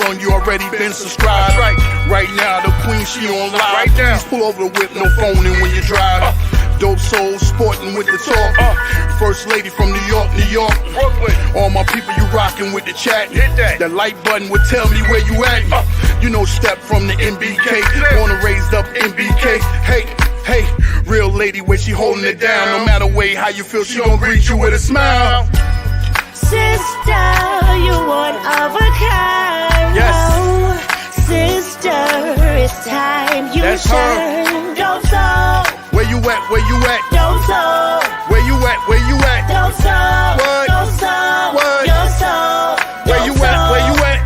Patreon, you already been subscribed. Right now, the queen, she on live. Right now, pull over the whip, no phoning when you drive. Dope Soul sporting with the talk. First lady from New York, Brooklyn. All my people, you rocking with the chat. Hit that. The like button would tell me where you at. You know, Step from the MBK. Born and raised up MBK. Hey, real lady where she holding it down. No matter way how you feel, she gon' greet you with a smile. Sister, you one of a kind. Yes. Sister, it's time you That's shine. Dope Soul. Where you at? Where you at? Dope Soul. Where you at? Where you at? Dope Soul. What? Dope Soul. What? Your soul. Where you at? Where you at?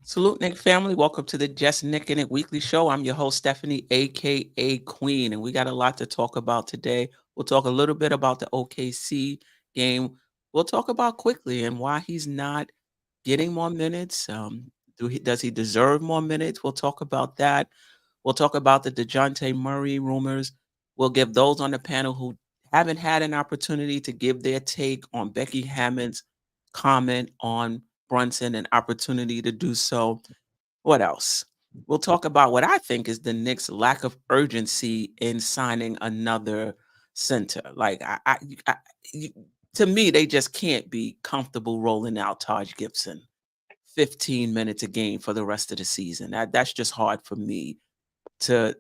Salute, Knick family. Welcome to the Just Knickin' It Weekly Show. I'm your host, Stephanie, a.k.a. Queen, and we got a lot to talk about today. We'll talk a little bit about the OKC game. We'll talk about Quickley and why he's not getting more minutes. Does he deserve more minutes? We'll talk about that. We'll talk about the Dejounte Murray rumors. We'll give those on the panel who haven't had an opportunity to give their take on Becky Hammon's comment on Brunson an opportunity to do so. What else? We'll talk about what I think is the Knicks' lack of urgency in signing another center. Like, to me, they just can't be comfortable rolling out Taj Gibson 15 minutes a game for the rest of the season. That's just hard for me to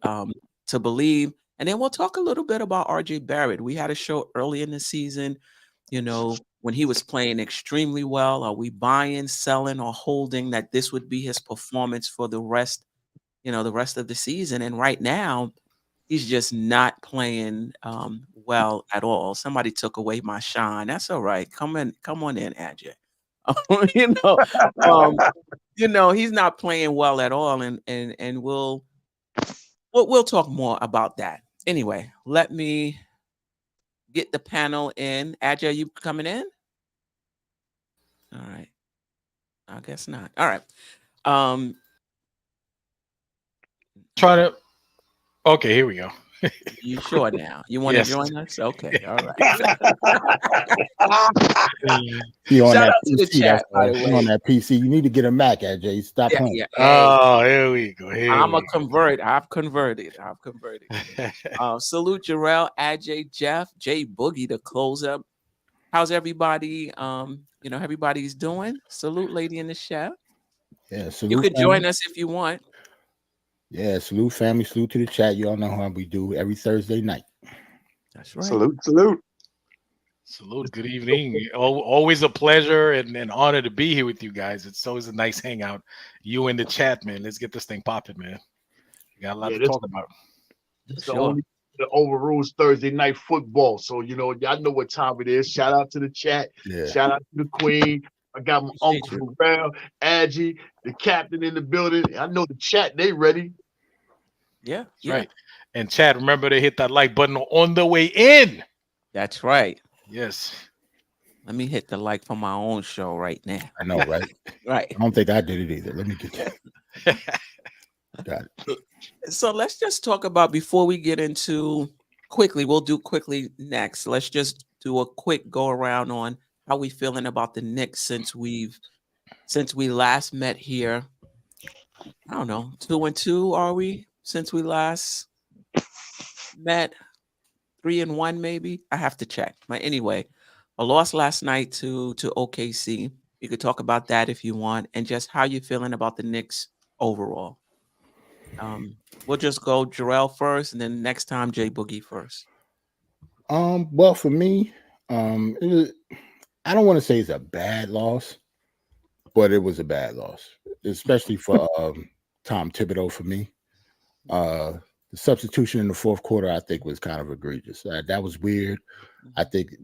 believe. And then we'll talk a little bit about RJ Barrett. We had a show early in the season, you know, when he was playing extremely well. Are we buying, selling, or holding that this would be his performance for the rest of the season? And right now, he's just not playing well at all. Somebody took away my shine. That's all right. Come on in, AJ. He's not playing well at all, and we'll talk more about that. Anyway, let me get the panel in. AJ, you coming in? All right. I guess not. All right. Try to. Okay, here we go. You sure now? You want to join us? Okay. All right. Shout out to the chat, by the way. On that PC. You need to get a Mac, AJ. Stop playing. Yeah. Oh, here we go. I've converted. Salute Jerrell, AJ, Geoff, J Boogie to close up. How's everybody? Everybody's doing. Salute, lady in the chat. Yeah, salute. You could join us if you want. Yeah, salute family, salute to the chat. You all know how we do every Thursday night. That's right. Salute. Good evening. Always a pleasure and an honor to be here with you guys. It's always a nice hangout. You in the chat, man. Let's get this thing popping, man. We got a lot to talk about. It's the only that overrules Thursday night football. So, y'all know what time it is. Shout out to the chat. Yeah. Shout out to the queen. I got my Uncle Jerrell, Adji, the captain in the building. I know the chat, they ready. Yeah. Right. And chat, remember to hit that like button on the way in. That's right. Yes. Let me hit the like for my own show right now. I know, right? Right. I don't think I did it either. Let me get that. Got it. So let's just talk about, before we get into Quickley, we'll do Quickley next. Let's just do a quick go around on how we feeling about the Knicks since we last met here. I don't know, 2-2 are we since we last met? 3-1 maybe. I have to check. But anyway, a loss last night to OKC. You could talk about that if you want, and just how you feeling about the Knicks overall. We'll just go Jerrell first, and then next time J Boogie first. Well, for me, I don't want to say it's a bad loss, but it was a bad loss, especially for Tom Thibodeau. For me, the substitution in the fourth quarter, I think, was kind of egregious. That was weird. I think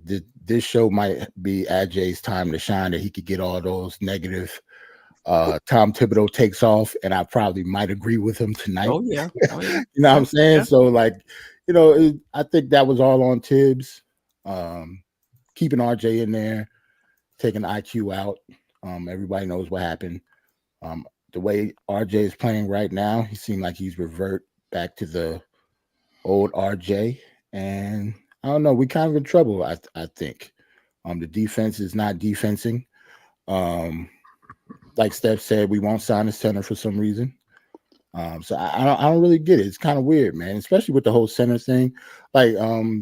this show might be AJ's time to shine, that he could get all those negative Tom Thibodeau takes off, and I probably might agree with him tonight. Oh yeah. You know what I'm saying? Yeah. So, I think that was all on Tibbs, keeping RJ in there, taking IQ out. Everybody knows what happened. The way RJ is playing right now, he seemed like he's revert back to the old RJ, and I don't know. We kind of in trouble. I think. The defense is not defensing. Like Steph said, we won't sign a center for some reason. So I don't really get it. It's kind of weird, man, especially with the whole center thing. Like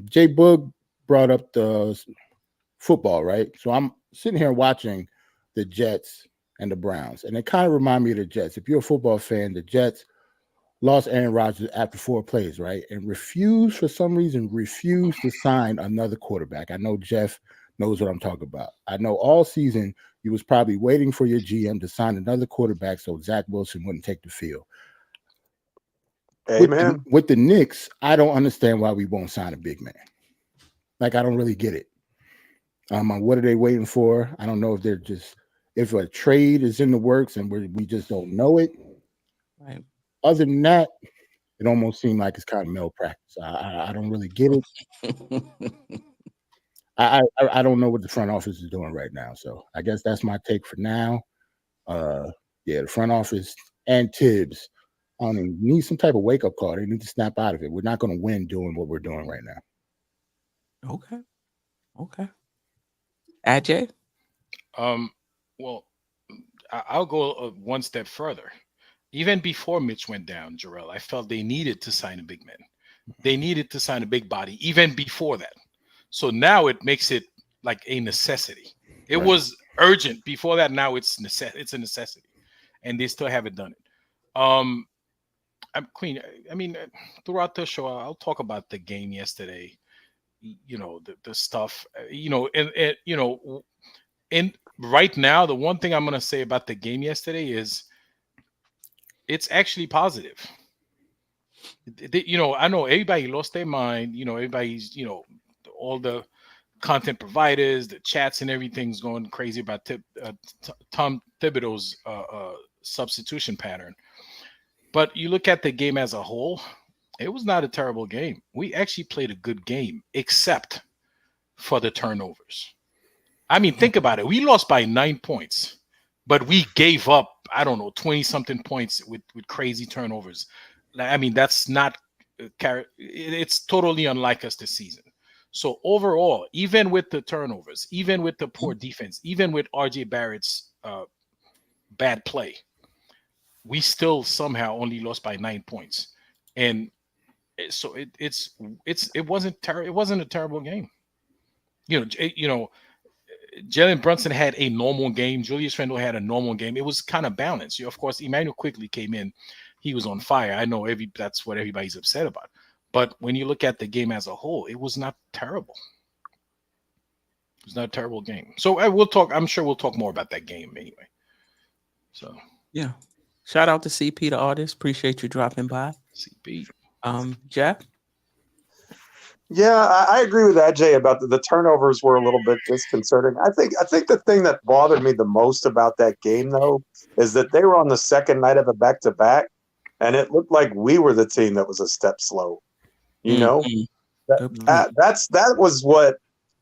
Jay Boog brought up the football, right? So I'm sitting here watching the Jets and the Browns, and it kind of remind me of the Jets. If you're a football fan, the Jets lost Aaron Rodgers after 4 plays, right? And for some reason, refused to sign another quarterback. I know Geoff knows what I'm talking about. I know all season you was probably waiting for your GM to sign another quarterback so Zach Wilson wouldn't take the field. Amen. With the Knicks, I don't understand why we won't sign a big man. Like, I don't really get it. What are they waiting for? I don't know if a trade is in the works and we just don't know it. Right. Other than that, it almost seemed like it's kind of malpractice. I don't really get it. I don't know what the front office is doing right now. So I guess that's my take for now. The front office and Tibbs need some type of wake-up call. They need to snap out of it. We're not going to win doing what we're doing right now. Okay. Ajay? Well, I'll go one step further. Even before Mitch went down, Jerrell, I felt they needed to sign a big man. They needed to sign a big body even before that. So now it makes it like a necessity. It was urgent before that. Now it's a necessity, and they still haven't done it. Queen. I mean, throughout the show, I'll talk about the game yesterday. You know, the stuff. And right now, the one thing I'm going to say about the game yesterday is it's actually positive. I know everybody lost their mind. Everybody's, all the content providers, the chats and everything's going crazy about Tom Thibodeau's substitution pattern. But you look at the game as a whole, it was not a terrible game. We actually played a good game, except for the turnovers. I mean, think about it. We lost by 9 points, but we gave up, 20-something points with crazy turnovers. I mean, that's not it's totally unlike us this season. So overall, even with the turnovers, even with the poor defense, even with RJ Barrett's bad play, we still somehow only lost by 9 points. And so it wasn't a terrible game. Jalen Brunson had a normal game. Julius Randle had a normal game. It was kind of balanced. Of course, Emmanuel Quickley came in. He was on fire. I know that's what everybody's upset about. But when you look at the game as a whole, it was not terrible. It was not a terrible game. So I'm sure we'll talk more about that game anyway. So yeah. Shout out to CP, the artist. Appreciate you dropping by. CP. Geoff? Yeah, I agree with Ajay about the turnovers were a little bit disconcerting. I think the thing that bothered me the most about that game, though, is that they were on the second night of a back-to-back, and it looked like we were the team that was a step slow. That was what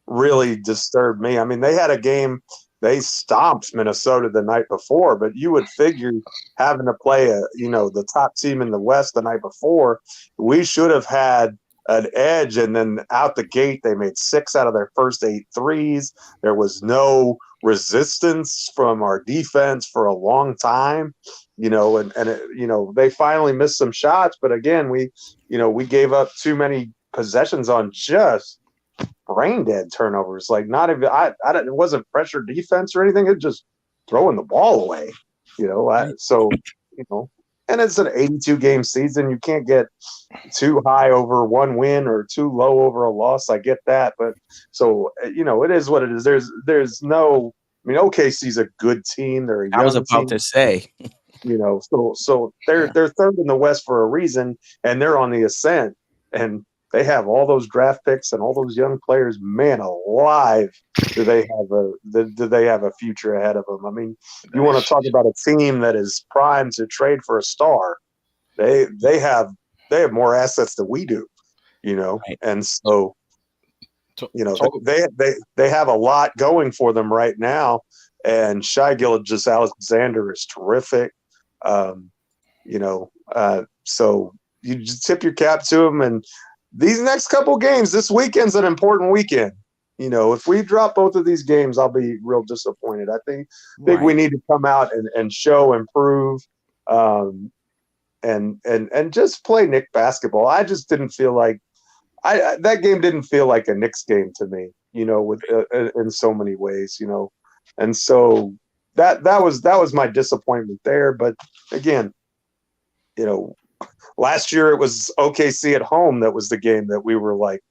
really disturbed me. I mean, they had a game, they stomped Minnesota the night before, but you would figure having to play the top team in the West the night before, we should have had an edge, and then out the gate they made 6 out of their first 8 threes. There was no resistance from our defense for a long time, they finally missed some shots, but again, we gave up too many possessions on just brain dead turnovers. Like, not even it wasn't pressure defense or anything. It just throwing the ball away, and it's an 82 game season. You can't get too high over one win or too low over a loss. I get that. But so, it is what it is. There's no, OKC's a good team. They're a young I was about team, to say, so they're third in the West for a reason, and they're on the ascent, and they have all those draft picks and all those young players. Man alive, do they have a future ahead of them? I mean, you want to talk about a team that is primed to trade for a star? They have more assets than we do, Right. and so they have a lot going for them right now. And Shai Gilgeous-Alexander is terrific. So you just tip your cap to them. And these next couple games, this weekend's an important weekend. You know, if we drop both of these games, I'll be real disappointed. I think we need to come out and show and prove, and just play Knick basketball. I just didn't feel like that game didn't feel like a Knicks game to me. You know, with in so many ways. You know, and so that was my disappointment there. But again, you know, last year it was OKC at home that was the game that we were like,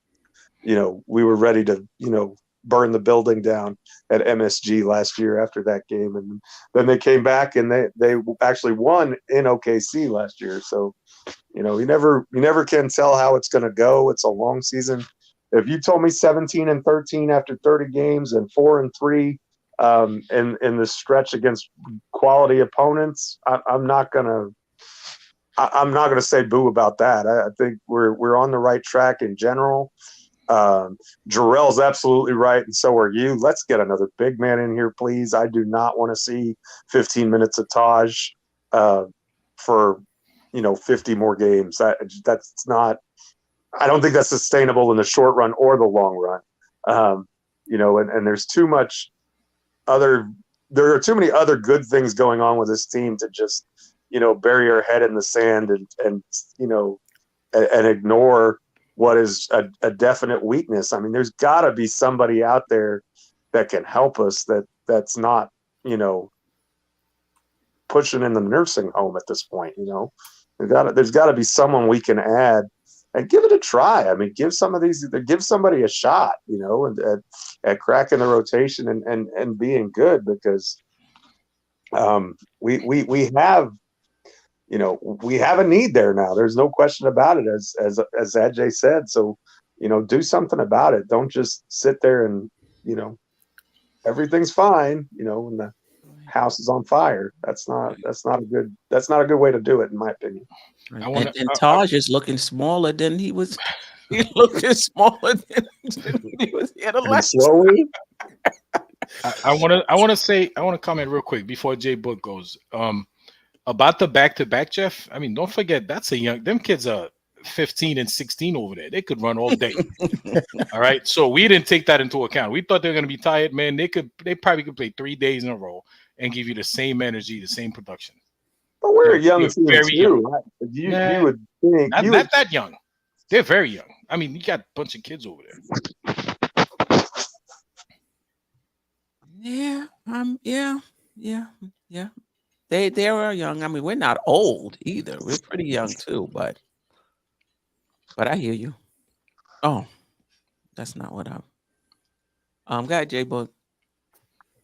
you know, we were ready to, you know, burn the building down at MSG last year after that game. And then they came back and they actually won in OKC last year. So, you know, you never can tell how it's going to go. It's a long season. If you told me 17-13 after 30 games and 4-3 in the stretch against quality opponents, I'm not gonna say boo about that. I think we're on the right track in general. Jerrell's absolutely right, and so are you. Let's get another big man in here, please. I do not want to see 15 minutes of Taj for 50 more games. That's not. I don't think that's sustainable in the short run or the long run. And there's too much other. There are too many other good things going on with this team to just bury our head in the sand and ignore what is a definite weakness. I mean, there's got to be somebody out there that can help us that's not, pushing in the nursing home at this point. There's got to be someone we can add and give it a try. I mean, give somebody a shot, at cracking the rotation and being good, because we have a need there now. There's no question about it, as Ajay said. So, do something about it. Don't just sit there and, everything's fine, and the house is on fire. That's not a good way to do it, in my opinion. And Taj is looking smaller than he was. He looking smaller than he was here the last. Slowly. I want to comment real quick before Jay Book goes. About the back-to-back, Geoff. I mean, don't forget them kids are 15 and 16 over there. They could run all day. All right. So we didn't take that into account. We thought they were going to be tired, man. They probably could play 3 days in a row and give you the same energy, the same production. But we're a young team very too. Young. You would think not that young. They're very young. I mean, you got a bunch of kids over there. Yeah. They are young. I mean, we're not old either. We're pretty young too, but I hear you. Oh, that's not what got J Book.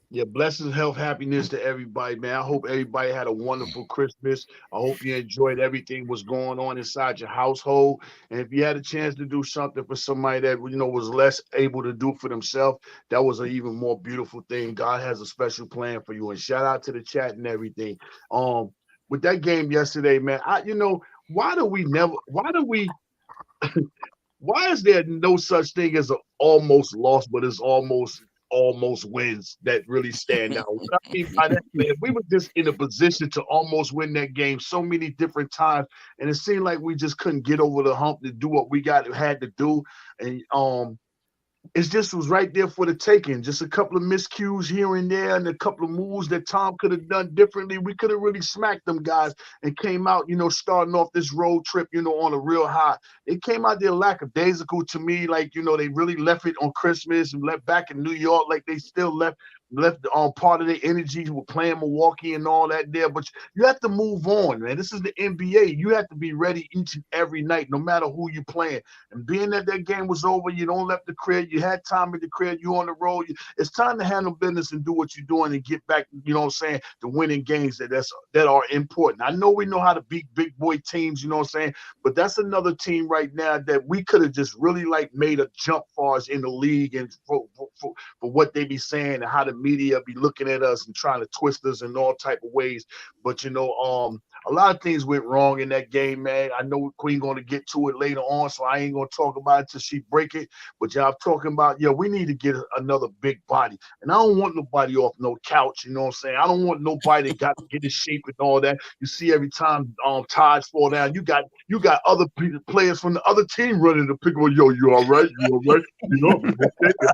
Yeah, blessings, health, happiness to everybody, man. I hope everybody had a wonderful Christmas. I hope you enjoyed everything was going on inside your household. And if you had a chance to do something for somebody that was less able to do for themselves, that was an even more beautiful thing. God has a special plan for you. And shout out to the chat and everything. With that game yesterday, man, why is there no such thing as an almost loss, but it's almost wins that really stand out? What I mean by that, man, we were just in a position to almost win that game so many different times, and it seemed like we just couldn't get over the hump to do what we had to do. And it just was right there for the taking. Just a couple of miscues here and there, and a couple of moves that Tom could have done differently. We could have really smacked them guys and came out, starting off this road trip, on a real high. It came out there lackadaisical to me, like, they really left it on Christmas and left back in New York, like they still left part of their energy with playing Milwaukee and all that there. But you have to move on, man. This is the NBA. You have to be ready each and every night, no matter who you're playing. And being that game was over, you don't left the crib. You had time at the crib. You on the road. It's time to handle business and do what you're doing and get back, to winning games that are important. I know we know how to beat big boy teams, but that's another team right now that we could have just really made a jump for us in the league, and for what they be saying and how the media be looking at us and trying to twist us in all type of ways. But A lot of things went wrong in that game, man. I know Queen going to get to it later on, so I ain't going to talk about it till she break it. But y'all talking about, we need to get another big body. And I don't want nobody off no couch, you know what I'm saying? I don't want nobody that got to get in shape and all that. You see every time Taj fall down, you got other players from the other team running to pick up, you all right? You all right? You know, you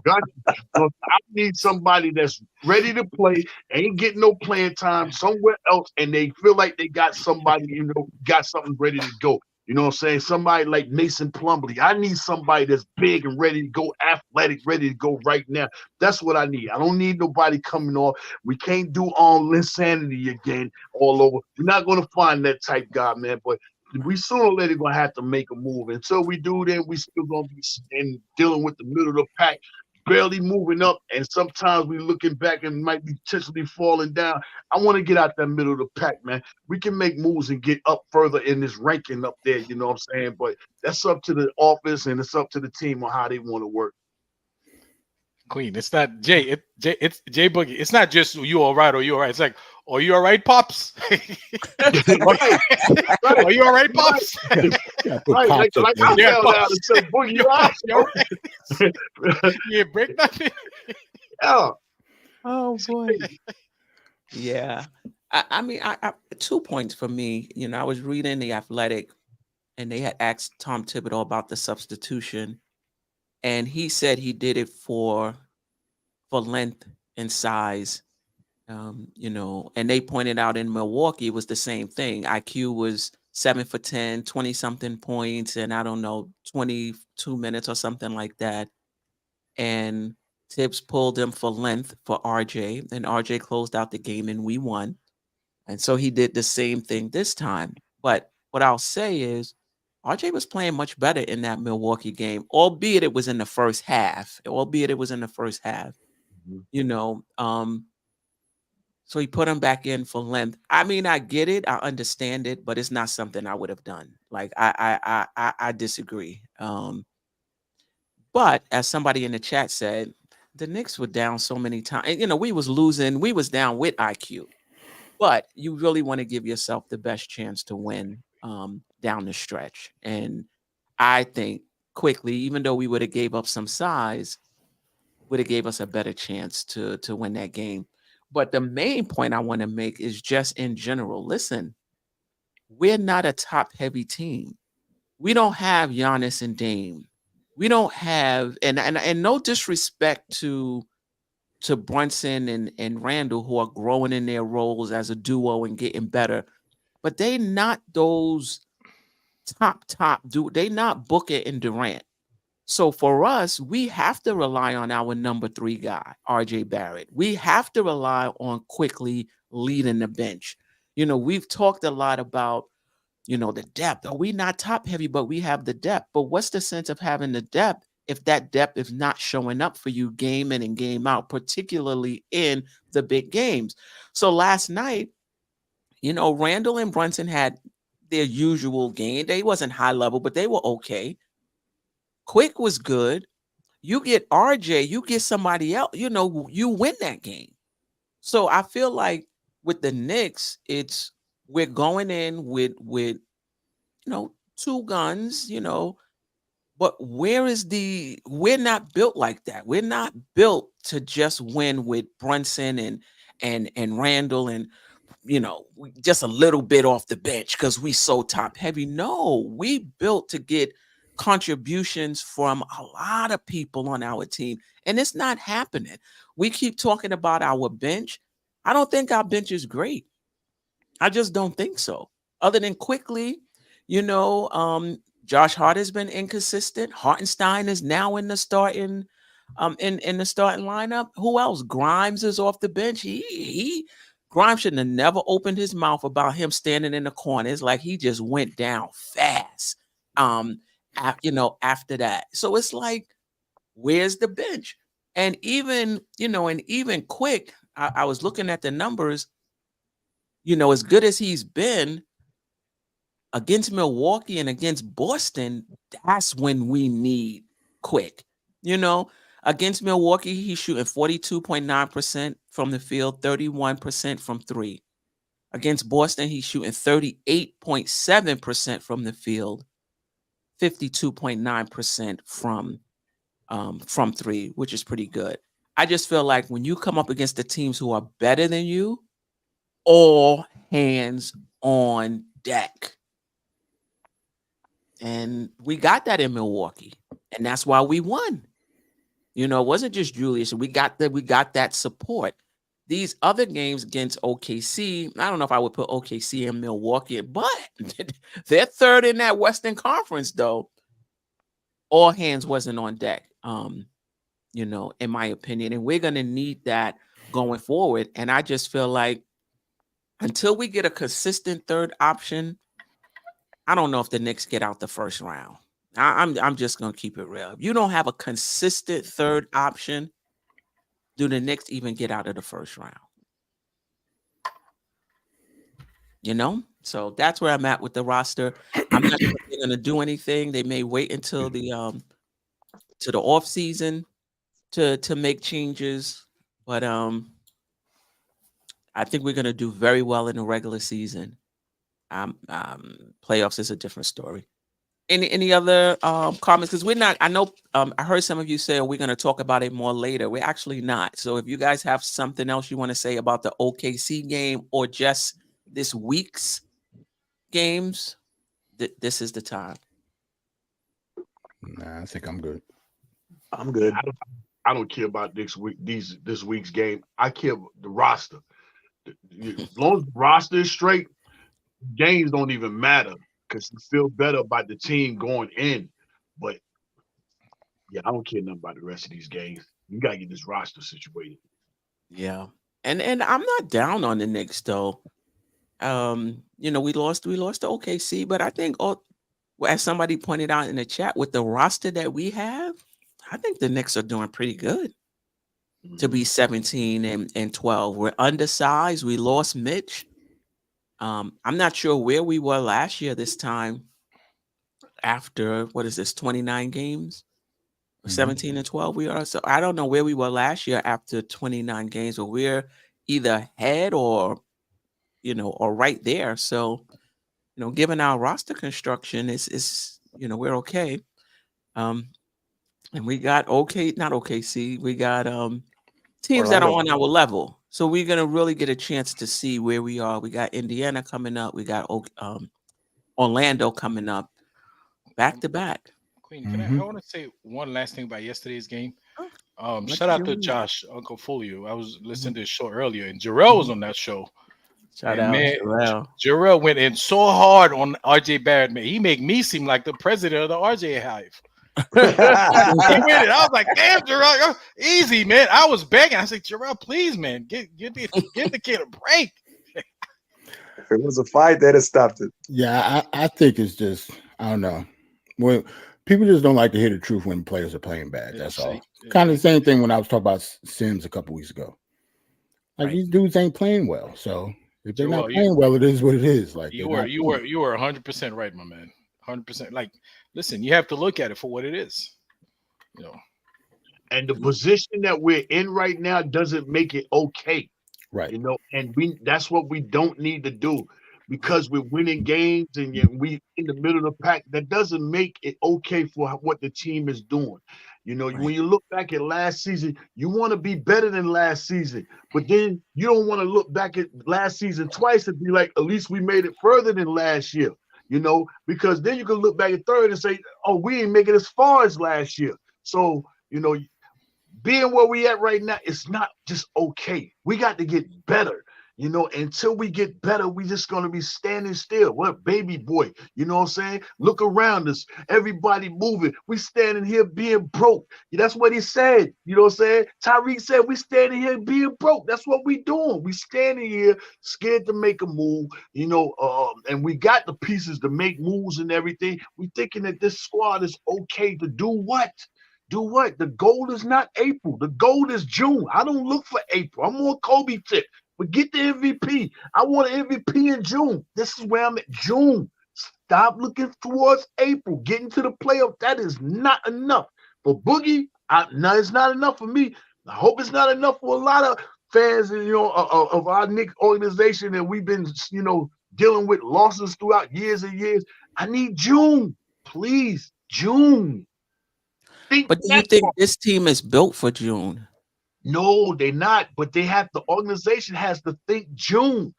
got you. So I need somebody that's ready to play, ain't getting no playing time somewhere else, and they feel like they got somebody, got something ready to go. You know what I'm saying? Somebody like Mason Plumlee. I need somebody that's big and ready to go, athletic, ready to go right now. That's what I need. I don't need nobody coming off. We can't do insanity again all over. We're not going to find that type guy, man. But we sooner or later going to have to make a move. Until we do, then we still going to be dealing with the middle of the pack, barely moving up, and sometimes we looking back and might be potentially falling down. I want to get out that middle of the pack, man. We can make moves and get up further in this ranking up there, you know what I'm saying? But that's up to the office and it's up to the team on how they want to work. Queen, it's not Jay. It's Jay Boogie. It's not just you all right or you all right. It's like, are you all right, pops? Right. Are you all right, pops? Right. Like I fell down and said, Boogie, you all right? Yeah, break nothing. Yeah. Oh boy. Yeah. I mean, I 2 points for me. I was reading The Athletic, and they had asked Tom Thibodeau about the substitution, and he said he did it for length and size. And they pointed out in Milwaukee it was the same thing. IQ was 7 for 10, 20 something points, and I don't know, 22 minutes or something like that. And Tibbs pulled him for length for RJ, and RJ closed out the game and we won. And so he did the same thing this time. But what I'll say is RJ was playing much better in that Milwaukee game, albeit it was in the first half. So he put him back in for length. I mean, I get it, I understand it, but it's not something I would have done. Like I disagree. But as somebody in the chat said, the Knicks were down so many times. We was losing. We was down with IQ. But you really want to give yourself the best chance to win down the stretch. And I think Quickley, even though we would have gave up some size, would have gave us a better chance to win that game. But the main point I want to make is just in general. Listen, we're not a top-heavy team. We don't have Giannis and Dame. We don't have, and no disrespect to Brunson and Randall, who are growing in their roles as a duo and getting better, but they not those top dude. They not Booker and Durant. So for us, we have to rely on our number 3 guy, RJ Barrett. We have to rely on Quickley leading the bench. We've talked a lot about, the depth. Are we not top heavy, but we have the depth? But what's the sense of having the depth if that depth is not showing up for you game in and game out, particularly in the big games? So last night, Randall and Brunson had their usual game. They wasn't high level, but they were okay. Quick was good. You get RJ, you get somebody else, you win that game. So I feel like with the Knicks, we're going in with 2 guns, but we're not built like that. We're not built to just win with Brunson and Randall and just a little bit off the bench because we so top heavy. No, we built to get contributions from a lot of people on our team, and it's not happening. We keep talking about our bench. I don't think our bench is great. I just don't think so. Other than Quickley, Josh Hart has been inconsistent. Hartenstein is now in the starting in the starting lineup. Who else? Grimes is off the bench. Grimes shouldn't have never opened his mouth about him standing in the corner. It's like he just went down fast. After that. So it's like, where's the bench? And even Quick, I was looking at the numbers, as good as he's been against Milwaukee and against Boston, that's when we need Quick. Against Milwaukee, he's shooting 42.9% from the field, 31% from 3. Against Boston, he's shooting 38.7% from the field, 52.9% from three, which is pretty good. I just feel like when you come up against the teams who are better than you, all hands on deck. And we got that in Milwaukee, and that's why we won. You know, it wasn't just Julius. We got that support. These other games against OKC, I don't know if I would put OKC and Milwaukee, but they're third in that Western Conference, though. All hands wasn't on deck, you know, in my opinion. And we're going to need that going forward. And I just feel like until we get a consistent third option, I don't know if the Knicks get out the first round. I'm just going to keep it real. If you don't have a consistent third option, do the Knicks even get out of the first round? You know? So that's where I'm at with the roster. I'm not sure if they're going to do anything. They may wait until the off season to make changes, but I think we're going to do very well in the regular season. Playoffs is a different story. Any other comments? Because we're not. I know. I heard some of you say we're going to talk about it more later. We're actually not. So if you guys have something else you want to say about the OKC game or just this week's games, this is the time. Nah, I think I'm good. I'm good. I don't care about this week's game. I care about the roster. As long as the roster is straight, games don't even matter because you feel better about the team going in. But yeah, I don't care nothing about the rest of these games. You gotta get this roster situated. Yeah, and I'm not down on the Knicks though. You know, we lost to OKC, but I think, as somebody pointed out in the chat, with the roster that we have, I think the Knicks are doing pretty good to be 17 and 12. We're undersized. We lost Mitch. I'm not sure where we were last year this time after, 29 games? 17 and 12 we are. So I don't know where we were last year after 29 games, but we're either ahead or, you know, or right there. So, you know, given our roster construction, is you know, we're okay. And we got not OKC. We got teams that are on our level. So we're gonna really get a chance to see where we are. We got Indiana coming up. We got Orlando coming up, back to back. Queen, I want to say one last thing about yesterday's game. Shout out to Josh, Uncle Folio. I was listening to his show earlier, and Jerrell was on that show. Shout out, Jerrell. Jerrell went in so hard on RJ Barrett, man. He made me seem like the president of the RJ hive. He went it. I was like, damn, Jerrell, easy, man. I was begging. I said, Jerrell, please, man, give the kid a break. If it was a fight, they'd have stopped it. Yeah, I think it's just, I don't know. When people just don't like to hear the truth when players are playing bad. That's all. Yeah. Kind of the same thing when I was talking about Sims a couple weeks ago. Like, these dudes ain't playing well. So if they're not playing well, it is what it is. Like, you were 100% right, my man. 100%. Like, listen, you have to look at it for what it is. You know. And the position that we're in right now doesn't make it okay. Right. You know, and that's what we don't need to do, because we're winning games and we in the middle of the pack. That doesn't make it okay for what the team is doing. You know, when you look back at last season, you want to be better than last season, but then you don't want to look back at last season twice and be like, at least we made it further than last year. You know, because then you can look back at third and say, oh, we ain't making as far as last year. So, you know, being where we at right now, it's not just okay. We got to get better. You know, until we get better, we just going to be standing still. What baby boy, you know what I'm saying? Look around us. Everybody moving. We standing here being broke. That's what he said. You know what I'm saying? Tyreek said we standing here being broke. That's what we doing. We standing here scared to make a move, you know, and we got the pieces to make moves and everything. We thinking that this squad is okay to do what? Do what? The goal is not April. The goal is June. I don't look for April. I'm on Kobe tip. But get the MVP. I want an MVP in June. This is where I'm at. June. Stop looking towards April. Getting to the playoff. That is not enough. For Boogie, no, it's not enough for me. I hope it's not enough for a lot of fans, of our Knicks organization, and we've been, dealing with losses throughout years and years. I need June, please, June. But do you think this team is built for June? No, they're not. But the organization has to think June.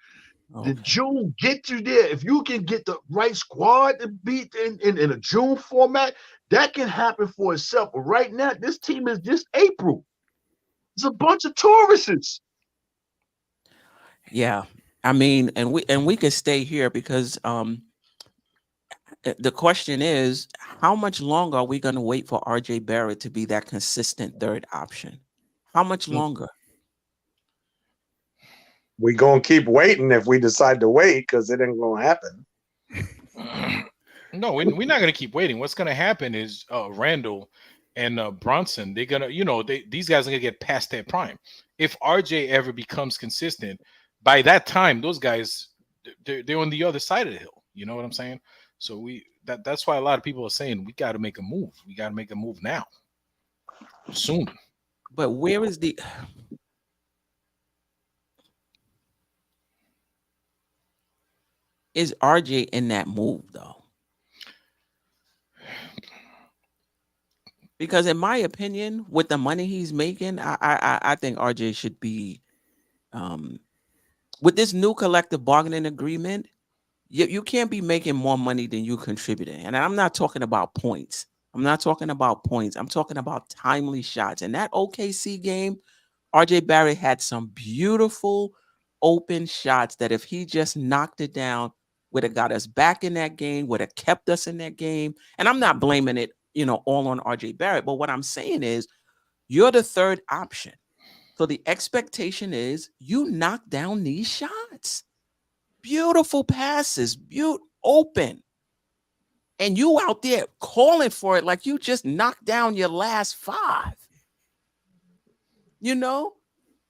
Okay. The June get you there. If you can get the right squad to beat in a June format, that can happen for itself. But right now, this team is just April. It's a bunch of tourists. Yeah, I mean, and we could stay here because the question is, how much longer are we going to wait for RJ Barrett to be that consistent third option? How much longer? We gonna keep waiting if we decide to wait because it ain't gonna happen. No, we're not gonna keep waiting. What's gonna happen is Randall and Bronson, they're gonna, these guys are gonna get past their prime. If RJ ever becomes consistent, by that time, those guys they're on the other side of the hill. You know what I'm saying? So that's why a lot of people are saying we got to make a move. We got to make a move now, soon. But where is is RJ in that move though? Because in my opinion, with the money he's making, I think RJ should be with this new collective bargaining agreement. You can't be making more money than you contributing. And I'm not talking about points. I'm talking about timely shots. In that OKC game, RJ Barrett had some beautiful open shots that if he just knocked it down, would have got us back in that game, would have kept us in that game. And I'm not blaming it, all on RJ Barrett. But what I'm saying is you're the third option. So the expectation is you knock down these shots. Beautiful passes, open. And you out there calling for it like you just knocked down your last 5.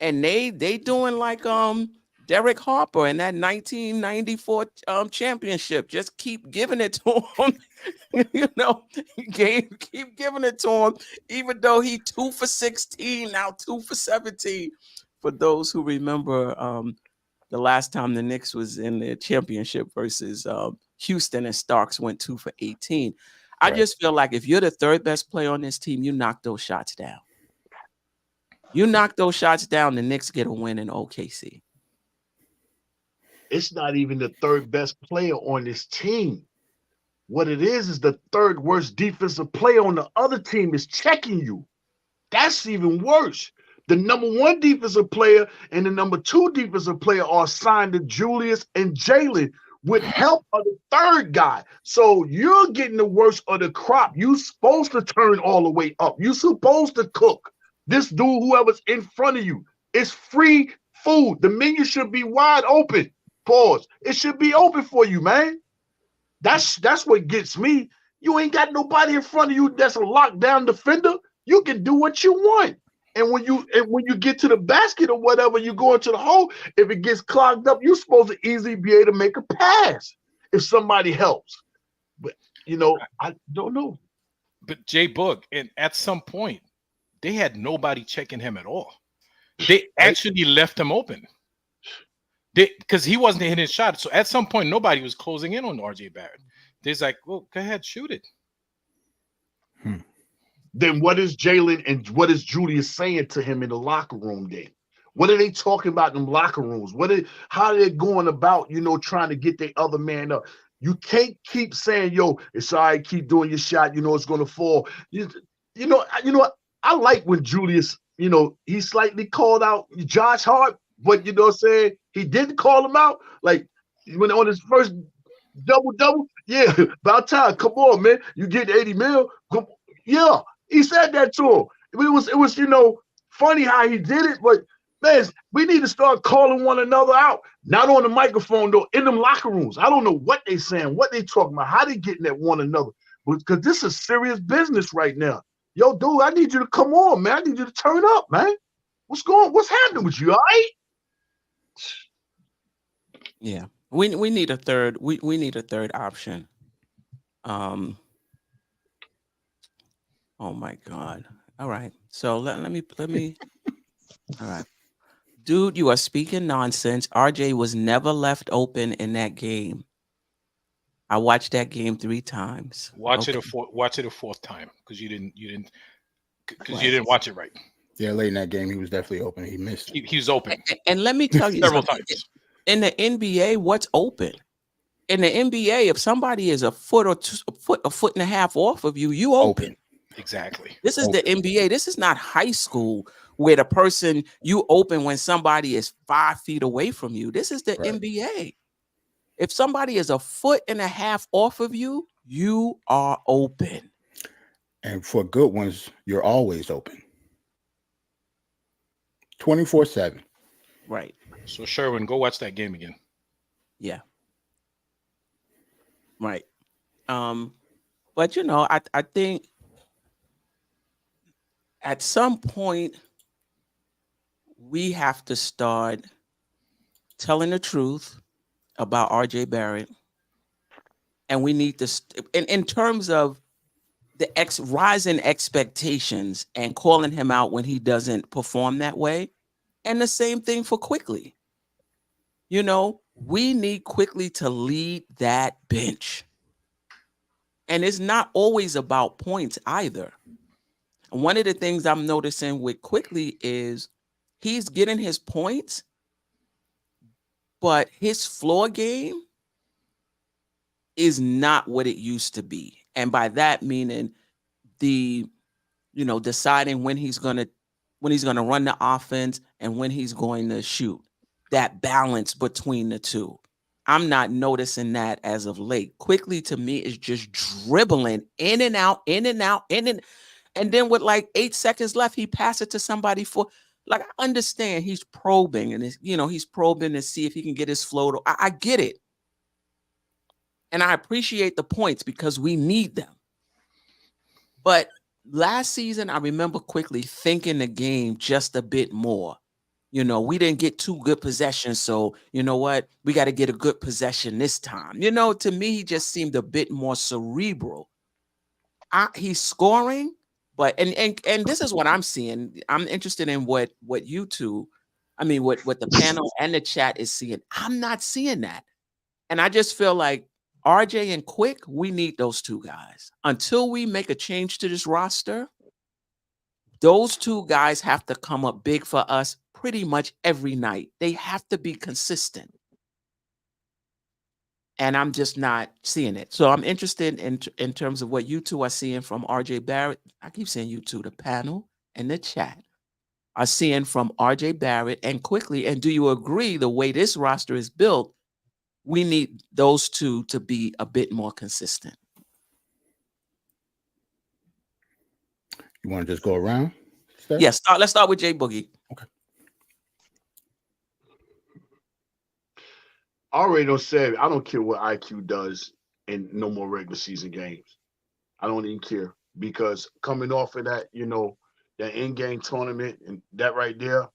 And they doing like Derek Harper in that 1994 championship. Just keep giving it to him. Keep giving it to him, even though he 2 for 16, now 2 for 17. For those who remember the last time the Knicks was in the championship versus Houston, and Starks went 2 for 18. I just feel like if you're the third best player on this team, you knock those shots down. You knock those shots down, the Knicks get a win in OKC. It's not even the third best player on this team. What it is the third worst defensive player on the other team is checking you. That's even worse. The number 1 defensive player and the number 2 defensive player are assigned to Julius and Jalen with help of the third guy. So you're getting the worst of the crop. You're supposed to turn all the way up. You're supposed to cook. This dude, whoever's in front of you, it's free food. The menu should be wide open. Pause. It should be open for you, man. That's what gets me. You ain't got nobody in front of you that's a lockdown defender. You can do what you want. And when you get to the basket or whatever, you go into the hole. If it gets clogged up, you're supposed to easily be able to make a pass if somebody helps. But I don't know. But Jay Boog, and at some point, they had nobody checking him at all. They actually left him open. Because he wasn't hitting his shot. So at some point, nobody was closing in on RJ Barrett. They're like, well, go ahead, shoot it. Then what is Jalen and what is Julius saying to him in the locker room then? What are they talking about in the locker rooms? How are they going about, trying to get the other man up? You can't keep saying, yo, it's all right, keep doing your shot, it's going to fall. I like when Julius, he slightly called out Josh Hart, but he didn't call him out. Like when on his first double, yeah, about time. Come on, man. You get 80 mil. Yeah, he said that to him. It was funny how he did it, but man, we need to start calling one another out. Not on the microphone though, in them locker rooms. I don't know what they saying, what they talking about, how they getting at one another. Because this is serious business right now. Yo, dude, I need you to come on, man. I need you to turn up, man. What's happening with you? All right? Yeah. We need a third. We need a third option. Oh my God. All right. So let me. All right. Dude, you are speaking nonsense. RJ was never left open in that game. I watched that game 3 times. Watch Okay. watch it a fourth time because you didn't Right. you didn't watch it right. Yeah, late in that game, he was definitely open. He missed. He was open And let me tell you several something. times. In the NBA, what's open? In the NBA, if somebody is a foot or a foot and a half off of you, you open. Exactly. This is the NBA. This is not high school where the person you open when somebody is 5 feet away from you. This is the NBA. If somebody is a foot and a half off of you, you are open. And for good ones, you're always open. 24/7. Right. So Sherwin, go watch that game again. Yeah. Right. But you know, I think at some point we have to start telling the truth about RJ Barrett. And we need to in terms of the rising expectations and calling him out when he doesn't perform that way. And the same thing for Quickley. You know, we need Quickley to lead that bench. And it's not always about points either. And one of the things I'm noticing with Quickley is he's getting his points, but his floor game is not what it used to be. And by that meaning deciding when he's gonna run the offense and when he's going to shoot. That balance between the two. I'm not noticing that as of late. Quickley to me is just dribbling in and out, in and out, and then with like 8 seconds left, he passed it to somebody for like I understand he's probing and he's probing to see if he can get his float. I get it. And I appreciate the points because we need them. But last season, I remember Quickley thinking the game just a bit more. You know, we didn't get 2 good possessions, so you know what? We got to get a good possession this time. You know, to me, he just seemed a bit more cerebral. He's scoring, but and this is what I'm seeing. I'm interested in what you two, what the panel and the chat is seeing. I'm not seeing that, and I just feel like RJ and Quick, we need those 2 guys until we make a change to this roster. Those 2 guys have to come up big for us pretty much every night. They have to be consistent. And I'm just not seeing it. So I'm interested in terms of what you two are seeing from RJ Barrett. I keep saying you two, the panel and the chat are seeing from RJ Barrett and Quickley. And do you agree the way this roster is built, we need those 2 to be a bit more consistent? You want to just go around? Steph? Yes. Let's start with Jay Boogie. Okay. I already don't say I don't care what IQ does in no more regular season games. I don't even care because coming off of that, that in-game tournament and that right there,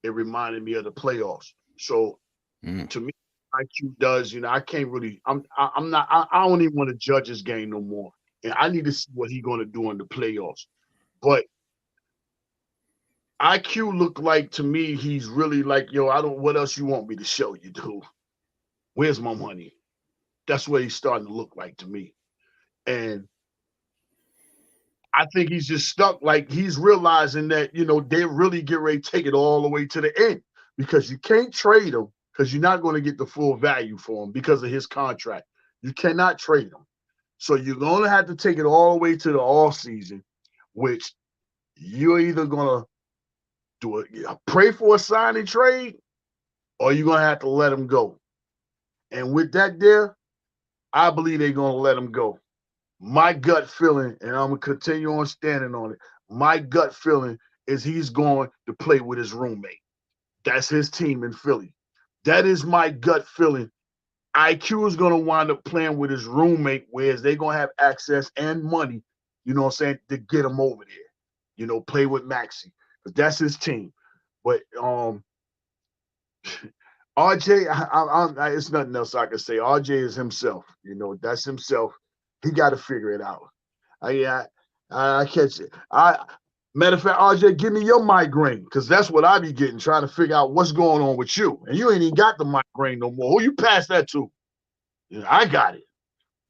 it reminded me of the playoffs. So to me, IQ does, I can't really, I don't even want to judge this game no more. And I need to see what he's going to do in the playoffs. But IQ looked like to me, he's really like, what else you want me to show you, dude? Where's my money? That's what he's starting to look like to me. And I think he's just stuck. Like he's realizing that, they really get ready to take it all the way to the end because you can't trade him because you're not going to get the full value for him because of his contract. You cannot trade him. So you're going to have to take it all the way to the off season, which you're either going to pray for a signing trade or you're going to have to let him go. And with that there, I believe they're going to let him go. My gut feeling, and I'm going to continue on standing on it, my gut feeling is he's going to play with his roommate. That's his team in Philly. That is my gut feeling. IQ is going to wind up playing with his roommate, whereas they're going to have access and money, to get him over there. Play with Maxey, because that's his team. But RJ, it's nothing else I can say. RJ is himself. That's himself. He got to figure it out. I catch it. Matter of fact, RJ, give me your migraine, because that's what I be getting, trying to figure out what's going on with you. And you ain't even got the migraine no more. Who you pass that to? Yeah, I got it,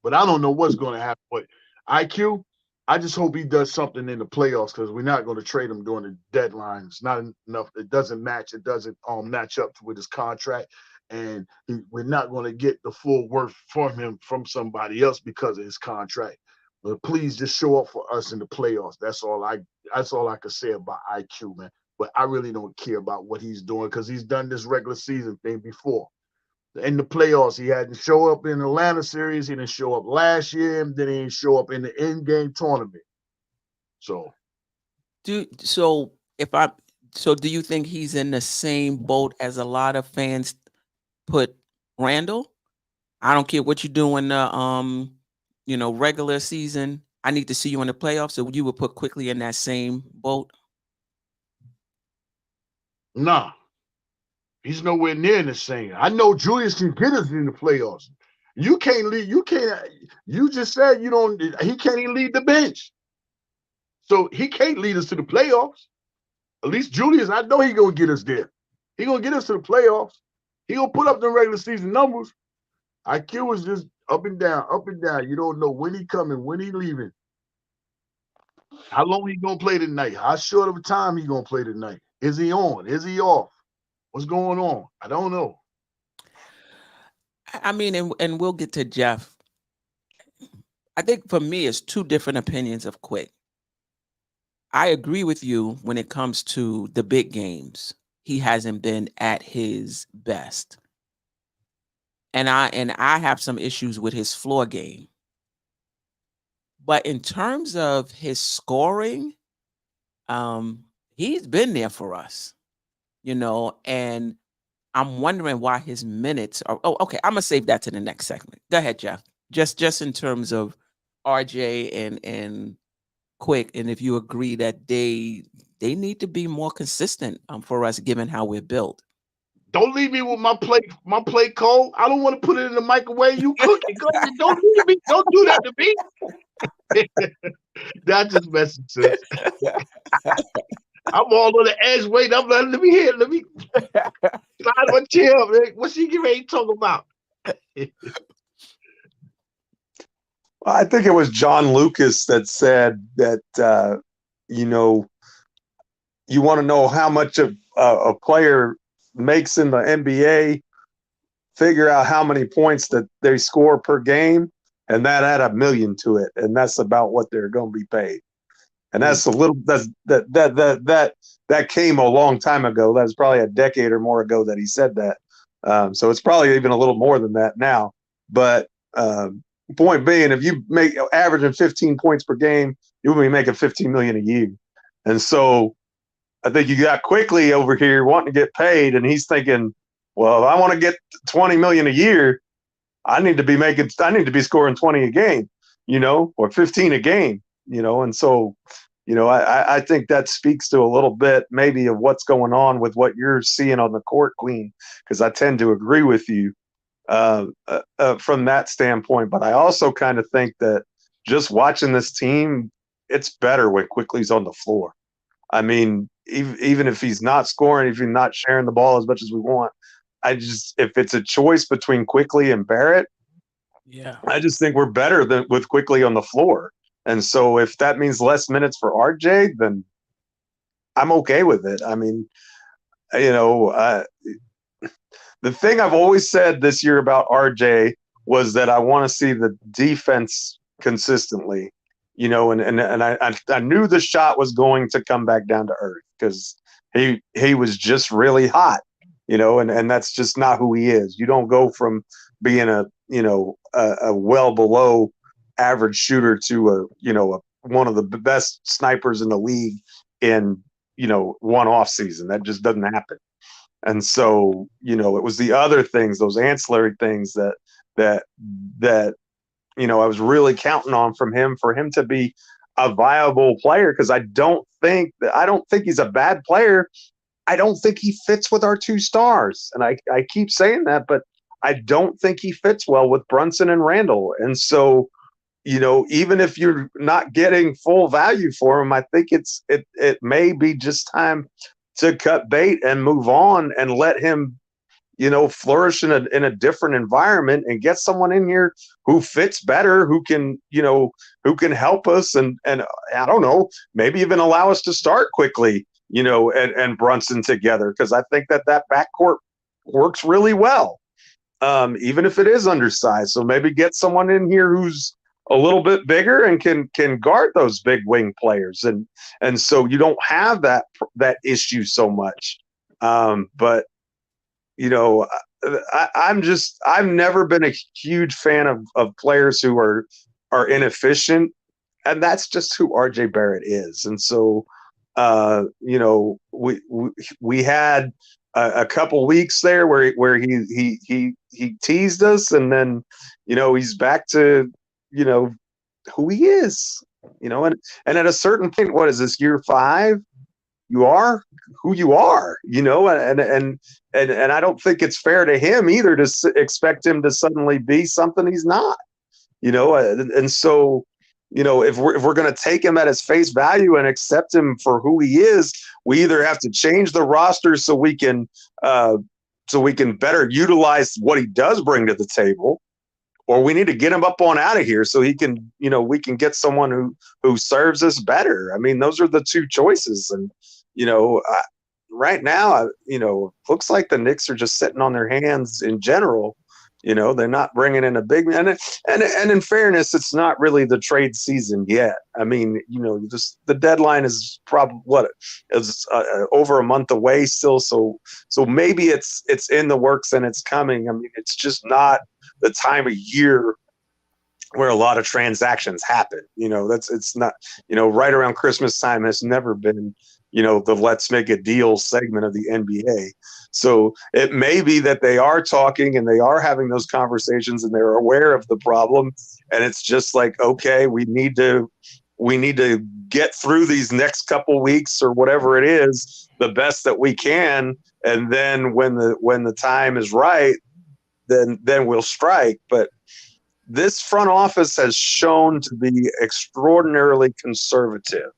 but I don't know what's going to happen. But IQ, I just hope he does something in the playoffs, because we're not going to trade him during the deadline. It's not enough. It doesn't match. It doesn't match up with his contract, and we're not going to get the full worth from him from somebody else because of his contract. But please just show up for us in the playoffs. That's all I could say about IQ, man. But I really don't care about what he's doing, because he's done this regular season thing before. In the playoffs, he hadn't show up in the Atlanta series. He didn't show up last year. And then he didn't show up in the in-game tournament. So Do you think he's in the same boat as a lot of fans put Randall? I don't care what you do in the regular season. I need to see you in the playoffs. So you would put Quickley in that same boat? nah, he's nowhere near the same. I know Julius can get us in the playoffs. You can't lead. You can't. You just said you don't. He can't even lead the bench. So he can't lead us to the playoffs. At least Julius, I know he gonna get us there. He gonna get us to the playoffs. He gonna put up the regular season numbers. IQ is just up and down, up and down. You don't know when he coming, when he leaving, how long he gonna play tonight, how short of a time he gonna play tonight. Is he on? Is he off? What's going on? I don't know. I mean, and we'll get to Geoff. I think for me, it's two different opinions of Quick. I agree with you when it comes to the big games. He hasn't been at his best. And I have some issues with his floor game. But in terms of his scoring, he's been there for us, and I'm wondering why his minutes are. Oh, okay. I'm gonna save that to the next segment. Go ahead, Geoff. Just in terms of RJ and Quick, and if you agree that they need to be more consistent for us, given how we're built. Don't leave me with my plate cold. I don't want to put it in the microwave. You cook it. Go ahead. Don't leave me. Don't do that to me. That's just messing sense. I'm all on the edge. Wait, let me hear. Let me slide my chair up. What's she getting ready to talk about? Well, I think it was John Lucas that said that, you want to know how much of a player makes in the NBA, figure out how many points that they score per game, and that add $1 million to it. And that's about what they're going to be paid. And that's that came a long time ago. That was probably a decade or more ago that he said that. So it's probably even a little more than that now. But point being, if you make averaging 15 points per game, you'll be making $15 million a year. And so I think you got Quickley over here wanting to get paid, and he's thinking, well, if I want to get 20 million a year, I need to be scoring 20 a game, or 15 a game, and so, I think that speaks to a little bit maybe of what's going on with what you're seeing on the court, Queen, because I tend to agree with you from that standpoint. But I also kind of think that just watching this team, it's better when Quickley's on the floor. I mean, even if he's not scoring, if he's not sharing the ball as much as we want, if it's a choice between Quickley and Barrett, yeah, I just think we're better than with Quickley on the floor. And so if that means less minutes for RJ, then I'm okay with it. I mean, the thing I've always said this year about RJ was that I want to see the defense consistently. And I knew the shot was going to come back down to earth because he was just really hot, and that's just not who he is. You don't go from being a well below average shooter to one of the best snipers in the league in one off season. That just doesn't happen. And so it was the other things, those ancillary things that I was really counting on from him for him to be a viable player, because I don't think he's a bad player. I don't think he fits with our two stars. And I keep saying that, but I don't think he fits well with Brunson and Randall. And so even if you're not getting full value for him, I think it may be just time to cut bait and move on and let him, flourish in a different environment and get someone in here who fits better, who can help us and I don't know, maybe even allow us to start Quickley, and Brunson together, because I think that backcourt works really well, even if it is undersized. So maybe get someone in here who's a little bit bigger and can guard those big wing players, and so you don't have that issue so much. But I've never been a huge fan of players who are inefficient, and that's just who RJ Barrett is. And so we had a couple weeks there where he teased us, and then he's back to who he is, and at a certain point, what is this, year 5? You are who you are, and I don't think it's fair to him either to expect him to suddenly be something he's not, and so if we're going to take him at his face value and accept him for who he is, we either have to change the roster so we can better utilize what he does bring to the table, or we need to get him up on out of here so he can, we can get someone who serves us better. I mean, those are the two choices. And, right now, looks like the Knicks are just sitting on their hands in general. They're not bringing in a big man. And in fairness, it's not really the trade season yet. I mean, just the deadline is probably over a month away still. So maybe it's in the works and it's coming. I mean, it's just not the time of year where a lot of transactions happen. It's not, right around Christmas time has never been, the let's make a deal segment of the NBA. So it may be that they are talking and they are having those conversations and they're aware of the problem. And it's just like, okay, we need to get through these next couple weeks or whatever it is, the best that we can. And then when the time is right, then we'll strike. But this front office has shown to be extraordinarily conservative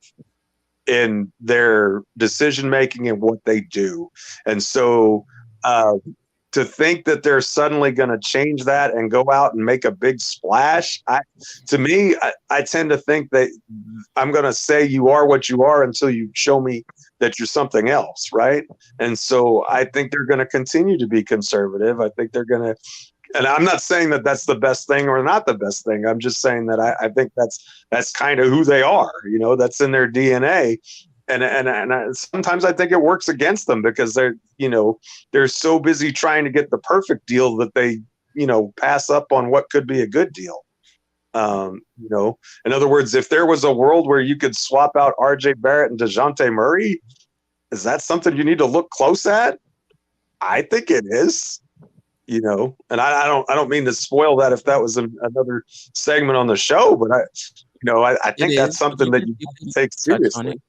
in their decision making and what they do. And so to think that they're suddenly going to change that and go out and make a big splash, I tend to think that I'm going to say you are what you are until you show me that you're something else, right? And so I think they're going to continue to be conservative. I think they're going to, and I'm not saying that that's the best thing or not the best thing. I'm just saying that I think that's kind of who they are. That's in their DNA. And sometimes I think it works against them because they're so busy trying to get the perfect deal that they pass up on what could be a good deal. In other words, if there was a world where you could swap out RJ Barrett and Dejounte Murray, is that something you need to look close at? I think it is. And I don't mean to spoil that if that was another segment on the show, but I think that's something that you can take seriously.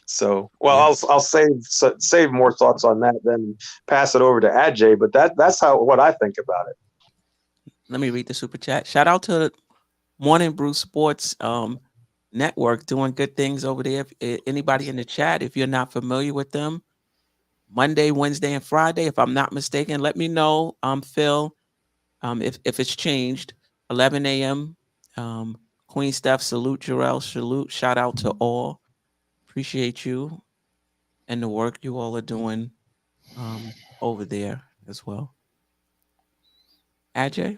So, well, yeah. I'll save more thoughts on that, then pass it over to Ajay. But that's what I think about it. Let me read the super chat. Shout out to Morning Brew Sports Network, doing good things over there. If anybody in the chat, if you're not familiar with them, Monday, Wednesday, and Friday, if I'm not mistaken, let me know, Phil, if it's changed. 11 a.m. Queen Steph, salute Jerrell, salute, shout out to all. Appreciate you and the work you all are doing over there as well. Ajay?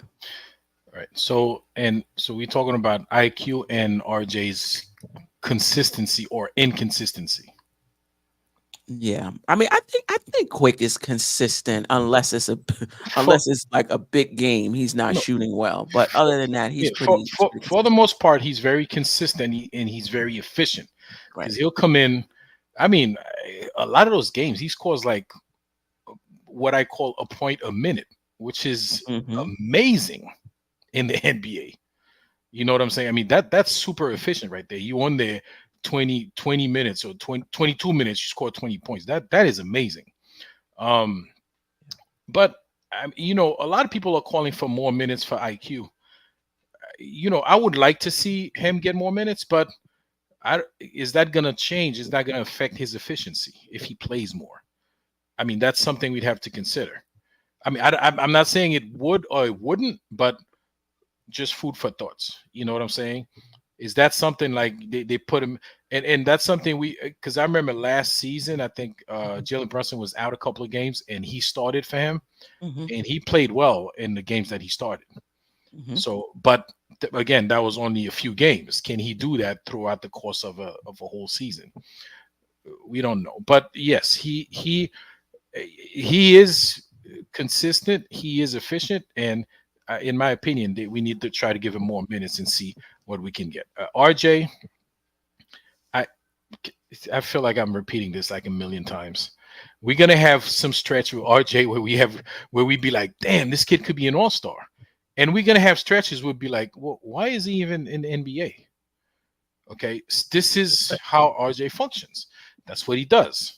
All right. So we're talking about IQ and RJ's consistency or inconsistency. Yeah, I mean, I think Quick is consistent unless it's like a big game. He's not shooting well, but other than that, he's pretty. For the most part, he's very consistent and he's very efficient. Because he'll come in. I mean, a lot of those games he scores like what I call a point a minute, which is amazing in the NBA. You know what I'm saying? I mean, that's super efficient right there. You on there 20 minutes or 22 minutes, you score 20 points. That is amazing. But a lot of people are calling for more minutes for IQ. I would like to see him get more minutes, but is that going to change? Is that going to affect his efficiency if he plays more? I mean, that's something we'd have to consider. I mean, I'm not saying it would or it wouldn't, but just food for thoughts. You know what I'm saying? Is that something like they put him, and that's something because I remember last season, I think Jalen Brunson was out a couple of games and he started for him and he played well in the games that he started. So, but again, that was only a few games. Can he do that throughout the course of a whole season? We don't know. But yes, he is consistent. He is efficient, and in my opinion, we need to try to give him more minutes and see what we can get. RJ, I feel like I'm repeating this like a million times. We're gonna have some stretch with RJ where we be like, damn, this kid could be an all-star. And we're gonna have stretches where we'd be like, well, why is he even in the NBA? Okay, this is how RJ functions. That's what he does.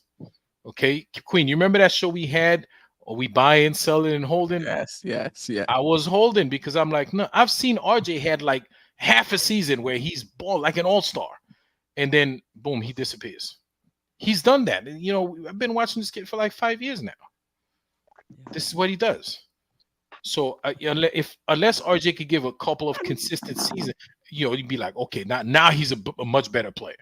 Okay, Queen, you remember that show we had, or we buy and sell it and holding? Yes. I was holding because I'm like, no, I've seen RJ had like half a season where he's ball like an all-star, and then boom, he disappears. He's done that. And, I've been watching this kid for like 5 years now. This is what he does. So unless RJ could give a couple of consistent seasons, you'd be like, okay, now he's a much better player.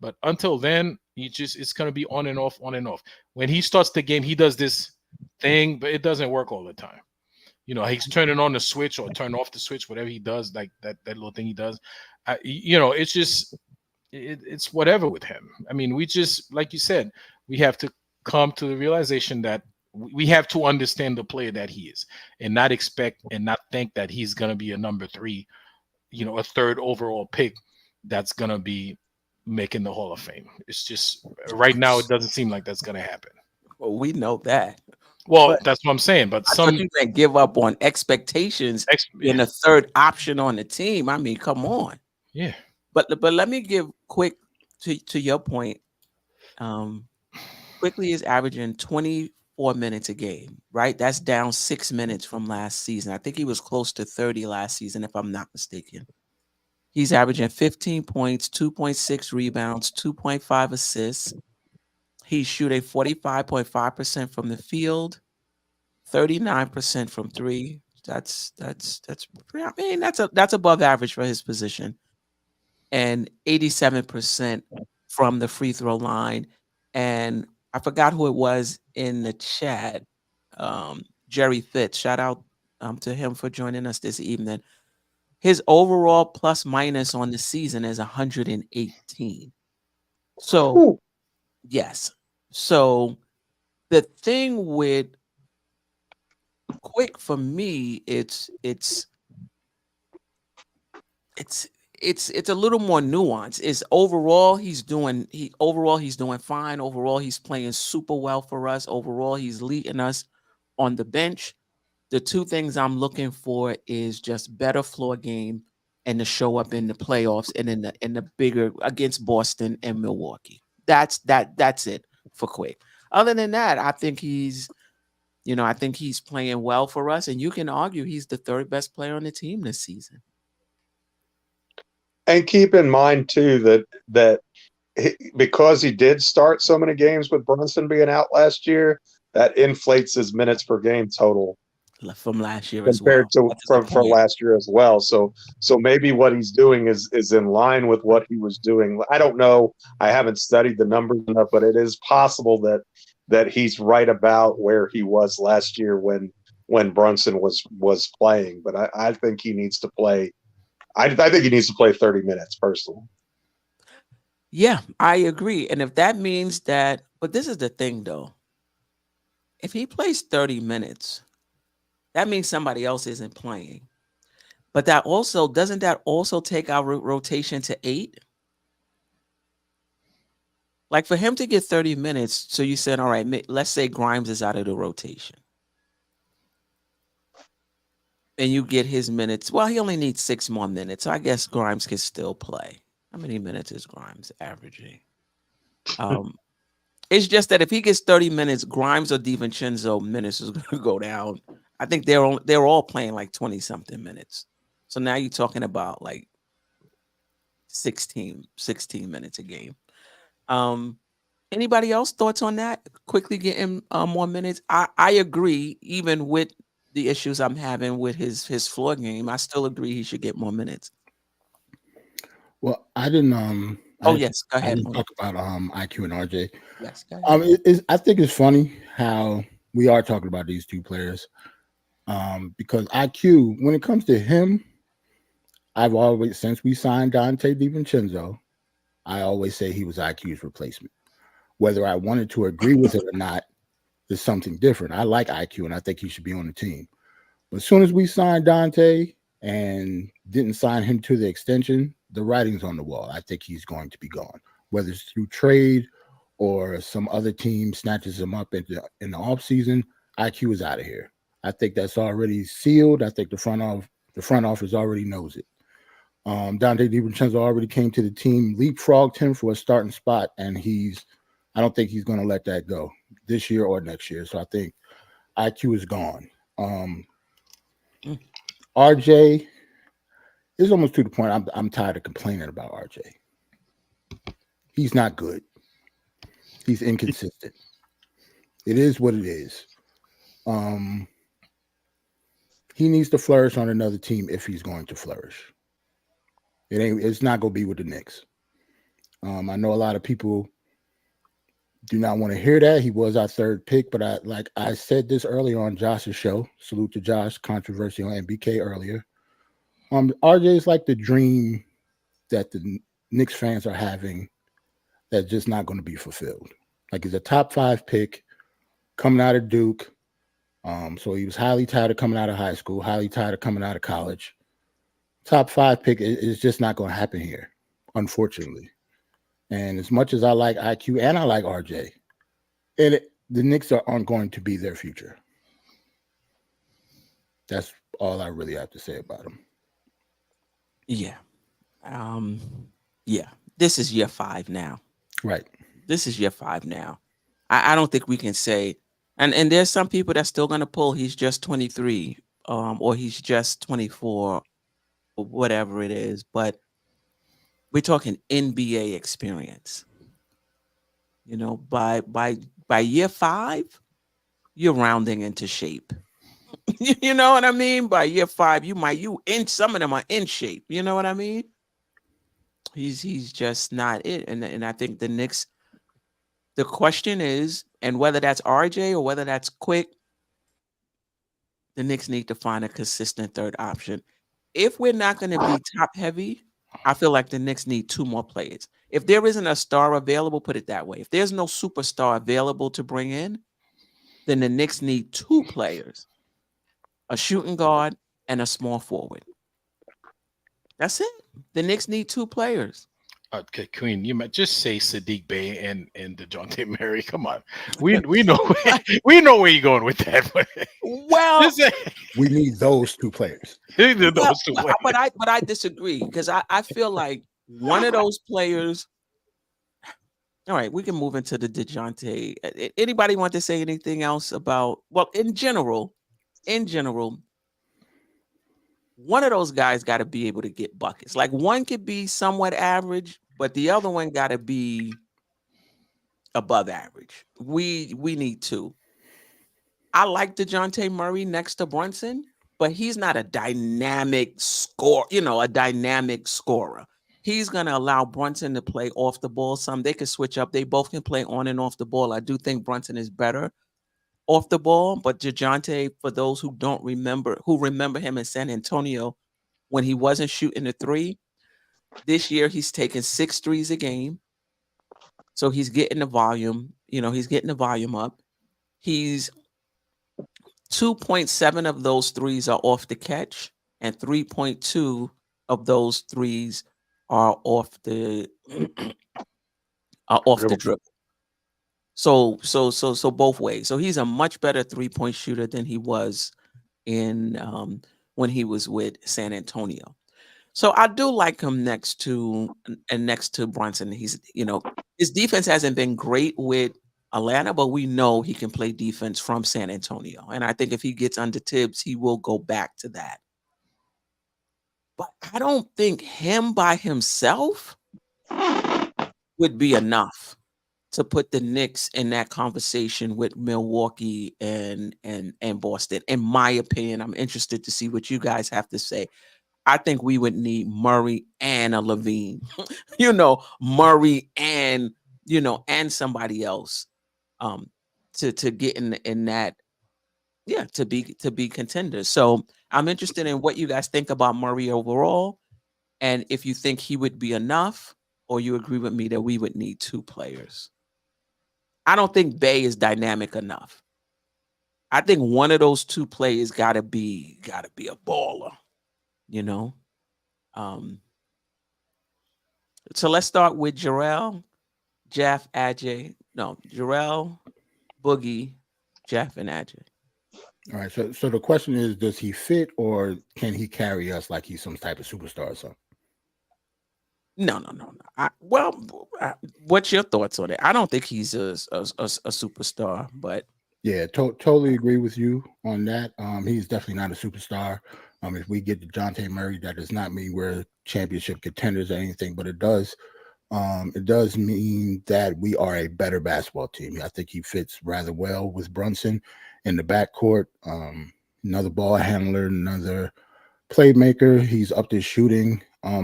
But until then, it's gonna be on and off, on and off. When he starts the game, he does this thing, but it doesn't work all the time. He's turning on the switch or turn off the switch, whatever he does, like that little thing he does. It's just it's whatever with him. I mean, we just, like you said, we have to come to the realization that we have to understand the player that he is and not expect and not think that he's going to be a number 3, a third overall pick that's going to be making the Hall of Fame. It's just right now, it doesn't seem like that's going to happen. Well, we know that. Well, that's what I'm saying. But you can't give up on expectations in a third option on the team. I mean, come on. Yeah. But let me give quick to your point. Quickley is averaging 24 minutes a game, right? That's down 6 minutes from last season. I think he was close to 30 last season, if I'm not mistaken. He's averaging 15 points, 2.6 rebounds, 2.5 assists. He's shooting 45.5% from the field, 39% from 3. That's above average for his position. And 87% from the free throw line. And I forgot who it was in the chat. Jerry Fitz. Shout out to him for joining us this evening. His overall plus minus on the season is 118. So, yes. So the thing with Quick for me, it's a little more nuanced. It's overall he's doing fine. Overall, he's playing super well for us. Overall, he's leading us on the bench. The two things I'm looking for is just better floor game and to show up in the playoffs and in the bigger against Boston and Milwaukee. That's it for Quick. Other than that, I think he's playing well for us, and you can argue he's the third best player on the team this season. And keep in mind too that because he did start so many games with Brunson being out last year, that inflates his minutes per game total from last year compared to from last year as well. So maybe what he's doing is in line with what he was doing. I don't know. I haven't studied the numbers enough, but it is possible that he's right about where he was last year when Brunson was playing. But I think he needs to play. I think he needs to play 30 minutes personally. Yeah, I agree. And if that means that, but this is the thing though. If he plays 30 minutes, that means somebody else isn't playing. But doesn't that also take our rotation to 8? Like for him to get 30 minutes, so you said, all right, let's say Grimes is out of the rotation. And you get his minutes. Well, he only needs 6 more minutes. So I guess Grimes can still play. How many minutes is Grimes averaging? It's just that if he gets 30 minutes, Grimes or DiVincenzo minutes is going to go down. I think they're all playing like 20-something minutes. So now you're talking about like 16 minutes a game. Anybody else thoughts on that? Quickly getting more minutes. I agree, even with the issues I'm having with his floor game. I still agree he should get more minutes. Well, I didn't Oh yes, go I ahead. didn't talk about IQ and RJ. Yes, go ahead. I think it's funny how we are talking about these two players. Because IQ, when it comes to him, I've always, since we signed Dante DiVincenzo, I always say he was IQ's replacement. Whether I wanted to agree with it or not is something different. I like IQ and I think he should be on the team. But as soon as we signed Dante and didn't sign him to the extension, the writing's on the wall. I think he's going to be gone, whether it's through trade or some other team snatches him up in the offseason. IQ is out of here. I think that's already sealed. I think the front office already knows it. Dante DiVincenzo already came to the team, leapfrogged him for a starting spot, and I don't think he's going to let that go this year or next year. So I think IQ is gone. RJ is almost to the point I'm tired of complaining about RJ. He's not good. He's inconsistent. It is what it is. He needs to flourish on another team if he's going to flourish. It's not going to be with the Knicks. I know a lot of people do not want to hear that. He was our third pick, but I said this earlier on Josh's show. Salute to Josh, controversy on MBK earlier. RJ is like the dream that the Knicks fans are having that's just not going to be fulfilled. Like, he's a top 5 pick coming out of Duke. So he was highly touted coming out of high school, highly touted coming out of college. Top 5 pick is just not going to happen here, unfortunately. And as much as I like IQ and I like RJ, the Knicks aren't going to be their future. That's all I really have to say about them. Yeah. Yeah. This is year 5 now. Right. This is year 5 now. I don't think we can say, and there's some people that's still going to pull he's just 23 or he's just 24 or whatever it is, but we're talking NBA experience. You know, by year 5, you're rounding into shape. You know what I mean? By year 5, some of them are in shape. You know what I mean? He's just not it. And I think the Knicks, the question is, and whether that's RJ or whether that's Quick, the Knicks need to find a consistent third option. If we're not going to be top heavy, I feel like the Knicks need 2 more players. If there isn't a star available, put it that way. If there's no superstar available to bring in, then the Knicks need 2 players, a shooting guard and a small forward. That's it. The Knicks need 2 players. Okay, Queen, you might just say Sadiq Bey and Dejounte Murray. Come on, we know we know where you're going with that. Well, we need those 2 players. But I disagree, because I feel like one of those players. All right, we can move into the Dejounte. Anybody want to say anything else about? Well, in general, one of those guys got to be able to get buckets. Like, one could be somewhat average, but the other one got to be above average. We need 2. I like Dejounte Murray next to Brunson, but he's not a dynamic scorer. He's going to allow Brunson to play off the ball some. They can switch up. They both can play on and off the ball. I do think Brunson is better off the ball, but Dejounte, for those who remember him in San Antonio when he wasn't shooting the 3, this year he's taking 6 threes a game. So he's getting the volume, he's getting the volume up. He's 2.7 of those threes are off the catch, and 3.2 of those threes are off the dribble. So both ways. So he's a much better 3-point shooter than he was in when he was with San Antonio. So I do like him next to Brunson. He's, his defense hasn't been great with Atlanta, but we know he can play defense from San Antonio. And I think if he gets under Tibbs, he will go back to that. but I don't think him by himself would be enough to put the Knicks in that conversation with Milwaukee and Boston. In my opinion, I'm interested to see what you guys have to say. I think we would need Murray and a Levine, Murray and and somebody else, to get in that, to be contenders. So I'm interested in what you guys think about Murray overall, and if you think he would be enough, or you agree with me that we would need two players. I don't think Bay is dynamic enough. I think one of those two players gotta be a baller, So let's start with Jerrell, Geoff, Ajay. No, Jerrell, Boogie, Geoff, and Ajay. All right. So the question is, does he fit, or can he carry us like he's some type of superstar or something? No. What's your thoughts on it? I don't think he's a superstar, but yeah, totally agree with you on that. He's definitely not a superstar. If we get Dejounte Murray, that does not mean we're championship contenders or anything, but it does mean that we are a better basketball team. I think he fits rather well with Brunson in the backcourt. Another ball handler, another playmaker. He's upped his shooting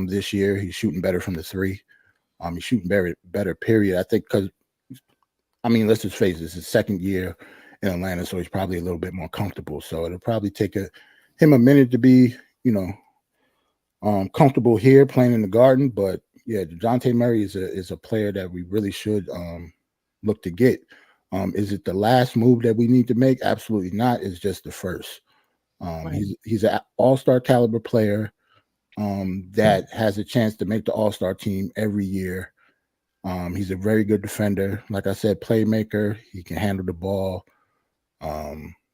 this year. He's shooting better from the three. He's shooting better, period. I think because, let's just face it, it's his second year in Atlanta, so he's probably a little bit more comfortable. So it'll probably take him a minute to be, comfortable here playing in the Garden. But yeah, Dejounte Murray is a player that we really should look to get. Is it the last move that we need to make? Absolutely not. It's just the first. Right. He's an all-star caliber player that has a chance to make the all-star team every year. He's a very good defender. Like I said, playmaker. He can handle the ball.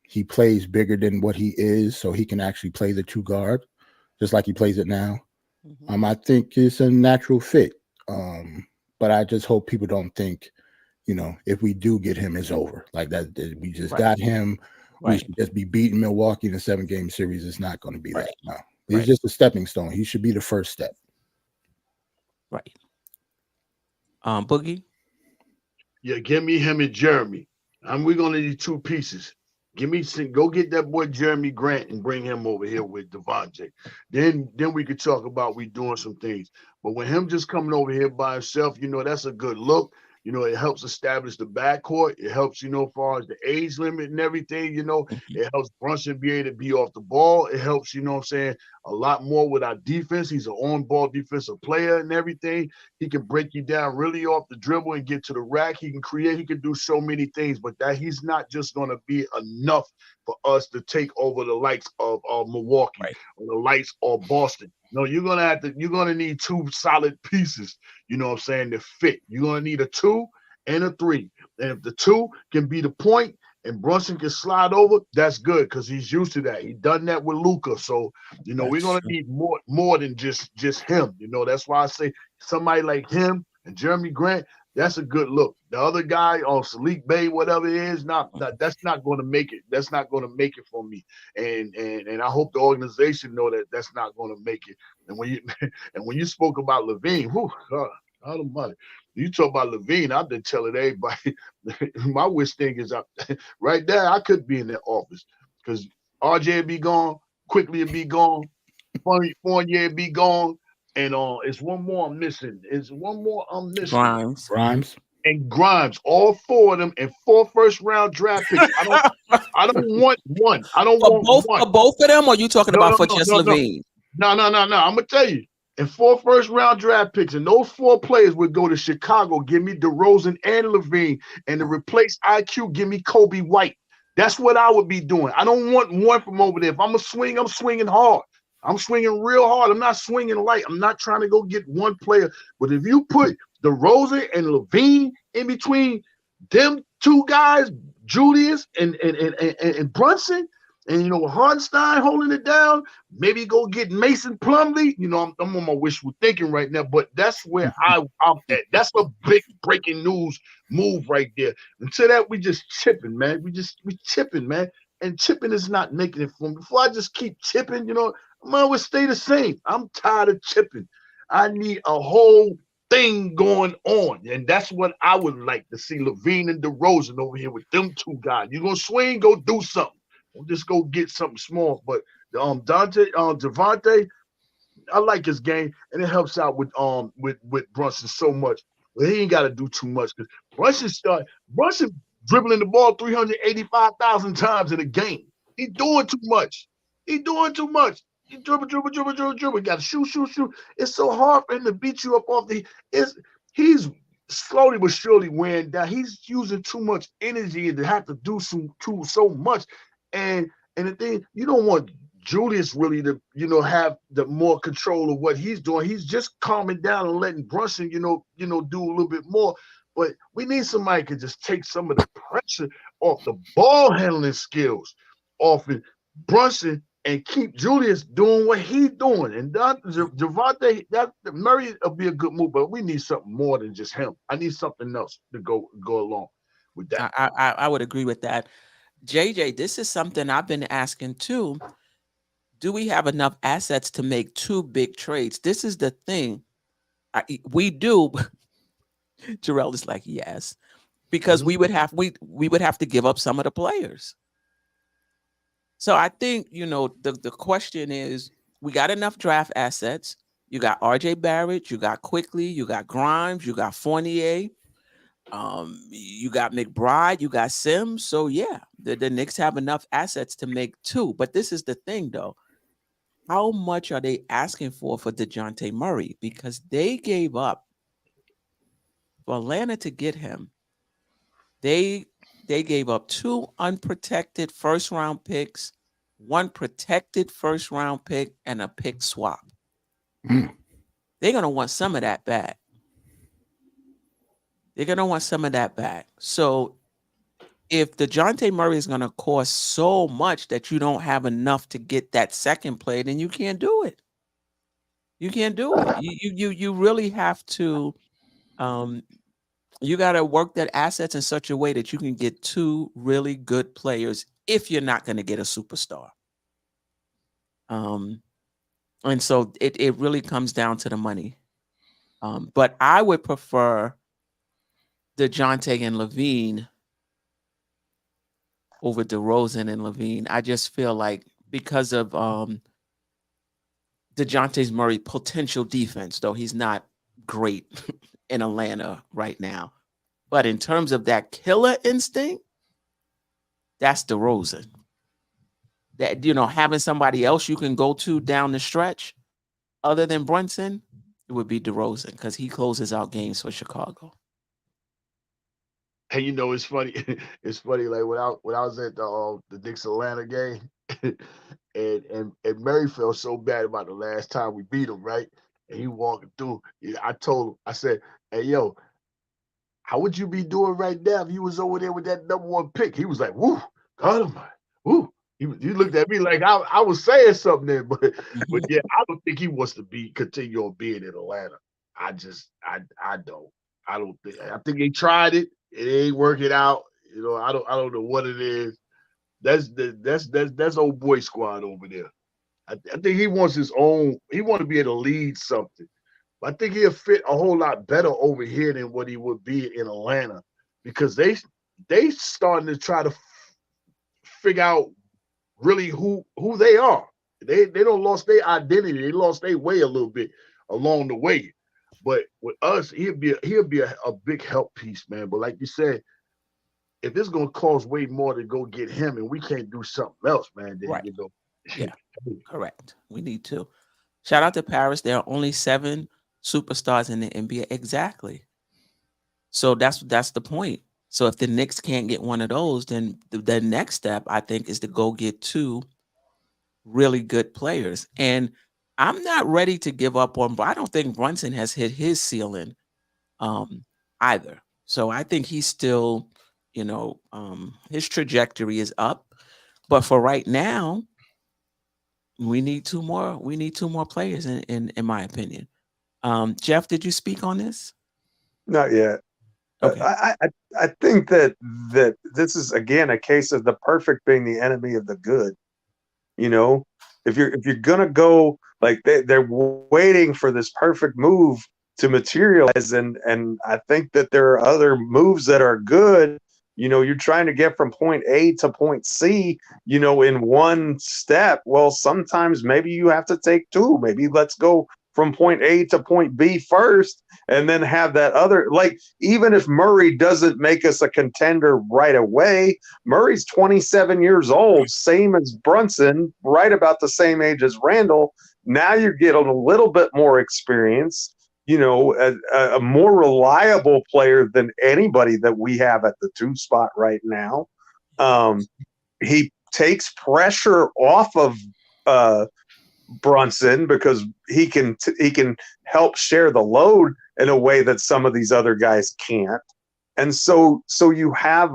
He plays bigger than what he is, so he can actually play the two guard, just like he plays it now. Mm-hmm. I think it's a natural fit. But I just hope people don't think, if we do get him, it's over. Like that we just got him. Right. We should just be beating Milwaukee in a 7-game series. It's not going to be that. No. He's just a stepping stone. He should be the first step. Right. Boogie? Yeah, give me him and Jeremy. We're going to need two pieces. Go get that boy Jeremy Grant and bring him over here with Devontae. Then we could talk about we doing some things. But with him just coming over here by himself, that's a good look. It helps establish the backcourt. It helps, as far as the age limit and everything, it helps Brunson be able to be off the ball. It helps, a lot more with our defense. He's an on-ball defensive player and everything. He can break you down really off the dribble and get to the rack. He can create. He can do so many things, but that he's not just going to be enough for us to take over the likes of Milwaukee or the likes of Boston. No, you're gonna need two solid pieces, to fit. You're gonna need a 2 and a 3. And if the 2 can be the point and Brunson can slide over, that's good because he's used to that. He done that with Luka. So, we're gonna need more than just him. That's why I say somebody like him and Jeremy Grant, that's a good look. The other guy on Salik Bay, whatever it is, that's not going to make it. That's not going to make it for me. And I hope the organization know that that's not going to make it. And when you spoke about Levine, God almighty, you talk about Levine, I've been telling everybody. My wish thing is right there. I could be in that office because RJ would be gone, Quickley would be gone, Fournier would be gone. And it's one more I'm missing. Grimes. And Grimes. All 4 of them and 4 first-round draft picks. I don't want one. I don't want one. For both of them, or are you talking about just Levine? No. I'm gonna tell you. And 4 first-round draft picks, and those 4 players would go to Chicago. Give me DeRozan and Levine, and to replace IQ, give me Kobe White. That's what I would be doing. I don't want one from over there. If I'm a swing, I'm swinging hard. I'm swinging real hard. I'm not swinging light. I'm not trying to go get one player. But if you put DeRozan and Levine in between them 2 guys, Julius and Brunson, and Hartenstein holding it down, maybe go get Mason Plumlee. I'm on my wishful thinking right now, but that's where I'm at. That's a big breaking news move right there. Until that, we just chipping, man. We chipping, man. And chipping is not making it for me. Before I just keep chipping, Man, would stay the same. I'm tired of chipping. I need a whole thing going on. And that's what I would like to see. Levine and DeRozan over here with them two guys. You're gonna swing, go do something. Don't just go get something small. But Devontae, I like his game, and it helps out with Brunson so much. But he ain't got to do too much because Brunson dribbling the ball 385,000 times in a game. He's doing too much. He's doing too much. He dribble. Got to shoot. It's so hard for him to beat you up off the. He's slowly but surely wearing down. He's using too much energy to have to do so much, and the thing you don't want Julius really to have the more control of what he's doing. He's just calming down and letting Brunson do a little bit more. But we need somebody who can just take some of the pressure off the ball handling skills off of Brunson and keep Julius doing what he's doing. And Dejounte Murray will be a good move, but we need something more than just him. I need something else to go along with that. I would agree with that. JJ, this is something I've been asking too. Do we have enough assets to make two big trades? This is the thing. We do. Jerrell is like, yes, because we would have to give up some of the players. So I think, the question is, we got enough draft assets. You got RJ Barrett, you got Quickley, you got Grimes, you got Fournier, you got McBride, you got Sims. So yeah, the Knicks have enough assets to make two. But this is the thing though. How much are they asking for Dejounte Murray? Because they gave up for Atlanta to get him. They gave up 2 unprotected first-round picks, 1 protected first-round pick, and a pick swap. They're going to want some of that back. So if Dejounte Murray is going to cost so much that you don't have enough to get that second play, then you can't do it. You really have to you got to work that assets in such a way that you can get 2 really good players if you're not going to get a superstar. And so it really comes down to the money. But I would prefer Dejounte and Levine over DeRozan and Levine. I just feel like because of Dejounte Murray's potential defense, though he's not great in Atlanta right now. But in terms of that killer instinct, that's DeRozan. That, having somebody else you can go to down the stretch other than Brunson, it would be DeRozan because he closes out games for Chicago. Hey, it's funny. It's funny. Like when I was at the Knicks Atlanta game, and Murray felt so bad about the last time we beat him, right? And he walking through. I told him, I said, "Hey, yo, how would you be doing right now if you was over there with that #1 pick?" He was like, "Woo, God Almighty, woo." He looked at me like I was saying something there, but yeah, I don't think he wants to continue on being in Atlanta. I don't. I think they tried it. It ain't working out. I don't know what it is. That's old boy squad over there. I think he wants his own. He want to be able to lead something. But I think he'll fit a whole lot better over here than what he would be in Atlanta because they starting to try to figure out really who they are. They don't lost their identity. They lost their way a little bit along the way. But with us, he'll be a big help piece, man. But like you said, if it's gonna cost way more to go get him, and we can't do something else, man, then right. Yeah, correct. We need to. Shout out to Paris. There are only 7 superstars in the NBA. Exactly. So that's the point. So if the Knicks can't get one of those, then the next step, I think, is to go get 2 really good players. And I'm not ready to give up on, but I don't think Brunson has hit his ceiling either. So I think he's still, his trajectory is up. But for right now, we need 2 more. We need 2 more players, in my opinion. Geoff, did you speak on this? Not yet. Okay. I think that this is again a case of the perfect being the enemy of the good. if you're gonna go, like, they're waiting for this perfect move to materialize, and I think that there are other moves that are good. You're trying to get from point A to point C, in one step. Well, sometimes maybe you have to take two. Maybe let's go from point A to point B first, and then have that other, like, even if Murray doesn't make us a contender right away, Murray's 27 years old, same as Brunson, right about the same age as Randall. Now you're getting a little bit more experience, a more reliable player than anybody that we have at the 2 spot right now. He takes pressure off of Brunson because he can help share the load in a way that some of these other guys can't. And so you have,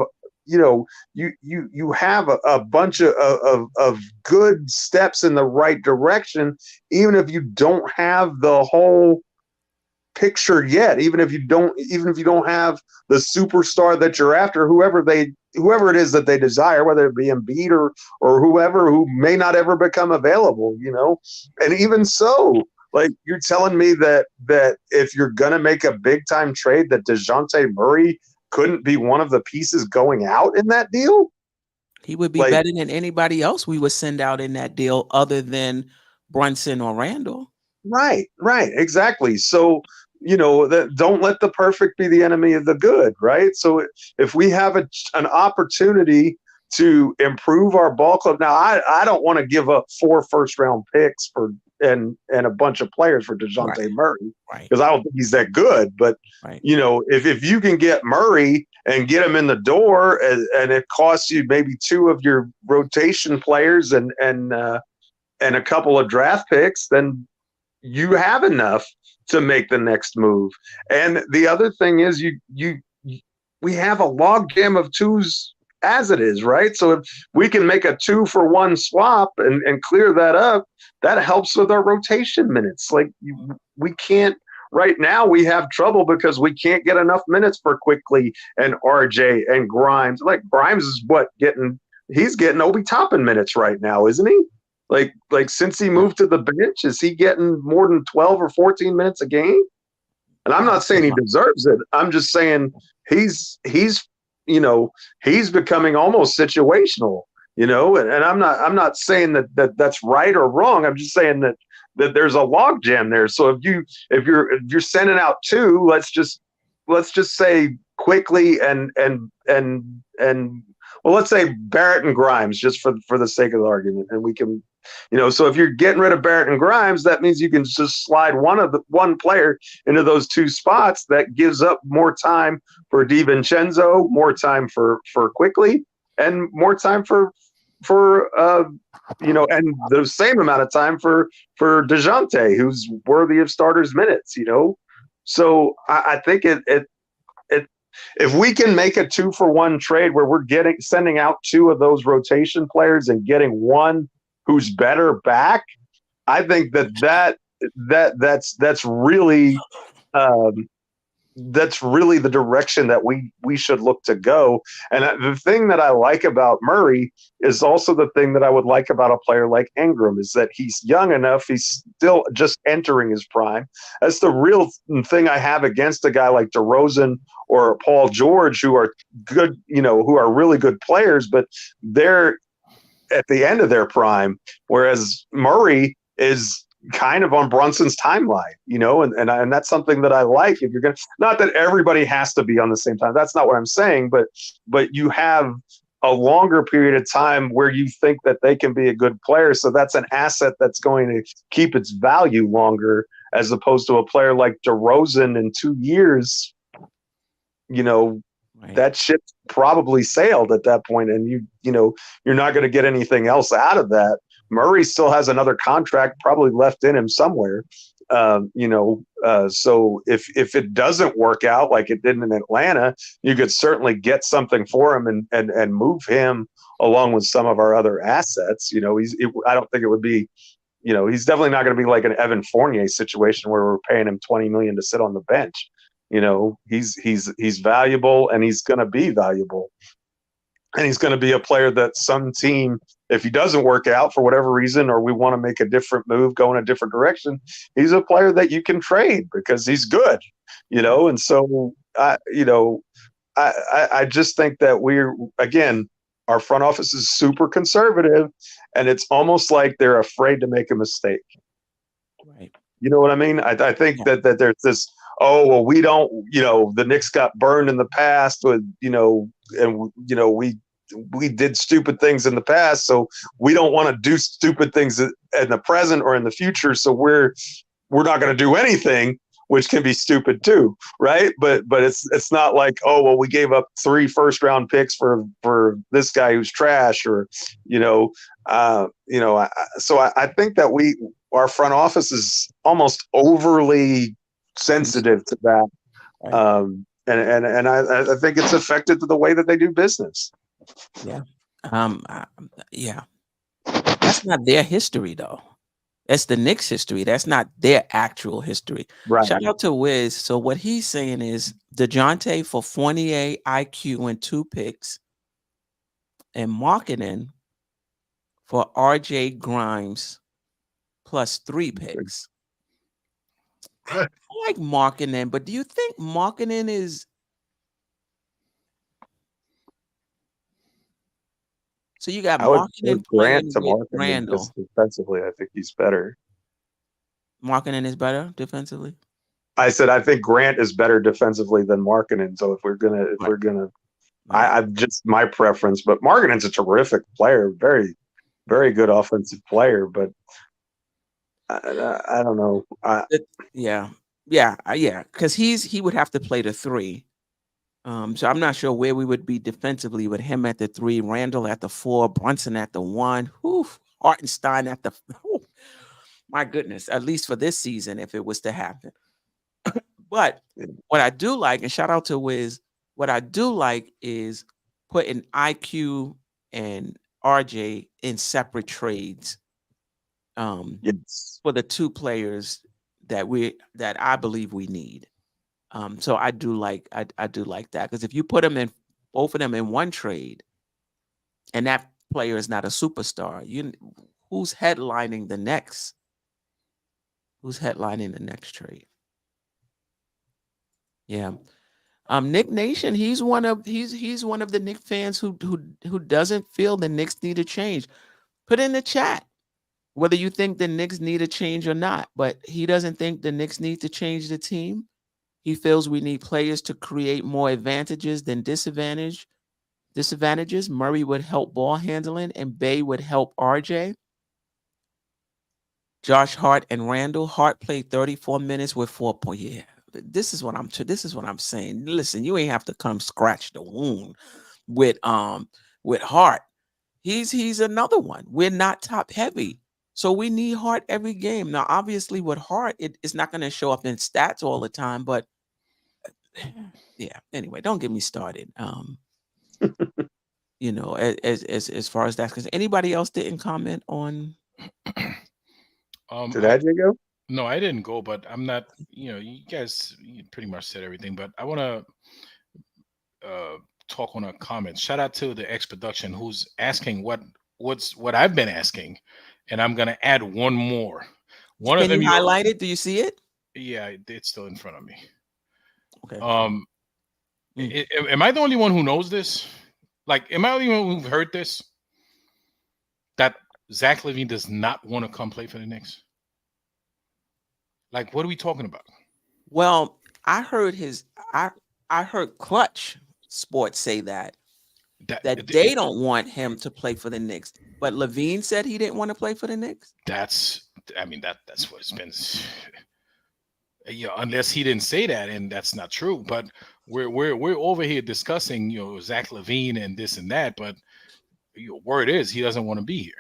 you have a bunch of good steps in the right direction, even if you don't have the whole picture yet, even if you don't have the superstar that you're after, whoever it is that they desire, whether it be Embiid or whoever who may not ever become available, and even so, like, you're telling me that if you're gonna make a big time trade, that Dejounte Murray couldn't be one of the pieces going out in that deal? He would be better than anybody else we would send out in that deal other than Brunson or Randall. Right, exactly. So, that don't let the perfect be the enemy of the good, right? So if we have an opportunity to improve our ball club, now I don't want to give up 4 first-round picks and a bunch of players for Dejounte Murray, because I don't think he's that good. But if you can get Murray and get him in the door, and it costs you maybe 2 of your rotation players and a couple of draft picks, then you have enough to make the next move. And the other thing is, we have a logjam of 2s as it is, right? So if we can make a 2-for-1 swap and clear that up, that helps with our rotation minutes. Like, we can't right now. We have trouble because we can't get enough minutes for Quickley and RJ and Grimes. Like, Grimes is he's getting Obi Toppin minutes right now, isn't he? Like since he moved to the bench, is he getting more than 12 or 14 minutes a game? And I'm not saying he deserves it. I'm just saying he's becoming almost situational, and I'm not saying that's right or wrong. I'm just saying that there's a logjam there. So if you're sending out 2, let's just say Quickley and well, let's say Barrett and Grimes, just for the sake of the argument, and we can, so if you're getting rid of Barrett and Grimes, that means you can just slide one player into those 2 spots. That gives up more time for DiVincenzo, more time for Quickley, and more time for and the same amount of time for Dejounte, who's worthy of starters minutes. So I think if we can make a 2-for-1 trade where we're sending out 2 of those rotation players and getting one who's better back, I think that's really the direction that we should look to go. And the thing that I like about Murray is also the thing that I would like about a player like Ingram, is that he's young enough. He's still just entering his prime. That's the real thing I have against a guy like DeRozan or Paul George, who are good, who are really good players, but they're at the end of their prime, whereas Murray is kind of on Brunson's timeline, and that's something that I like. If you're going to, not that everybody has to be on the same time, that's not what I'm saying, but you have a longer period of time where you think that they can be a good player. So that's an asset that's going to keep its value longer, as opposed to a player like DeRozan in 2 years, that ship probably sailed at that point, and you're not going to get anything else out of that. Murray still has another contract probably left in him somewhere. So if it doesn't work out like it did in Atlanta, you could certainly get something for him and move him along with some of our other assets. I don't think it would be, he's definitely not going to be like an Evan Fournier situation where we're paying him $20 million to sit on the bench. He's valuable, and he's going to be valuable, and he's going to be a player that some team if he doesn't work out for whatever reason, or we want to make a different move, go in a different direction, he's a player that you can trade because he's good, and so I just think that our front office is super conservative, and it's almost like they're afraid to make a mistake. Right. You know what I mean? I think that there's this, we don't, the Knicks got burned in the past with, we did stupid things in the past, so we don't want to do stupid things in the present or in the future. So we're not going to do anything, which can be stupid too, right? But it's not like, we gave up 3 first-round picks for this guy who's trash, or so I think that our front office is almost overly sensitive to that, and I think it's affected to the way that they do business. Yeah, yeah. That's not their history though. That's the Knicks' history. That's not their actual history. Right. Shout out to Wiz. So what he's saying is Dejounte for 28 IQ and 2 picks, and marketing for RJ Grimes plus 3 picks. I like marketing, but do you think marketing is? So you got marketing Grant playing to with marketing Randall. because defensively, I think he's better. Marketing is better defensively. I said I think Grant is better defensively than marketing. So if we're gonna, I'm just my preference. But marketing's a terrific player, very, very good offensive player. But I don't know. Yeah, because he would have to play the 3. So I'm not sure where we would be defensively with him at the 3, Randall at the 4, Brunson at the 1, Hartenstein at the. My goodness, at least for this season, if it was to happen. But what I do like, and shout out to Wiz, what I do like is putting IQ and RJ in separate trades. For the 2 players that I believe we need. So I do like that, because if you put them in, both of them in one trade, and that player is not a superstar, who's headlining the next? Who's headlining the next trade? Yeah. Nick Nation, he's one of the Knicks fans who doesn't feel the Knicks need a change. Put in the chat whether you think the Knicks need a change or not, but he doesn't think the Knicks need to change the team. He feels we need players to create more advantages than disadvantages. Murray would help ball handling, and Bay would help RJ. Josh Hart and Randall. Hart played 34 minutes with 4 points. Yeah, this is what I'm saying. Listen, you ain't have to come scratch the wound with Hart. He's another one. We're not top heavy, so we need Hart every game. Now, obviously, with Hart, it's not going to show up in stats all the time, but yeah. Anyway, don't get me started. As far as that's concerned, anybody else didn't comment on? Did AJ go? No, I didn't go, but I'm not. You guys pretty much said everything, but I want to talk on a comment. Shout out to the X Production who's asking what I've been asking, and I'm gonna add one more. Can you highlight it? Do you see it? Yeah, it's still in front of me. Okay. Am I the only one who knows this? Like, am I the only one who've heard this? That Zach LaVine does not want to come play for the Knicks? Like, what are we talking about? Well, I heard I heard Clutch Sports say that they don't want him to play for the Knicks. But LaVine said he didn't want to play for the Knicks. That's what it's been. Unless he didn't say that, and that's not true. But we're over here discussing, Zach LaVine and this and that. But word is he doesn't want to be here.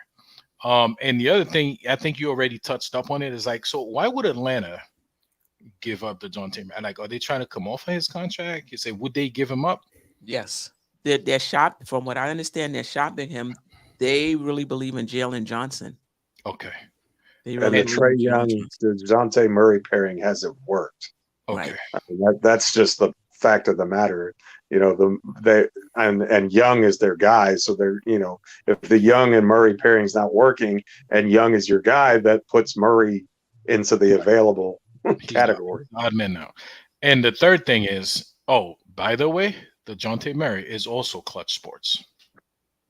And the other thing, I think you already touched up on it, is like, so why would Atlanta give up Dejounte Murray? Like, are they trying to come off of his contract? You say, would they give him up? Yes, they're shop. From what I understand, they're shopping him. They really believe in Jalen Johnson. Okay. And the Trae Young, Dejounte Murray pairing hasn't worked. Okay. Right. I mean, that's just the fact of the matter. You know, and Young is their guy. So they're, you know, if the Young and Murray pairing's not working and Young is your guy, that puts Murray into the available category. Odd man now. And the third thing is, oh, by the way, the Dejounte Murray is also Clutch Sports.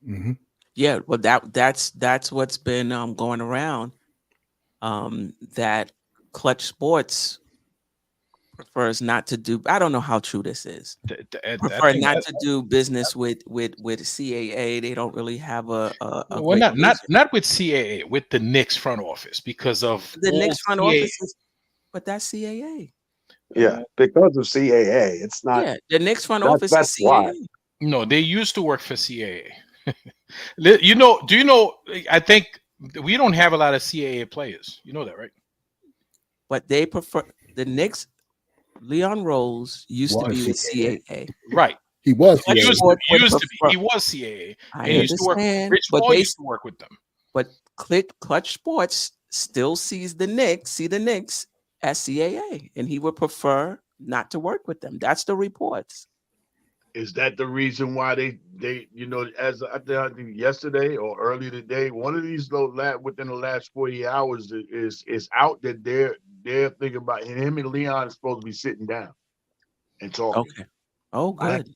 Mm-hmm. Yeah, well, that's what's been going around. That Clutch Sports prefers not to do. I don't know how true this is. Prefer not to do business with CAA. They don't really have a well, not with CAA, with the Knicks front office because of the Knicks front office. But that's CAA. Yeah, because of CAA, it's not. Yeah, the Knicks front office that's is CAA. why. No, they used to work for CAA. You know? Do you know? I think we don't have a lot of CAA players. You know that, right? But they prefer the Knicks. Leon Rose used to be with CAA. Right. He was. He used to be. He was CAA. I and used to work. Rich Paul used to work with them. But Clutch Sports still sees the Knicks as CAA, and he would prefer not to work with them. That's the reports. Is that the reason why they you know, as I think yesterday or earlier today, one of these within the last 48 hours is out that they're thinking about him and Leon is supposed to be sitting down and talking. Okay. Oh, good.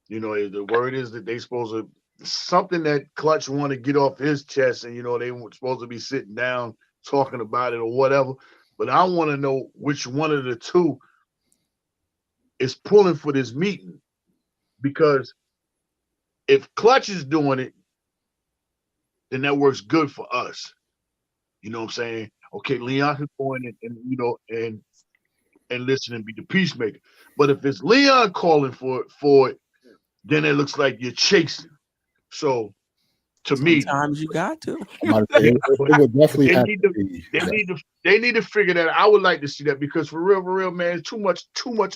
You know, the word is that they supposed to something that Clutch want to get off his chest, and you know they were supposed to be sitting down talking about it or whatever. But I want to know which one of the two is pulling for this meeting. Because if Clutch is doing it, then that works good for us. You know what I'm saying? Okay, Leon can go in and you know and listen and be the peacemaker. But if it's Leon calling for it, then it looks like you're chasing. So to me, sometimes you got to. They need to figure that out. I would like to see that because for real, man, too much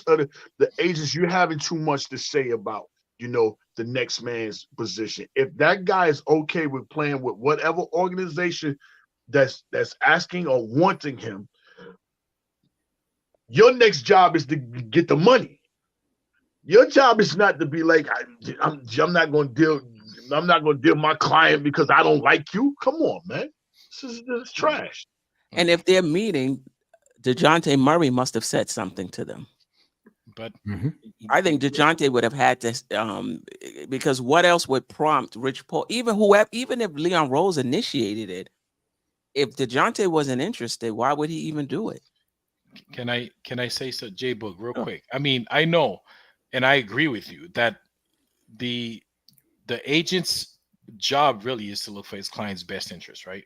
of the agents, you're having too much to say about, you know, the next man's position. If that guy is okay with playing with whatever organization that's asking or wanting him, your next job is to get the money. Your job is not to be like, I'm not going to deal my client because I don't like you. Come on, man. This is trash. And if they're meeting, Dejounte Murray must have said something to them. But I think Dejounte would have had to, because what else would prompt Rich Paul? Even if Leon Rose initiated it, if Dejounte wasn't interested, why would he even do it? Can I say so, J Book, real quick? I mean, I know, and I agree with you that the agent's job really is to look for his client's best interest, right?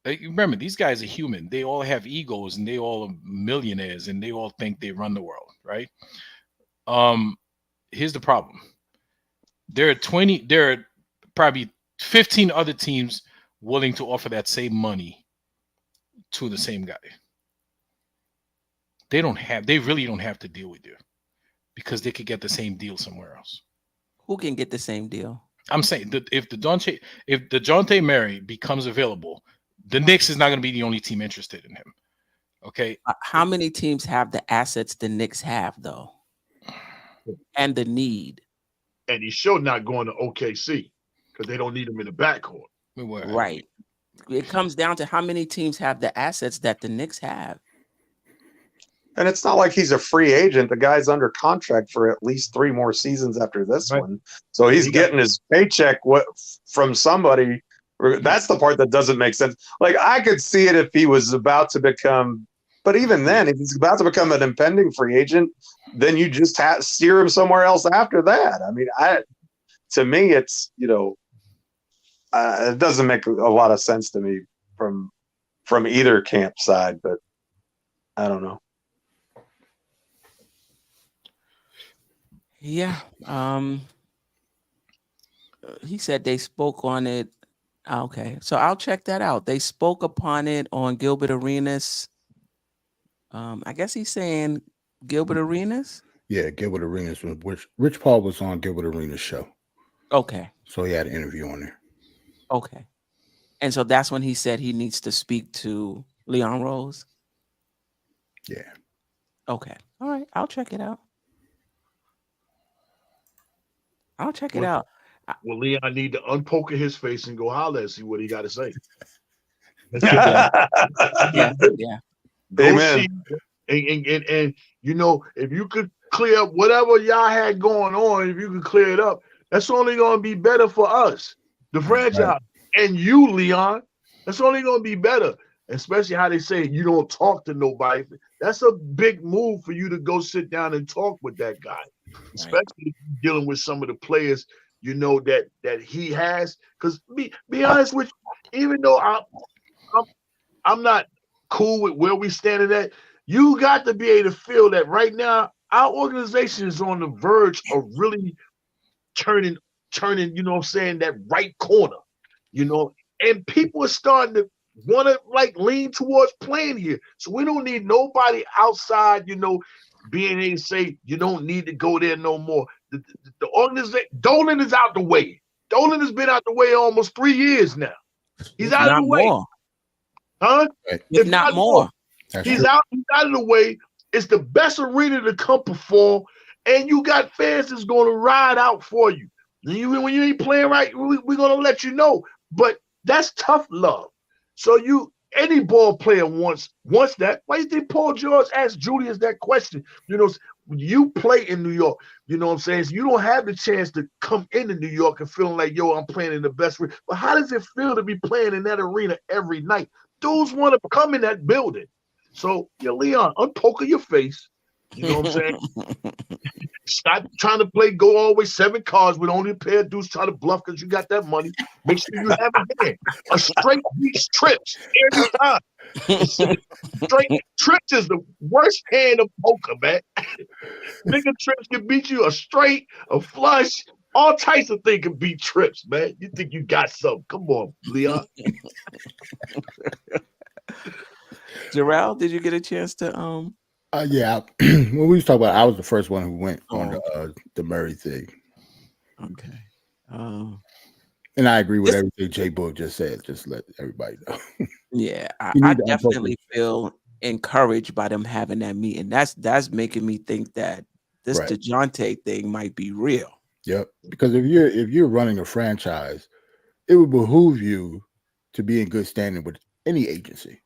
Remember, these guys are human. They all have egos and they all are millionaires and they all think they run the world, right? Here's the problem. There are probably 15 other teams willing to offer that same money to the same guy. They really don't have to deal with you because they could get the same deal somewhere else. Who can get the same deal? I'm saying that if Dejounte Murray becomes available, the Knicks is not going to be the only team interested in him. Okay. How many teams have the assets the Knicks have, though? And the need. And he's sure not going to OKC because they don't need him in the backcourt. Right. It comes down to how many teams have the assets that the Knicks have. And it's not like he's a free agent. The guy's under contract for at least 3 more seasons after this one. So he's getting his paycheck from somebody. That's the part that doesn't make sense. Like, I could see it if he was about to become, but even then, if he's about to become an impending free agent, then you just steer him somewhere else after that. I mean, to me, it's, you know, it doesn't make a lot of sense to me from either camp side, but I don't know. Yeah. He said they spoke on it. Okay. So I'll check that out. They spoke upon it on Gilbert Arenas. I guess he's saying Gilbert Arenas? Yeah, Gilbert Arenas, which Rich Paul was on Gilbert Arenas' show. Okay. So he had an interview on there. Okay. And so that's when he said he needs to speak to Leon Rose? Yeah. Okay. All right. I'll check it out. I'll check it out. Well, Leon need to unpoker his face and go holler and see what he got to say. Yeah, yeah. Go Amen. see, and you know, if you could clear up whatever y'all had going on, if you could clear it up, that's only going to be better for us, the franchise, and you, Leon. That's only going to be better, especially how they say you don't talk to nobody. That's a big move for you to go sit down and talk with that guy, especially if you're dealing with some of the players you know that he has. Because be honest with you, even though I'm not cool with where we standing at, you got to be able to feel that right now our organization is on the verge of really turning, you know what I'm saying, that right corner, you know, and people are starting to want to like lean towards playing here. So we don't need nobody outside, you know, being able to say you don't need to go there no more. The organization, Dolan is out the way. Dolan has been out the way almost 3 years now. He's out of the way. More. Huh? If not more. He's out of the way. It's the best arena to come perform, and you got fans that's going to ride out for you. When you ain't playing right, we're going to let you know. But that's tough love. So any ball player wants that. Why do you think Paul George asked Julius that question? You know, you play in New York. You know what I'm saying? So you don't have the chance to come into New York and feeling like, yo, I'm playing in the best arena. But how does it feel to be playing in that arena every night? Dudes want to come in that building. So, Leon, unpoker your face. You know what I'm saying? Stop trying to go always 7 cards with only a pair of dudes trying to bluff because you got that money. Make sure you have a hand. A straight beats trips every time. Straight trips is the worst hand of poker, man. Nigga, trips can beat you. A straight, a flush, all types of things can beat trips, man. You think you got something. Come on, Leon. Jerrell, did you get a chance to yeah, when we was talking about, I was the first one who went on the Murray thing. Okay. And I agree with everything Jay Book just said. Just let everybody know. Yeah, I definitely feel encouraged by them having that meeting. That's making me think that this Dejounte thing might be real. Yep. Because if you're running a franchise, it would behoove you to be in good standing with any agency.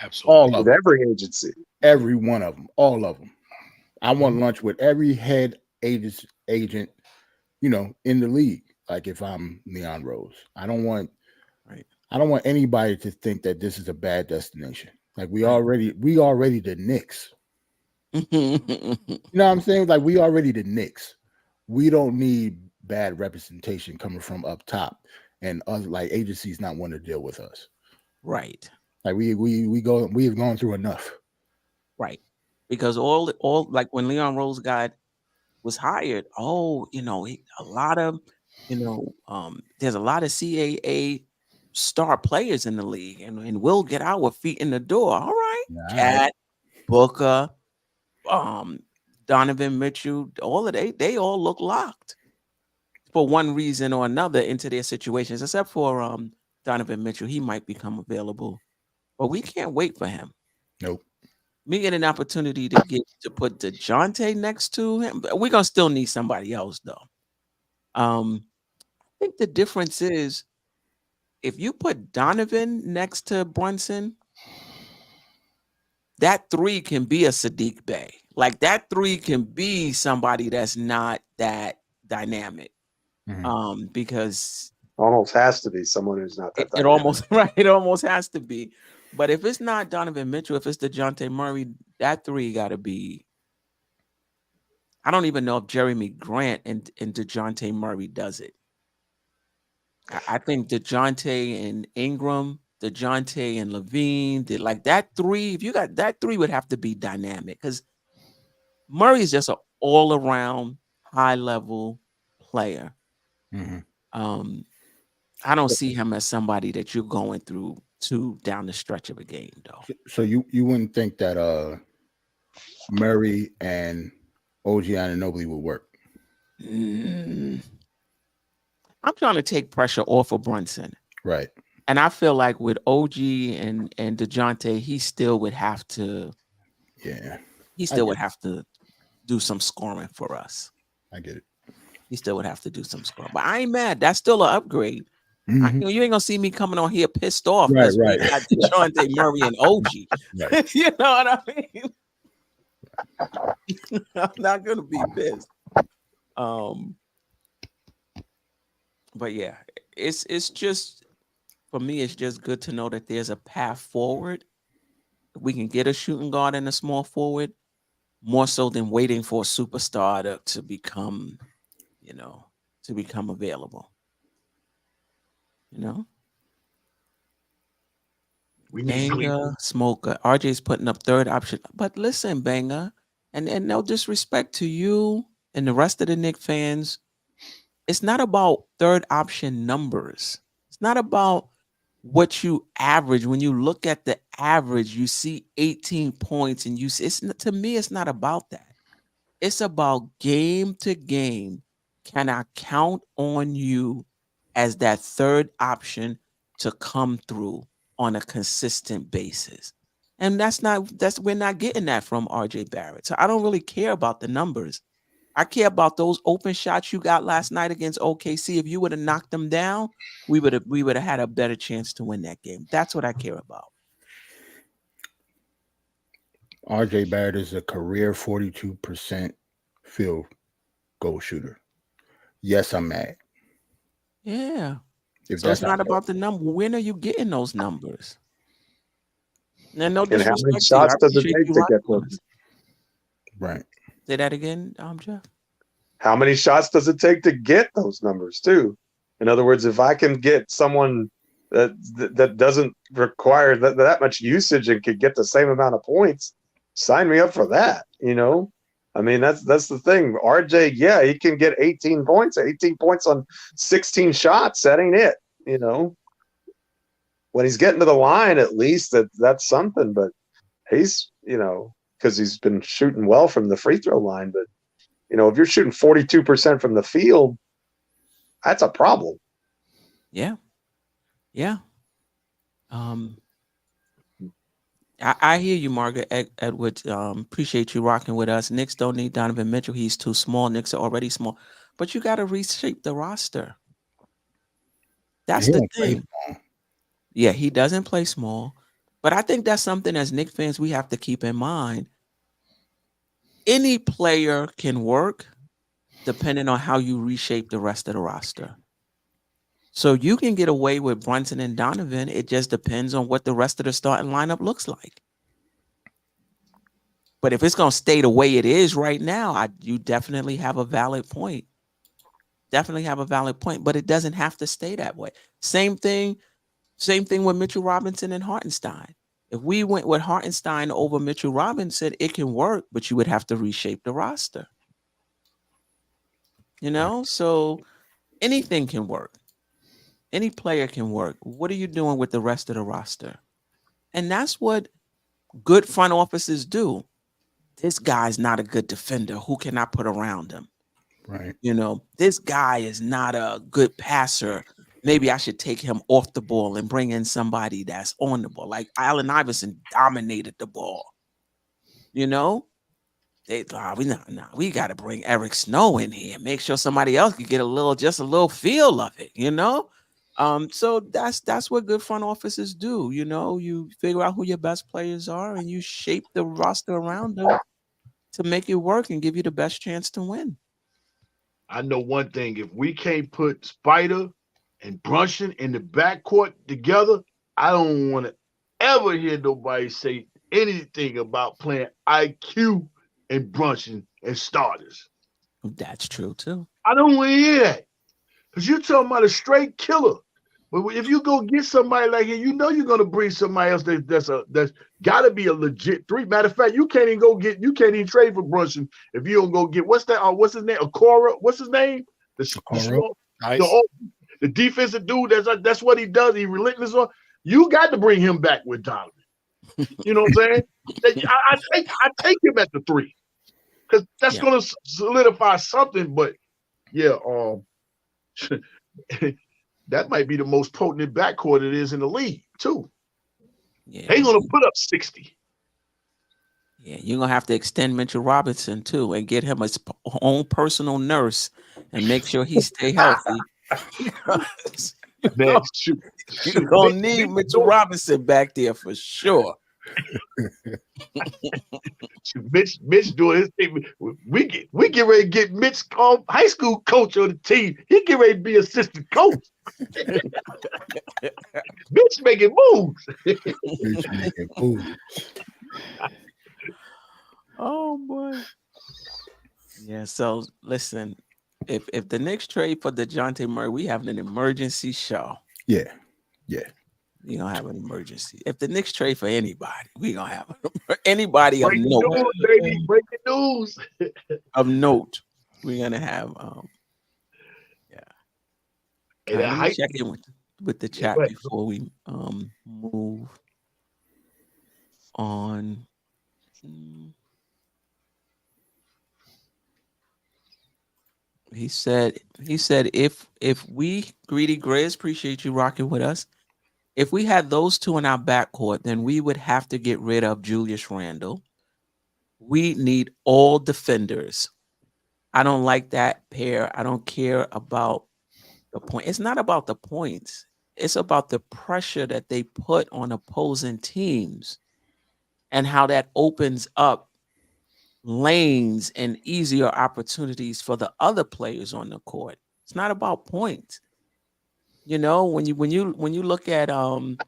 Absolutely. All of With every agency. Every one of them. All of them. I want lunch with every head agent, you know, in the league. Like if I'm Leon Rose, I don't want anybody to think that this is a bad destination. Like we already the Knicks. You know what I'm saying? Like we already the Knicks. We don't need bad representation coming from up top, and us like agencies not want to deal with us. Right. Like we have gone through enough. Right. Because all like when Leon Rose was hired, you know, a lot of, you know, there's a lot of CAA star players in the league, and we'll get our feet in the door. All right. Cat, Booker, Donovan Mitchell, all of they all look locked for one reason or another into their situations, except for Donovan Mitchell. He might become available, but we can't wait for him. Nope. Me get an opportunity to put Dejounte next to him. We're gonna still need somebody else though. I think the difference is if you put Donovan next to Brunson, that 3 can be a Sadiq Bey. Like that 3 can be somebody that's not that dynamic. Because almost has to be someone who's not that it almost right. It almost has to be. But if it's not Donovan Mitchell, if it's Dejounte Murray, that 3 got to be. I don't even know if Jeremy Grant and Dejounte Murray does it. I think Dejounte and Ingram, Dejounte and Levine did like that 3. If you got that 3, would have to be dynamic because Murray is just an all-around high-level player. I don't see him as somebody that you're going through down the stretch of a game, though. So you wouldn't think that Murray and OG Anunoby would work? I'm trying to take pressure off of Brunson. Right. And I feel like with OG and Dejounte, he still would have to. Yeah. He still would have to do some scoring for us. I get it. He still would have to do some scoring. But I ain't mad. That's still an upgrade. Mhm. You ain't gonna see me coming on here pissed off Right, because right. we got Dejounte Murray and OG. Right. You know what I mean? I'm not gonna be pissed. But yeah, it's just, for me, it's just good to know that there's a path forward. We can get a shooting guard and a small forward, more so than waiting for a superstar to become, to become available. We need Banger, Smoker. RJ's putting up third option. But listen, Banger, and no disrespect to you and the rest of the Knicks fans, it's not about third option numbers. It's not about what you average. When you look at the average, you see 18 points, and to me, it's not about that. It's about game to game. Can I count on you as that third option to come through on a consistent basis? And we're not getting that from RJ Barrett. So I don't really care about the numbers. I care about those open shots you got last night against OKC. If you would have knocked them down, we would have had a better chance to win that game. That's what I care about. RJ Barrett is a career 42% field goal shooter. Yes, I'm mad. Yeah. If So it's not about the number. When are you getting those numbers? And no And how disrespect many to you. shots I does it appreciate take you to rocking get with those? us. Right. Say that again, Geoff. How many shots does it take to get those numbers too? In other words, if I can get someone that doesn't require that much usage and could get the same amount of points, sign me up for that. I mean, that's the thing. RJ, yeah, he can get 18 points on 16 shots. That ain't it. When he's getting to the line, at least that's something. But he's, because he's been shooting well from the free throw line. But if you're shooting 42% from the field, that's a problem. Yeah. Yeah. I hear you, Margaret Edwards. Appreciate you rocking with us. Knicks don't need Donovan Mitchell. He's too small. Knicks are already small. But you got to reshape the roster. That's the thing. Yeah, he doesn't play small. But I think that's something as Knicks fans we have to keep in mind. Any player can work depending on how you reshape the rest of the roster. So you can get away with Brunson and Donovan. It just depends on what the rest of the starting lineup looks like. But if it's going to stay the way it is right now, you definitely have a valid point. Definitely have a valid point, but it doesn't have to stay that way. Same thing with Mitchell Robinson and Hartenstein. If we went with Hartenstein over Mitchell Robinson, it can work, but you would have to reshape the roster. So anything can work. Any player can work. What are you doing with the rest of the roster? And that's what good front offices do. This guy's not a good defender. Who can I put around him? Right. This guy is not a good passer. Maybe I should take him off the ball and bring in somebody that's on the ball. Like Allen Iverson dominated the ball. We got to bring Eric Snow in here. Make sure somebody else can get just a little feel of it, So that's what good front offices do. You figure out who your best players are and you shape the roster around them to make it work and give you the best chance to win. I know one thing. If we can't put Spider and Brunson in the backcourt together, I don't want to ever hear nobody say anything about playing IQ and Brunson as starters. That's true, too. I don't want to hear that. Because you're talking about a straight killer. But if you go get somebody like him, you're going to bring somebody else that's got to be a legit three. Matter of fact, you can't even trade for Brunson if you don't go get, what's his name? Okoro, what's his name? The defensive dude, that's what he does. He relentless on. You got to bring him back with Donovan. You know what I'm saying? I take him at the three. Because that's going to solidify something. But, yeah, that might be the most potent backcourt it is in the league, too. Yeah. They're going to put up 60. Yeah, you're going to have to extend Mitchell Robinson, too, and get him his own personal nurse and make sure he stay healthy. Man, shoot. You're gonna need Mitchell Robinson back there for sure. Mitch doing his thing. We get ready to get Mitch high school coach on the team. He get ready to be assistant coach. Mitch making moves. Mitch making moves. Oh boy. Yeah. So listen, if the Knicks trade for Dejounte Murray, we have an emergency show. Yeah. We gonna have an emergency. If the Knicks trade for anybody, we gonna have anybody of Breaking note. news, baby. Breaking news. Of note, we're gonna have Hey, that let me hype- check in with the chat go ahead. before we move on. He said if we Greedy Grizz, appreciate you rocking with us. If we had those two in our backcourt, then we would have to get rid of Julius Randle. We need all defenders. I don't like that pair. I don't care about the point. It's not about the points. It's about the pressure that they put on opposing teams and how that opens up lanes and easier opportunities for the other players on the court. It's not about points. You know, when you look at Jaylen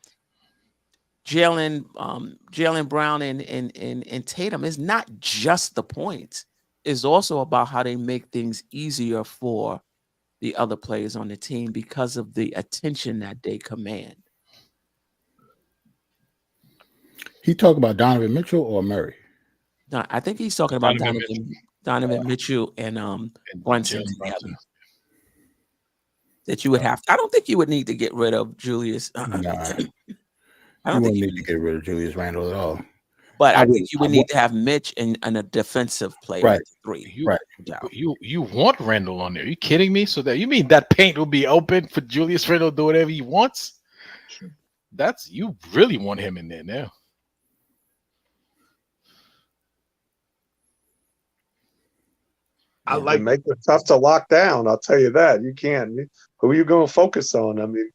Brown and Tatum, it's not just the points. It's also about how they make things easier for the other players on the team because of the attention that they command. He talked about Donovan Mitchell or Murray? No, I think he's talking about Donovan Mitchell and Brunson Jalen together. Brunson. That you would have. I don't think you would need to get rid of Julius. Nah, I you don't wouldn't think need to get rid of Julius Randle at all. But I I think you would would- need to have Mitch and a defensive player Right. at 3. You, Yeah. you want Randall on there? Are you kidding me? So that you mean that paint will be open for Julius Randle to do whatever he wants? That's you really want him in there now. I They like make it tough to lock down. I'll tell you that. You can't. Who are you going to focus on? I mean,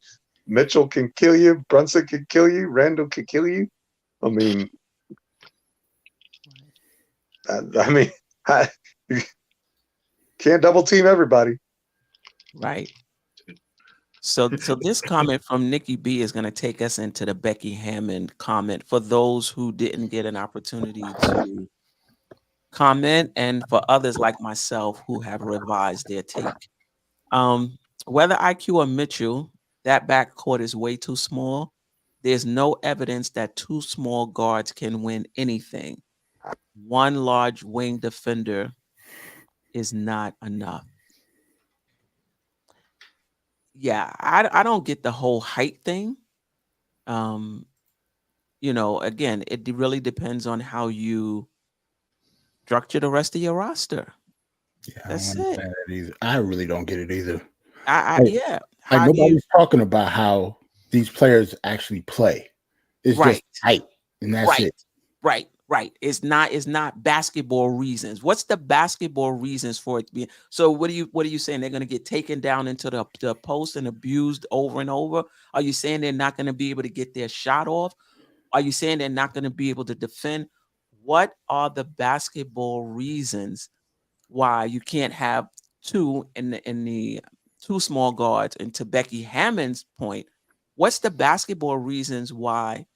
Mitchell can kill you. Brunson can kill you. Randall can kill you. I mean, you can't double team everybody. Right. So this comment from Nikki B is going to take us into the Becky Hammon comment for those who didn't get an opportunity to comment, and for others like myself who have revised their take. Whether IQ or Mitchell, that backcourt is way too small. There's no evidence that 2 small guards can win anything. 1 large wing defender is not enough. Yeah, I don't get the whole height thing. You know, again, it really depends on how you structure the rest of your roster. Yeah, That's I don't understand that either. I really don't get it either. Yeah. Like How do you- nobody's talking about how these players actually play. It's Right. just height, and that's Right. it. Right. It's not basketball reasons. What's the basketball reasons for it being? So what are you saying? They're going to get taken down into the post and abused over and over? Are you saying they're not going to be able to get their shot off? Are you saying they're not going to be able to defend? What are the basketball reasons why you can't have 2 in the 2 small guards? And to Becky Hammon's point, what's the basketball reasons why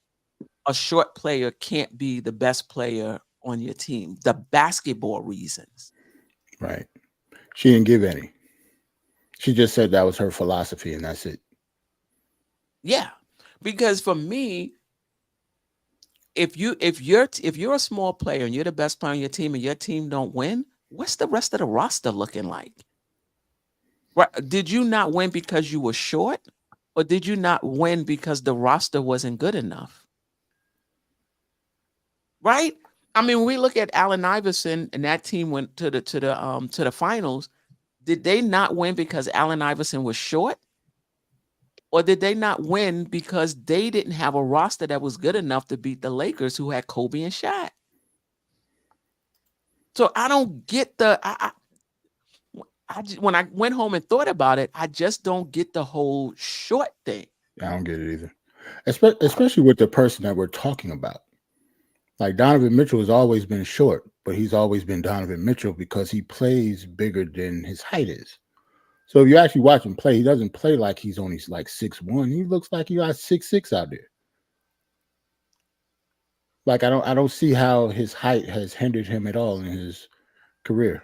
a short player can't be the best player on your team? The basketball reasons. Right. She didn't give any. She just said that was her philosophy, and that's it. Yeah, because for me, if you're a small player and you're the best player on your team and your team don't win, what's the rest of the roster looking like? Right? Did you not win because you were short, or did you not win because the roster wasn't good enough? Right? I mean, when we look at Allen Iverson and that team went to the finals, did they not win because Allen Iverson was short? Or did they not win because they didn't have a roster that was good enough to beat the Lakers, who had Kobe and Shaq? So I don't get when I went home and thought about it, I just don't get the whole short thing. I don't get it either. Especially with the person that we're talking about. Like Donovan Mitchell has always been short, but he's always been Donovan Mitchell because he plays bigger than his height is. So if you actually watch him play, he doesn't play like he's only like 6'1". He looks like he got 6'6" out there. Like I don't see how his height has hindered him at all in his career.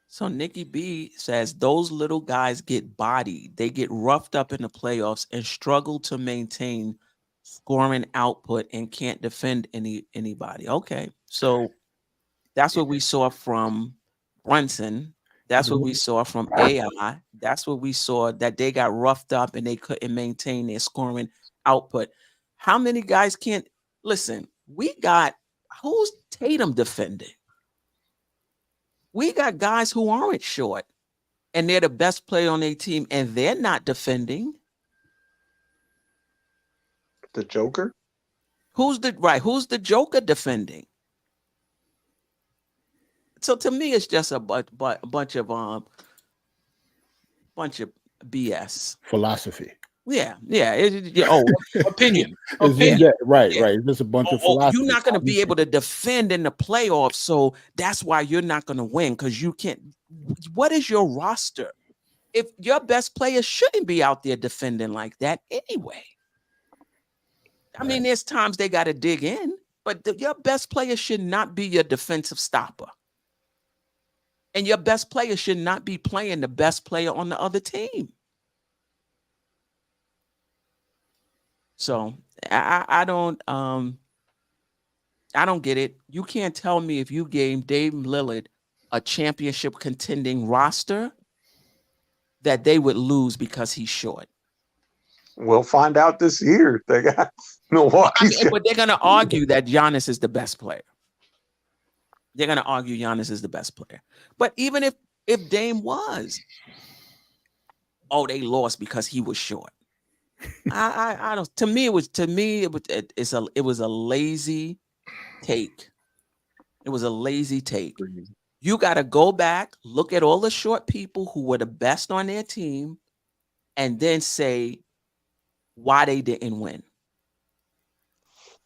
So Nikki B says those little guys get bodied. They get roughed up in the playoffs and struggle to maintain scoring output and can't defend anybody. Okay. So that's what we saw from Brunson. That's what we saw from AI. That's what we saw, that they got roughed up and they couldn't maintain their scoring output. How many guys can't listen? Who's Tatum defending? We got guys who aren't short and they're the best player on their team and they're not defending. The Joker? Who's the Joker defending? So to me, it's just a bunch of BS Philosophy. Yeah. Opinion. Right. It's just a bunch of philosophy. You're not going to be able to defend in the playoffs, so that's why you're not going to win, because you can't. What is your roster? If your best player shouldn't be out there defending like that anyway. I mean, there's times they got to dig in, but your best player should not be your defensive stopper. And your best player should not be playing the best player on the other team. So I don't get it. You can't tell me if you gave Dave Lillard a championship contending roster that they would lose because he's short. We'll find out this year. They got Milwaukee. But they're going to argue that Giannis is the best player. They're going to argue Giannis is the best player. But even if Dame was, they lost because he was short. I don't. To me, it was a lazy take. It was a lazy take. You got to go back, look at all the short people who were the best on their team, and then say why they didn't win.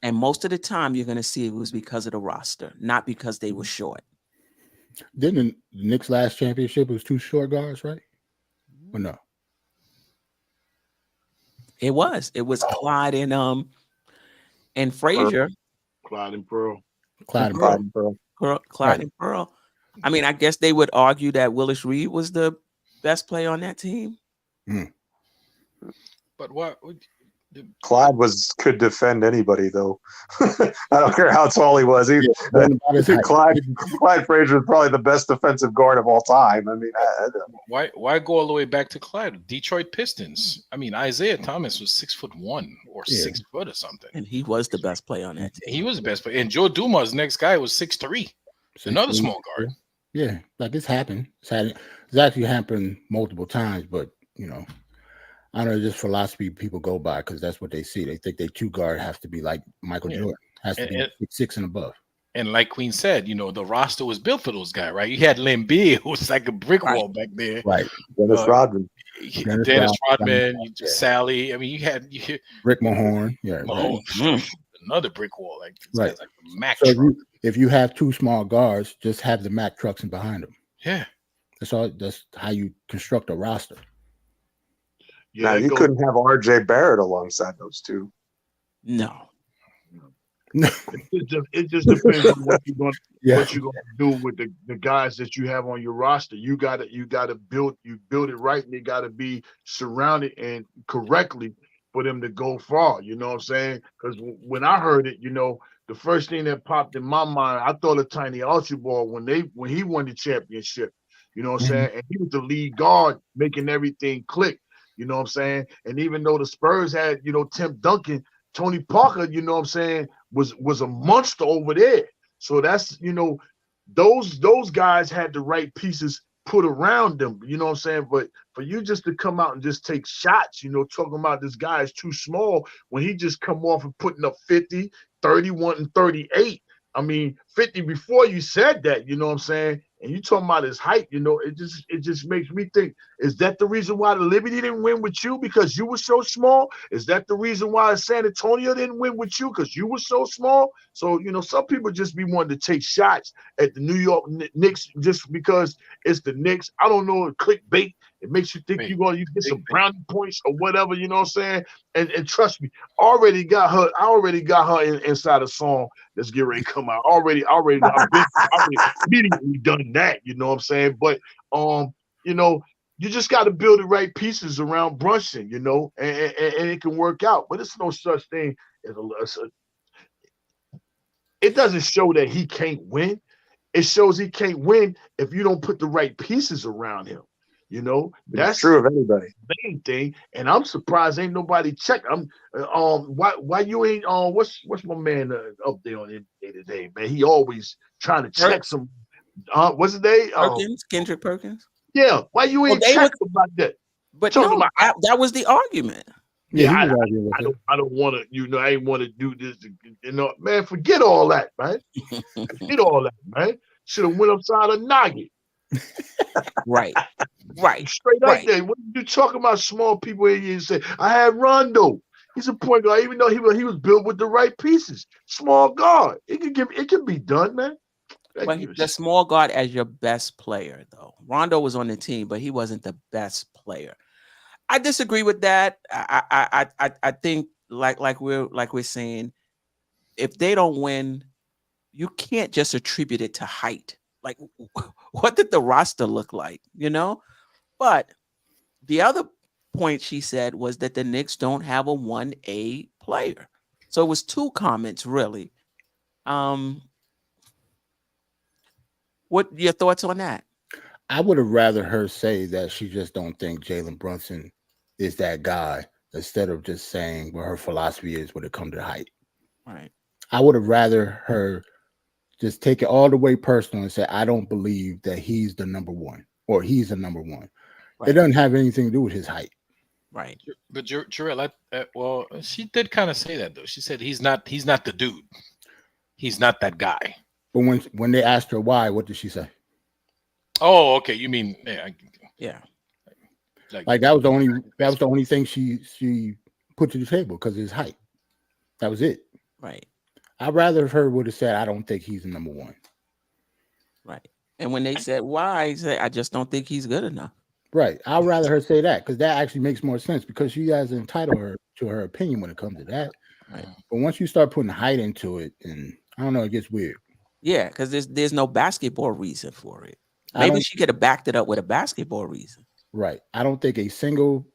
And most of the time, you're going to see it was because of the roster, not because they were short. Didn't the Knicks' last championship was 2 short guards, right? Or no? It was Clyde and Frazier. Clyde and Pearl. Clyde And Pearl. I mean, I guess they would argue that Willis Reed was the best player on that team. But what? Clyde could defend anybody though. I don't care how tall he was. Clyde Frazier is probably the best defensive guard of all time. I mean, why go all the way back to Clyde? Detroit Pistons. I mean, Isaiah Thomas was 6'1" or 6 foot or something, and he was the best player on that team. He was the best player. And Joe Dumas, next guy, was 6'3", another small guard. Yeah, like it's happened. It's actually happened multiple times, but I don't know, just philosophy people go by because that's what they see. They think their 2 guard has to be like Michael Jordan, has to be 6'6" and above. And like Queen said, the roster was built for those guys, right? You had Lemby, who was like a brick wall back there. Right. Dennis Rodman. Dennis Rodman, Sally. I mean, you had Rick Mahorn. Yeah. Another brick wall. Like, right. Like a Mack so truck. If you have 2 small guards, just have the Mack trucks in behind them. Yeah. That's how you construct a roster. Yeah, you couldn't have RJ Barrett alongside those 2. No. It just depends on what you're going to do with the guys that you have on your roster. You got to build it right, and they got to be surrounded and correctly for them to go far. You know what I'm saying? Because when I heard it, the first thing that popped in my mind, I thought of Tiny Archibald when he won the championship. You know what I'm saying? And he was the lead guard, making everything click. You know what I'm saying? And even though the Spurs had, Tim Duncan, Tony Parker, you know what I'm saying, was a monster over there. So that's, those guys had the right pieces put around them, you know what I'm saying? But for you just to come out and just take shots, talking about this guy is too small when he just come off and putting up 50, 31, and 38. I mean, 50 before you said that, you know what I'm saying? And you talking about his height, it just makes me think, is that the reason why the Liberty didn't win with you because you were so small? Is that the reason why San Antonio didn't win with you because you were so small? So, some people just be wanting to take shots at the New York Knicks just because it's the Knicks. I don't know, clickbait. It makes you think you get some brownie points or whatever, you know what I'm saying? And trust me, I already got her inside a song that's getting ready to come out. I've immediately done that, you know what I'm saying? But you just got to build the right pieces around Brunson, and it can work out. But it's no such thing as it doesn't show that he can't win. It shows he can't win if you don't put the right pieces around him. That's true of anybody. The main thing, and I'm surprised ain't nobody check. Why you ain't what's my man up there on NBA today, man? He always trying to check some. What's his name? Kendrick Perkins. Yeah, why you ain't checking about that? But that was the argument. Yeah, I don't want to. I ain't want to do this. Man, forget all that, man. Forget all that, man. Should have went upside a noggin. Right. Straight up there. What you talking about? Small people in here and say, I had Rondo. He's a point guard, even though he was built with the right pieces. Small guard. It can be done, man. But the small guard as your best player, though. Rondo was on the team, but he wasn't the best player. I disagree with that. I think like we're saying, if they don't win, you can't just attribute it to height. Like, what did the roster look like? But the other point she said was that the Knicks don't have a 1A player. So it was two comments, really. What your thoughts on that? I would have rather her say that she just don't think Jalen Brunson is that guy instead of just saying what her philosophy is when it comes to height. Right. I would have rather her just take it all the way personal and say, I don't believe that he's the number one or he's the number one. Right. It doesn't have anything to do with his height. Right. But Jerrell, well, she did kind of say that though. She said he's not the dude. He's not that guy. But when they asked her why, what did she say? Oh, okay. You mean yeah. Like that was the only thing she put to the table because of his height. That was it. Right. I'd rather her would have said, I don't think he's the number one. Right. And when they said why, he said, I just don't think he's good enough. Right. I'd rather her say that because that actually makes more sense because she has entitled her to her opinion when it comes to that. Right. But once you start putting height into it, and I don't know, it gets weird. Yeah, because there's no basketball reason for it. Maybe she could have backed it up with a basketball reason. Right. I don't think a single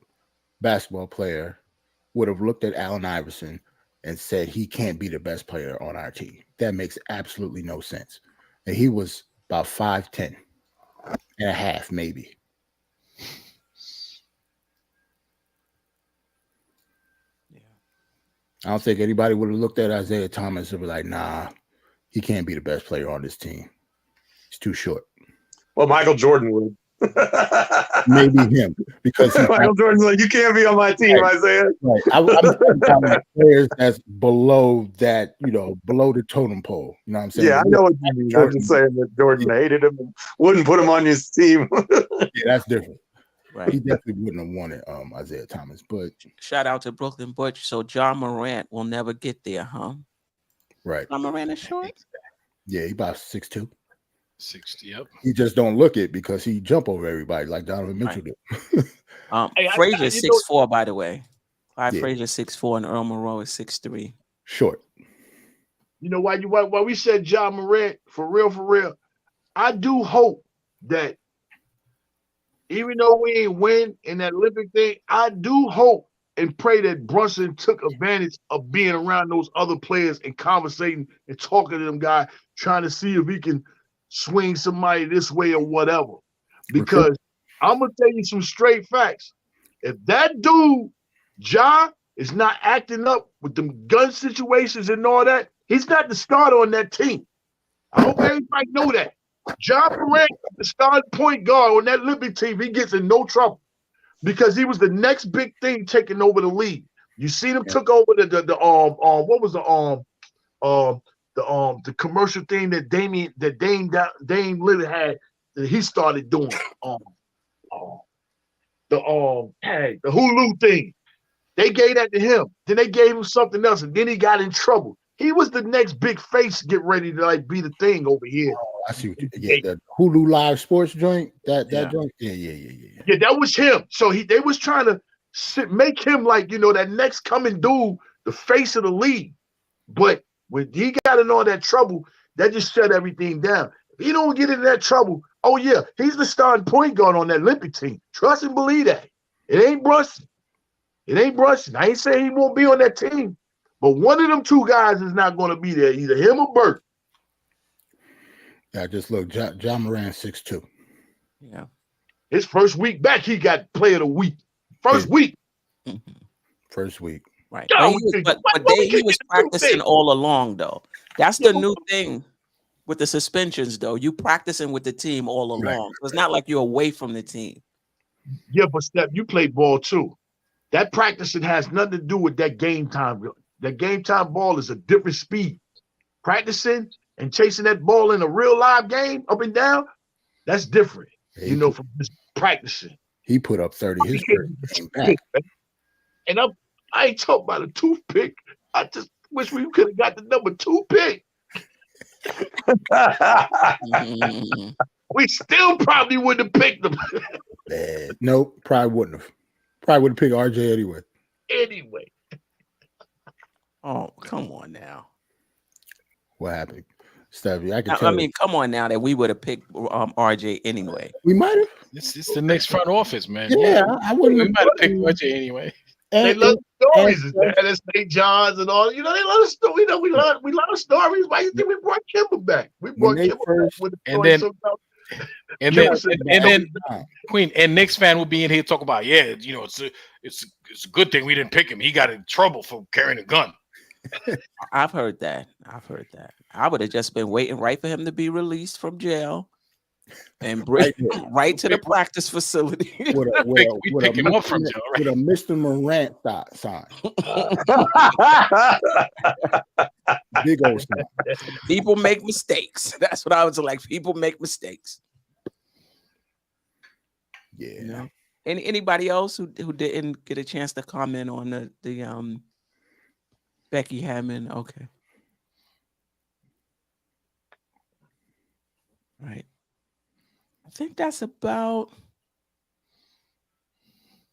basketball player would have looked at Allen Iverson and said he can't be the best player on our team. That makes absolutely no sense. And he was about 5'10" and a half, maybe. Yeah. I don't think anybody would have looked at Isaiah Thomas and be like, nah, he can't be the best player on this team. He's too short. Well, Michael Jordan would. Maybe him because Michael Jordan's like, you can't be on my team, right, Isaiah. Right. I'm talking about players that's below that, below the totem pole. You know what I'm saying? Yeah, I know what you mean. I'm just saying that Jordan hated him and wouldn't put him on his team. Yeah, that's different. Right. He definitely wouldn't have wanted Isaiah Thomas. But shout out to Brooklyn Butch. So John Morant will never get there, huh? Right. John Morant is short. Yeah, he about 6'2". 60, yep. He just don't look it because he jump over everybody like Donovan Mitchell did. Frazier is 6'4", by the way. Frazier 6'4", and Earl Monroe is 6'3". Short. You know why we said John Morant, for real, I do hope that even though we ain't win in that Olympic thing, I do hope and pray that Brunson took advantage of being around those other players and conversating and talking to them guys, trying to see if he can swing somebody this way or whatever. Because I'm going to tell you some straight facts. If that dude, Ja, is not acting up with them gun situations and all that, he's not the starter on that team. I hope everybody know that. Ja Morant, the starting point guard on that Olympic team, he gets in no trouble because he was the next big thing taking over the league. You see them took over what was the commercial thing that Dame Lillard had he started doing the Hulu thing. They gave that to him. Then they gave him something else, and then he got in trouble. He was the next big face, get ready to like be the thing over here. Oh, I see what you the Hulu Live Sports joint. That joint. Yeah, that was him. So they was trying to make him like, that next coming dude, the face of the league. But when he got in all that trouble, that just shut everything down. If he don't get in that trouble, oh yeah, he's the starting point guard on that Olympic team. Trust and believe that. It ain't Brunson. It ain't Brunson. I ain't saying he won't be on that team, but one of them two guys is not going to be there, either him or Burt. Yeah, just look, John Moran 6'2". Yeah. His first week back, he got player of the week. First week. First week. Right. Yo, He was practicing all along, though. That's the new thing with the suspensions, though. You practicing with the team all along. Right. So it's not like you're away from the team. Yeah, but Steph, you play ball too. That practicing has nothing to do with that game time. That game time ball is a different speed. Practicing and chasing that ball in a real live game up and down, that's different. From just practicing. He put up 30 his first game back. And I ain't talking about a toothpick. I just wish we could have got the number 2 pick. We still probably wouldn't have picked him. Nope, probably wouldn't have. Probably would have picked RJ anyway. Anyway. Oh, come on now. What happened? Stevie, I can tell. I mean, come on now that we would have picked RJ anyway. We might have. It's the Knicks front office, man. Yeah, I wouldn't. We might have picked RJ anyway. They love stories, and St. John's and all. They love the story. We love stories. Why you think we brought Kimber back? We brought Kimber back with the story. And then Queen and Knicks fan will be in here talk about, it's a good thing we didn't pick him. He got in trouble for carrying a gun. I've heard that. I would have just been waiting right for him to be released from jail and bring him right to the practice facility. With a Mr. Morant sign. Big old sign. People make mistakes. That's what I was like. People make mistakes. Yeah. Anybody else who didn't get a chance to comment on the Becky Hammon? Okay. Right. I think that's about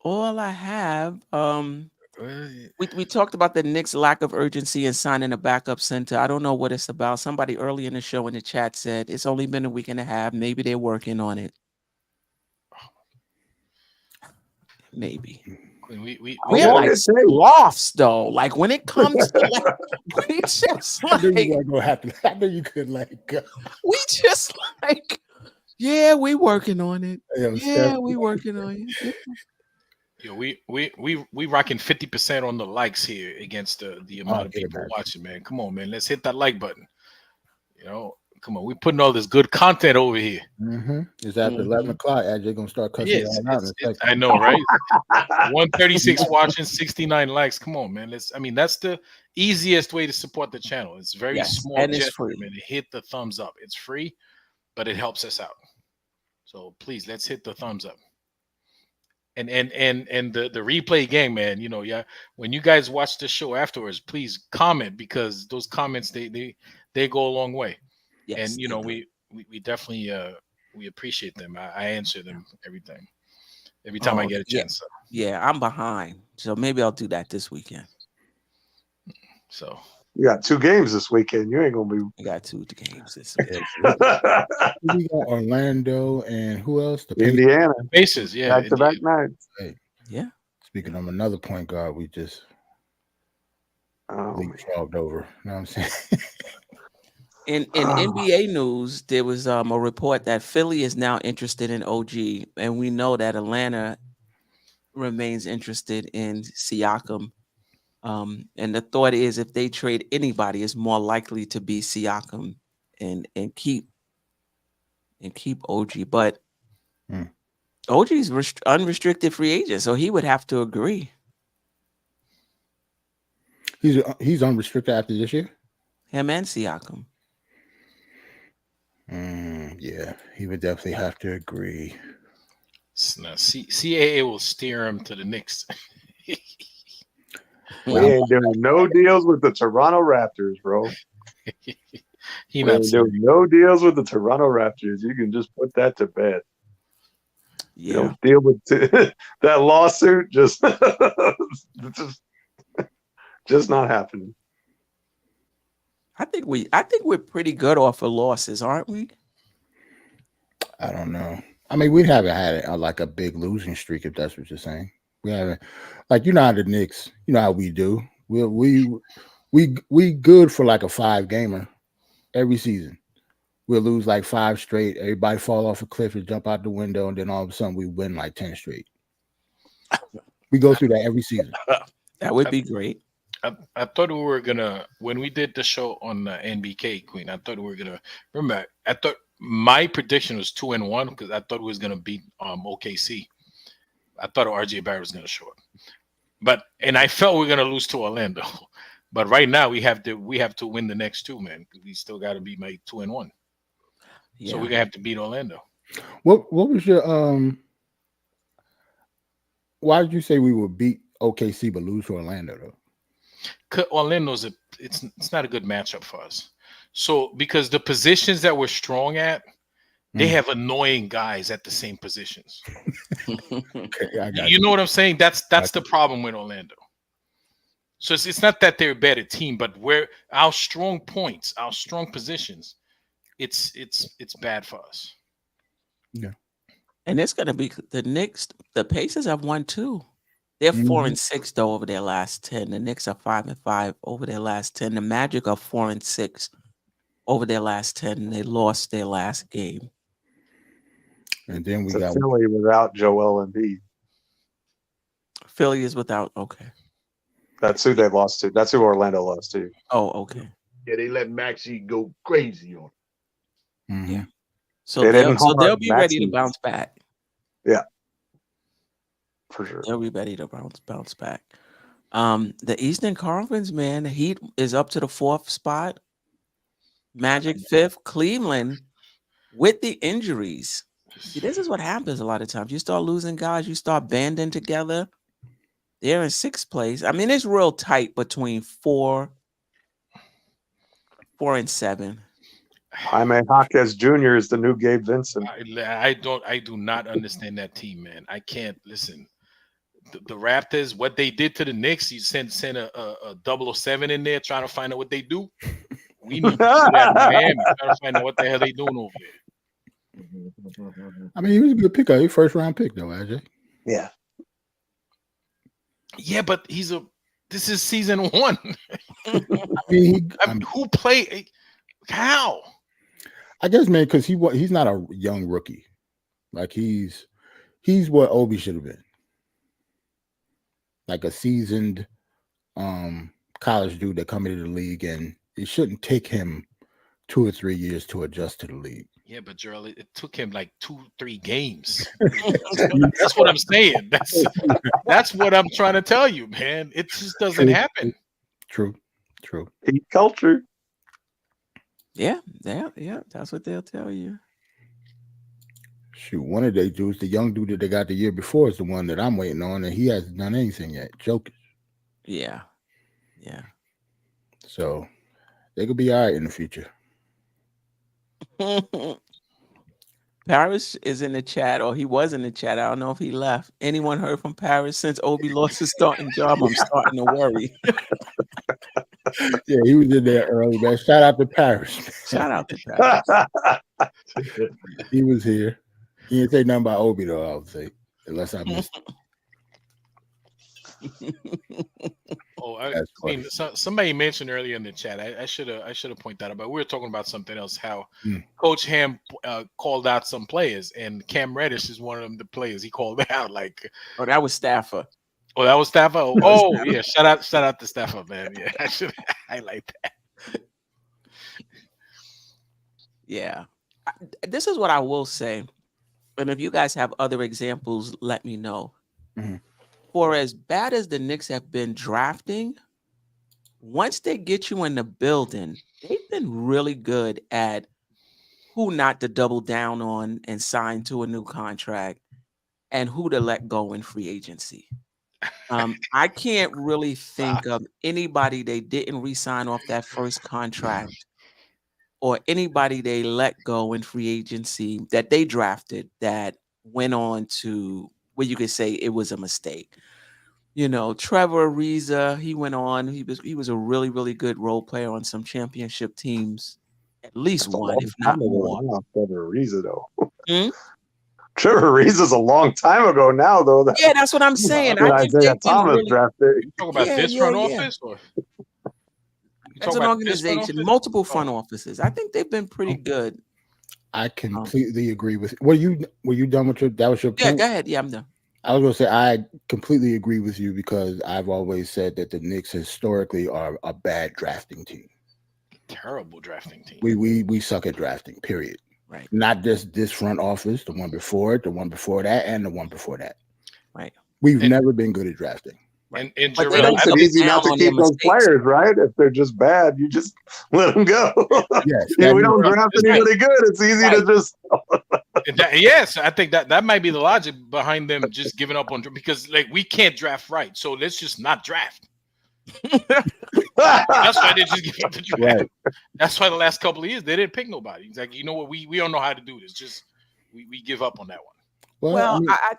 all I have. We talked about the Knicks' lack of urgency in signing a backup center. I don't know what it's about. Somebody early in the show in the chat said it's only been a week and a half. Maybe they're working on it. Maybe. We're like lofts though. Like when it comes to we just like, I know you could let go. We just like, yeah, we working on it. Yeah, we working on it. Yeah, we rocking 50% on the likes here against the amount of people watching, man. Come on, man. Let's hit that like button. Come on. We're putting all this good content over here. Mm-hmm. It's after 11 o'clock. AJ gonna start cutting it out. I know, right? 136 watching, 69 likes. Come on, man. That's the easiest way to support the channel. It's very small and it's free. Man. Hit the thumbs up. It's free, but it helps us out. So please, let's hit the thumbs up. And the replay gang, man. When you guys watch the show afterwards, please comment, because those comments they go a long way. Yes, and we definitely we appreciate them. I answer them every time I get a chance. Yeah, I'm behind, so maybe I'll do that this weekend. So you got 2 games this weekend. You ain't gonna be. I got 2 games this weekend. We got Orlando and who else? The Indiana Pacers. Yeah, back-to-back nights. Hey, yeah. Speaking of another point guard, we just leapfrogged over. You know what I'm saying? In NBA news, there was a report that Philly is now interested in OG, and we know that Atlanta remains interested in Siakam. And the thought is, if they trade anybody, it's more likely to be Siakam and keep OG. But OG's unrestricted free agent, so he would have to agree. He's unrestricted after this year. Him and Siakam. Yeah, he would definitely have to agree. Now, CAA will steer him to the Knicks. We ain't doing no deals with the Toronto Raptors, bro. He We not ain't serious. doing no deals with the Toronto Raptors. You can just put that to bed. You Yeah. know, deal with that lawsuit. Just not happening. I think we're pretty good off of losses, aren't we? I don't know. I mean, we haven't had like a big losing streak, if that's what you're saying. We haven't, like, you know how the Knicks, you know how we do. We good for like a 5-gamer every season. We'll lose like 5 straight. Everybody fall off a cliff and jump out the window, and then all of a sudden we win like 10 straight. We go through that every season. That would be great. I thought we were gonna, when we did the show on NBK Queen, I thought we were gonna, remember, I thought my prediction was 2-1 because I thought we was gonna beat OKC. I thought RJ Barrett was gonna show up, and I felt we were gonna lose to Orlando. But right now we have to win the next 2, man, because we still got to be my 2-1. Yeah. So we're gonna have to beat Orlando. What was your why did you say we would beat OKC but lose to Orlando though? Orlando's it's not a good matchup for us. So because the positions that we're strong at, they have annoying guys at the same positions. Okay, I got You know what I'm saying? That's the problem with Orlando. So it's not that they're a better team, but where our strong points, our strong positions, it's bad for us. Yeah. And it's gonna be the Knicks. The Pacers have won 2. They're 4-6 though over their last 10. The Knicks are 5-5 over their last 10. The Magic are 4-6 over their last 10. And they lost their last game. And then we It's got Philly without Joel Embiid. Philly is without. Okay. That's who they lost to. That's who Orlando lost to. Oh, okay. Yeah, they let Maxie go crazy on. Yeah. So They didn't they'll harm be ready to Maxey. bounce back. Yeah, for sure. They'll be ready to bounce back. The Eastern Conference, man, the Heat is up to the 4th spot. Magic 5th. Cleveland with the injuries. See, this is what happens a lot of times. You start losing guys, you start banding together. They're in 6th place. I mean, it's real tight between 4 and 7. Jaime Jaquez Jr. is the new Gabe Vincent. I do not understand that team, man. I can't listen. The Raptors, what they did to the Knicks, you send a 007 in there trying to find out what they do. We need to do that in Miami, trying to find out what the hell they doing over there. I mean, he was a good pickup. He 1st-round pick though, AJ. Yeah. Yeah, but this is season 1. I mean, who played how? I guess, man, because he's not a young rookie. Like he's what Obi should have been. Like a seasoned college dude that come into the league, and it shouldn't take him 2 or 3 years to adjust to the league. Yeah, but Jerrell, it took him like 2-3 games. That's what I'm saying. That's what I'm trying to tell you, man. It just doesn't happen. True. Heat culture. Yeah, that's what they'll tell you. Shoot, one of they dudes, the young dude that they got the year before, is the one that I'm waiting on, and he hasn't done anything yet. Jokic. Yeah. So they could be all right in the future. Paris is in the chat, or he was in the chat. I don't know if he left. Anyone heard from Paris since Obi lost his starting job? I'm starting to worry. Yeah, he was in there early, man. Shout out to Paris. Shout out to Paris. He was here. He didn't say nothing about Obi though, I would say, unless I missed it. Oh, I mean, somebody mentioned earlier in the chat. I should have pointed that out, but we were talking about something else. How Coach Ham called out some players, and Cam Reddish is one of them. The players he called out, like, oh, that was Stafford. Oh, that was Stafford. Oh, yeah. Shout out to Stafford, man. Yeah, I should highlight that. Yeah, this is what I will say, and if you guys have other examples, let me know. Mm-hmm. For as bad as the Knicks have been drafting, once they get you in the building, they've been really good at who not to double down on and sign to a new contract, and who to let go in free agency. I can't really think of anybody they didn't re-sign off that first contract or anybody they let go in free agency that they drafted that went on to where you could say it was a mistake. You know, Trevor Ariza, he went on. He was a really, really good role player on some championship teams, at least That's a one, long if not time ago more. now, Trevor Ariza, though. Hmm? Trevor Ariza's a long time ago now, though. Yeah, that's what I'm saying. And I think Isaiah they've been Thomas really, drafted. You talk about yeah, this yeah, front yeah. office, or you As talk an about this front organization, office? multiple front Oh. offices. I think they've been pretty good. I completely agree with. Were you done with your? That was your Yeah, point. go ahead. Yeah, I'm done. I was going to say I completely agree with you because I've always said that the Knicks historically are a bad drafting team. Terrible drafting team. We suck at drafting. Period. Right. Not just this front office, the one before it, the one before that, and the one before that. Right. We've never been good at drafting. And But they It Jerrell, don't makes I it double think easy not down to on their keep those mistakes. players, right? If they're just bad, you just let them go. Yes, You know, that we is- don't draft That's right. anybody good. It's easy to Right. just. yes, I think that might be the logic behind them just giving up on because like we can't draft right, so let's just not draft. That's why they just give up the draft. Right. That's why the last couple of years they didn't pick nobody. It's like, you know what, we don't know how to do this. Just we give up on that one. Well, I mean, I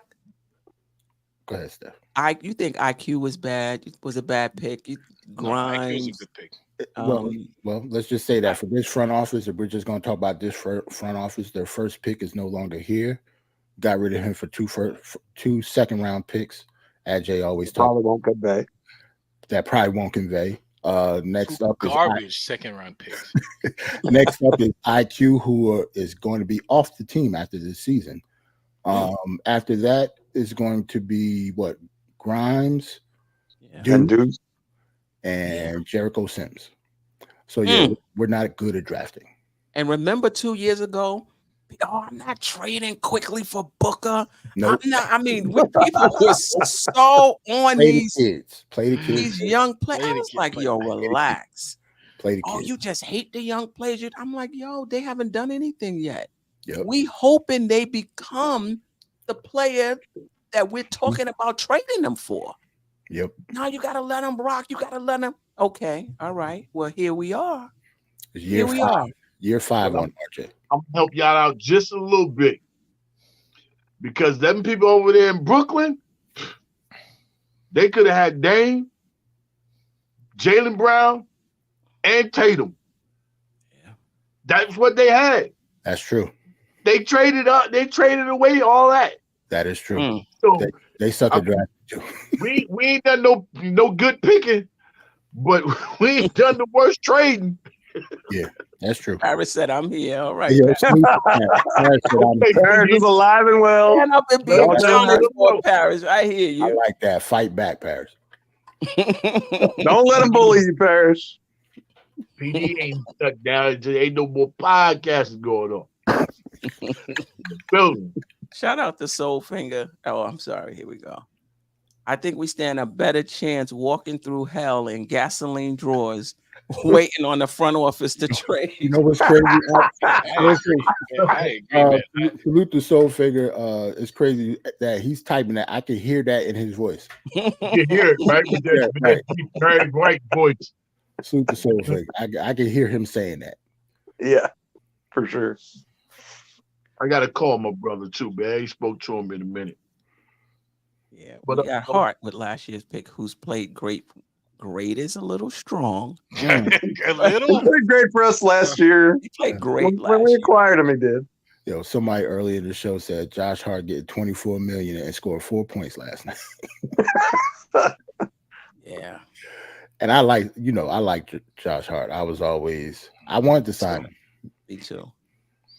go ahead, Steph. you think IQ was bad? Was a bad pick? No, IQ is a Grimes. good pick. Well, let's just say that for this front office, if we're just going to talk about this front office, their first pick is no longer here. Got rid of him for two second-round picks. AJ always talks. Probably won't convey. That probably won't convey. Next up is Garbage second round picks. next up is IQ, who is going to be off the team after this season. After that is going to be what? Grimes, Yeah. And Duke, dudes, and Jericho Sims. So yeah, we're not good at drafting. And remember 2 years ago, I'm not trading Quickley for Booker. Nope. I'm not. I mean, people were so on Play the these kids. Play the kids. these young players. Play I the was kids, like, play yo, the kids. relax. Play the Oh, kids. you just hate the young players. I'm like, yo, they haven't done anything yet. Yep. We hoping they become the player that we're talking about trading them for. Yep. Now you gotta let them rock. You gotta let them. Okay, all right. Well, here we are. It's Here we are. Year 5 on RJ. I'm gonna help y'all out just a little bit. Because them people over there in Brooklyn, they could have had Dame, Jaylen Brown, and Tatum. Yeah. That's what they had. That's true. They traded away all that. That is true. So They suck at drafting too. we ain't done no good picking, but we ain't done the worst trading. That's true. Paris said, I'm here. All right. Yeah, Paris said, Paris is alive and well. Stand up and be Don't accountable let for Paris. I hear I you. like that. Fight back, Paris. Don't let them bully you, Paris. PD ain't stuck down. There ain't no more podcasts going on. Building. Shout out to Soulfinger. Oh, I'm sorry. Here we go. I think we stand a better chance walking through hell in gasoline drawers, waiting on the front office to trade. You know what's crazy? I agree, man. Salute to Soul Figure. It's crazy that he's typing that. I can hear that in his voice. You can hear it, right? With that, Yeah, right. very bright voice. Salute to Soul Figure. I can hear him saying that. Yeah, for sure. I gotta call my brother too, man. He spoke to him in a minute. Yeah, But, we got Hart with last year's pick, who's played great. Great is a little strong. A little. He played great for us last year. He played great When last we year. acquired him, he did. Yo, somebody earlier in the show said Josh Hart get $24 million and scored 4 points last night. Yeah. And I like Josh Hart. I wanted to sign him, Me too.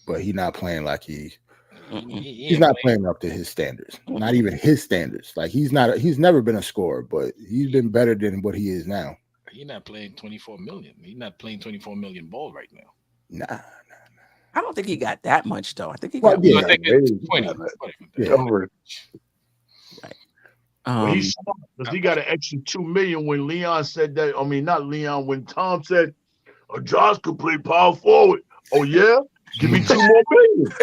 but he's not playing like he's He's not playing up to his standards. Not even his standards. Like he's never been a scorer, but he's been better than what he is now. He's not playing 24 million. He's not playing 24 million ball right now. Nah. I don't think he got that much though. I think he Well, got yeah. I think it's 20. Yeah. Over. But he's smart because he got an extra $2 million when Leon said that. I mean, not Leon, when Tom said, Josh could play power forward. Oh, yeah? Give me 2 more million.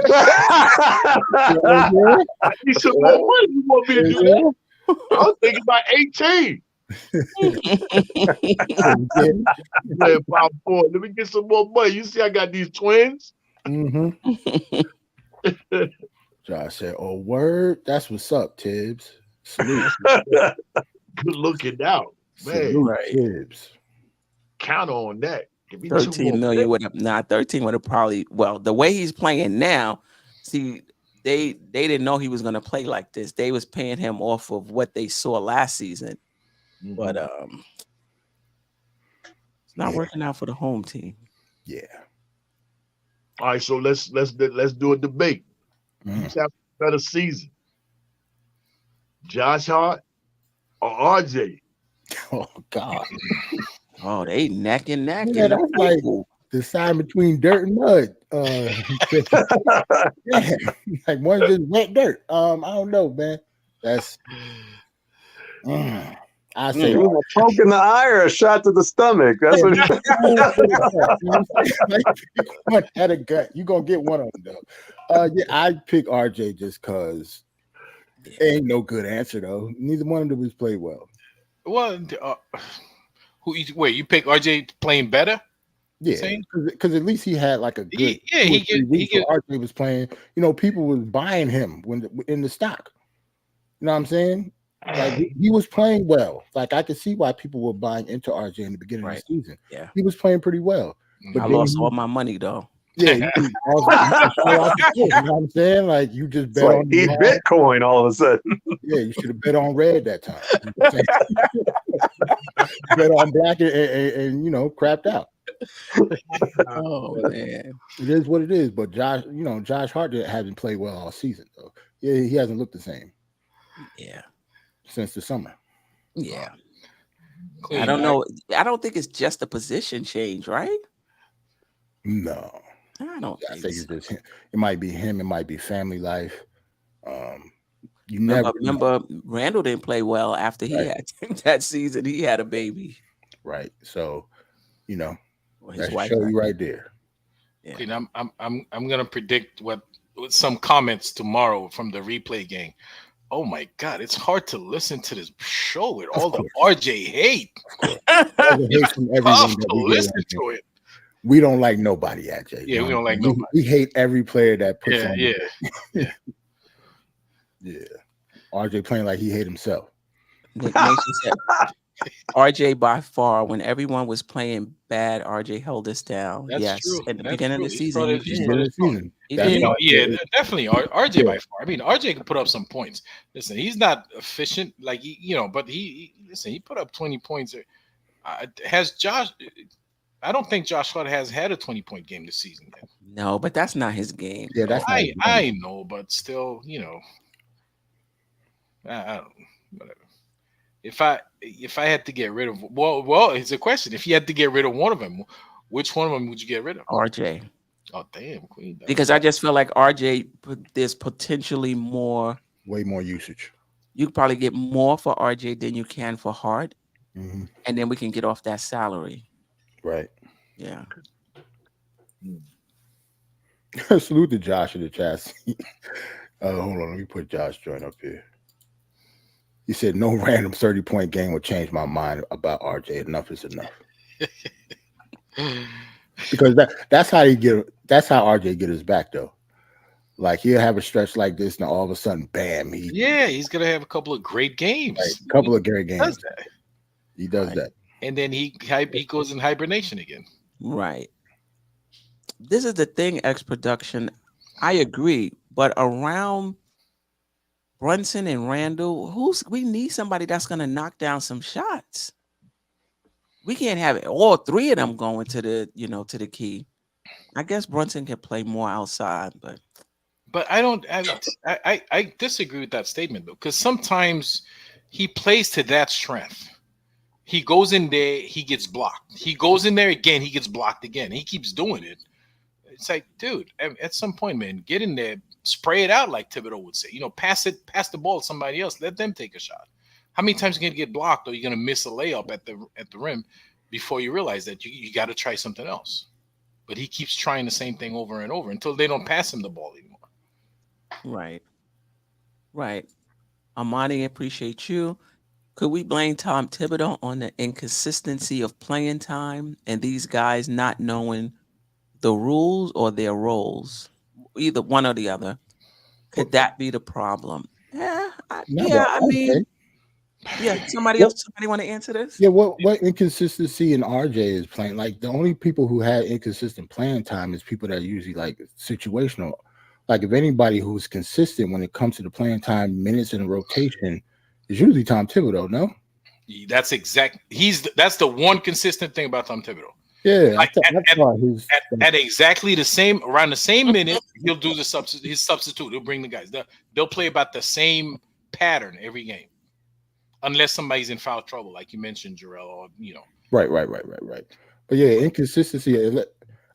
I need some more money. You want me to do that? I was thinking about 18. Yeah, power forward. Let me get some more money. You see, I got these twins. Josh said, "Oh, word. That's what's up, Tibbs. Salute. Good looking out, man. Salute, Tibbs. Count on that. Give me 13 million would have 13 would have probably, well, the way he's playing now, see, they didn't know he was going to play like this. They was paying him off of what they saw last season. But it's not working out for the home team. Yeah. All right, so let's do a debate. Who's having a better season? Josh Hart or RJ? Oh God. Oh, they neck and neck. Yeah, that's like the sign between dirt and mud. Yeah, like one's just wet dirt. I don't know, man. That's I say a poke in the eye or a shot to the stomach. That's what at a gut. You're gonna get one of them though. Yeah, I'd pick RJ just because ain't no good answer though. Neither one of them has played well. Well, you pick RJ playing better? Yeah, because at least he had like a good RJ was playing. You know, people was buying him in the stock. You know what I'm saying? Like he was playing well. Like I could see why people were buying into RJ in the beginning of the season. Yeah, he was playing pretty well. But I lost all my money though. Yeah, you know what I'm saying? Like you just bet on Bitcoin all of a sudden. Yeah, you should have bet on red that time. Bet on black and you know, crapped out. Oh man, it is what it is. But Josh Hart hasn't played well all season though. Yeah, he hasn't looked the same. Yeah, since the summer. Yeah, I don't know. I don't think it's just a position change, right? No, I don't think it's just him. It might be him. It might be family life. You remember Randall didn't play well after he had that season. He had a baby. Right. So, you know, his wife show you right there. Yeah. Okay, I'm gonna predict what some comments tomorrow from the replay game. Oh my God, it's hard to listen to this show with all the RJ hate. From everyone that we listen to it. We don't like nobody, AJ. Yeah, we don't like nobody. We hate every player that puts on. Yeah. RJ playing like he hate himself. Nick Nation said, RJ by far, when everyone was playing bad, RJ held us down. That's true. At the beginning of the season. Definitely RJ by far. I mean, RJ can put up some points. Listen, he's not efficient, like but he put up 20 points. Has Josh? I don't think Josh Hart has had a 20-point game this season yet. No, but that's not his game. Yeah, that's I know, but still, I don't know. Whatever. If I had to get rid of well, it's a question. If you had to get rid of one of them, which one of them would you get rid of? RJ. Oh damn, Queen. Because I just feel like RJ, there's potentially way more usage. You could probably get more for RJ than you can for Hart, and then we can get off that salary. Right. Yeah. Salute to Josh in the chat. Hold on, let me put Josh joint up here. He said, "No random 30-point game will change my mind about RJ. Enough is enough." Because that's how RJ get his back though. Like he'll have a stretch like this, and all of a sudden, bam! He's gonna have a couple of great games. Right, a couple of great games. He does that. And then he goes in hibernation again. Right. This is the thing, X Production. I agree, but around Brunson and Randall, we need somebody that's going to knock down some shots. We can't have all three of them going to the key. I guess Brunson can play more outside, but I disagree with that statement though, because sometimes he plays to that strength. He goes in there, he gets blocked. He goes in there again, he gets blocked again. He keeps doing it. It's like, dude, at some point, man, get in there, spray it out, like Thibodeau would say. Pass the ball to somebody else. Let them take a shot. How many times are you gonna get blocked, or you're gonna miss a layup at the rim before you realize that you got to try something else? but he keeps trying the same thing over and over until they don't pass him the ball anymore. Right. Right. Amani, appreciate you. Could we blame Tom Thibodeau on the inconsistency of playing time and these guys not knowing the rules or their roles? Either one or the other. Could that be the problem? Yeah, I mean, yeah. Somebody want to answer this? Yeah, what inconsistency in RJ is playing? Like the only people who had inconsistent playing time is people that are usually like situational. Like if anybody who's consistent when it comes to the playing time, minutes in a rotation, is usually Tom Thibodeau. No, that's the one consistent thing about Tom Thibodeau. Yeah, like at exactly the same around the same minute, he'll do his substitute. He'll bring the guys. They'll play about the same pattern every game, unless somebody's in foul trouble, like you mentioned, Jerrell, or Right. But yeah, inconsistency.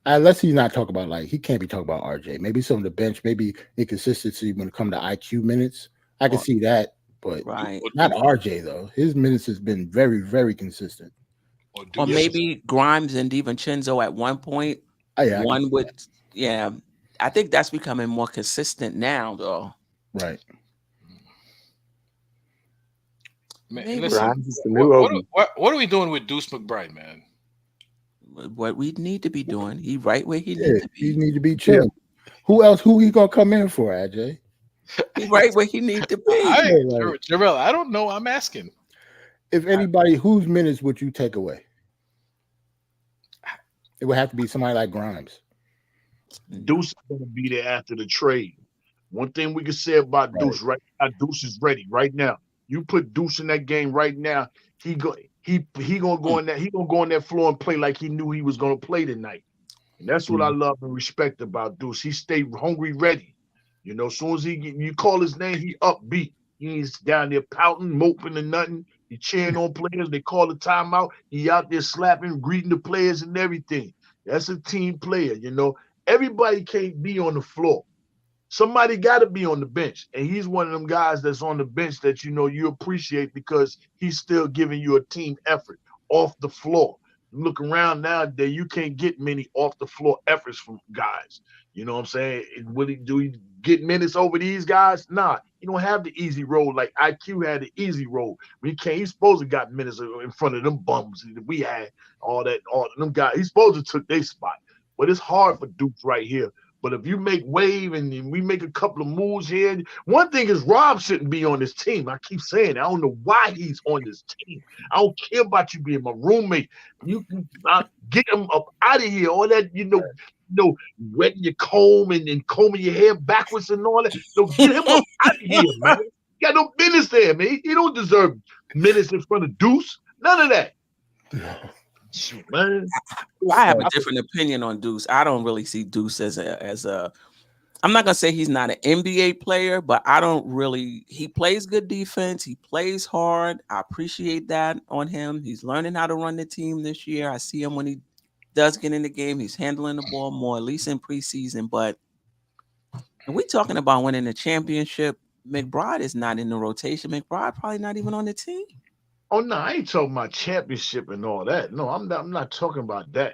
Unless he's not talking about he can't be talking about RJ. Maybe some of the bench, maybe inconsistency when it comes to IQ minutes. I can see that, but not RJ though. His minutes has been very, very consistent. Or maybe Grimes and DiVincenzo at one point. I think that's becoming more consistent now, though. Right. Man, listen, what are we doing with Deuce McBride, man? What we need to be doing. He right where he needs to be. He need to be chilling. Who he gonna come in for, AJ? He right where he needs to be. Jerrell, I don't know. I'm asking. If anybody, whose minutes would you take away? It would have to be somebody like Grimes. Deuce is going to be there after the trade. One thing we can say about Deuce right now, Deuce is ready right now. You put Deuce in that game right now, he gonna go in that. He gonna go on that floor and play like he knew he was gonna play tonight. And that's what I love and respect about Deuce. He stayed hungry, ready. As soon as you call his name, he upbeat. He's down there pouting, moping, and nothing. He cheering on players. They call the timeout. He out there slapping, greeting the players and everything. That's a team player, Everybody can't be on the floor. Somebody got to be on the bench. And he's one of them guys that's on the bench that, you appreciate because he's still giving you a team effort off the floor. Look around nowadays, you can't get many off the floor efforts from guys. You know what I'm saying? Do he get minutes over these guys? Nah, you don't have the easy road like IQ had the easy road. He's supposed to got minutes in front of them bums that we had, all them guys. He's supposed to took their spot. But it's hard for Duke right here. But if you make wave and we make a couple of moves here, one thing is Rob shouldn't be on this team. I keep saying I don't know why he's on this team. I don't care about you being my roommate. You can get him up out of here. All that, wetting your comb and combing your hair backwards and all that. So get him up out of here, man. You got no business there, man. He don't deserve minutes in front of Deuce. None of that. Shoot, man. I have a different opinion on Deuce. I don't really see Deuce as a. I'm not gonna say he's not an NBA player, but I don't really. He plays good defense. He plays hard. I appreciate that on him. He's learning how to run the team this year. I see him when he does get in the game. He's handling the ball more, at least in preseason. But when we're talking about winning the championship, McBride is not in the rotation. McBride probably not even on the team. Oh no, I ain't talking about championship and all that. No, I'm not talking about that.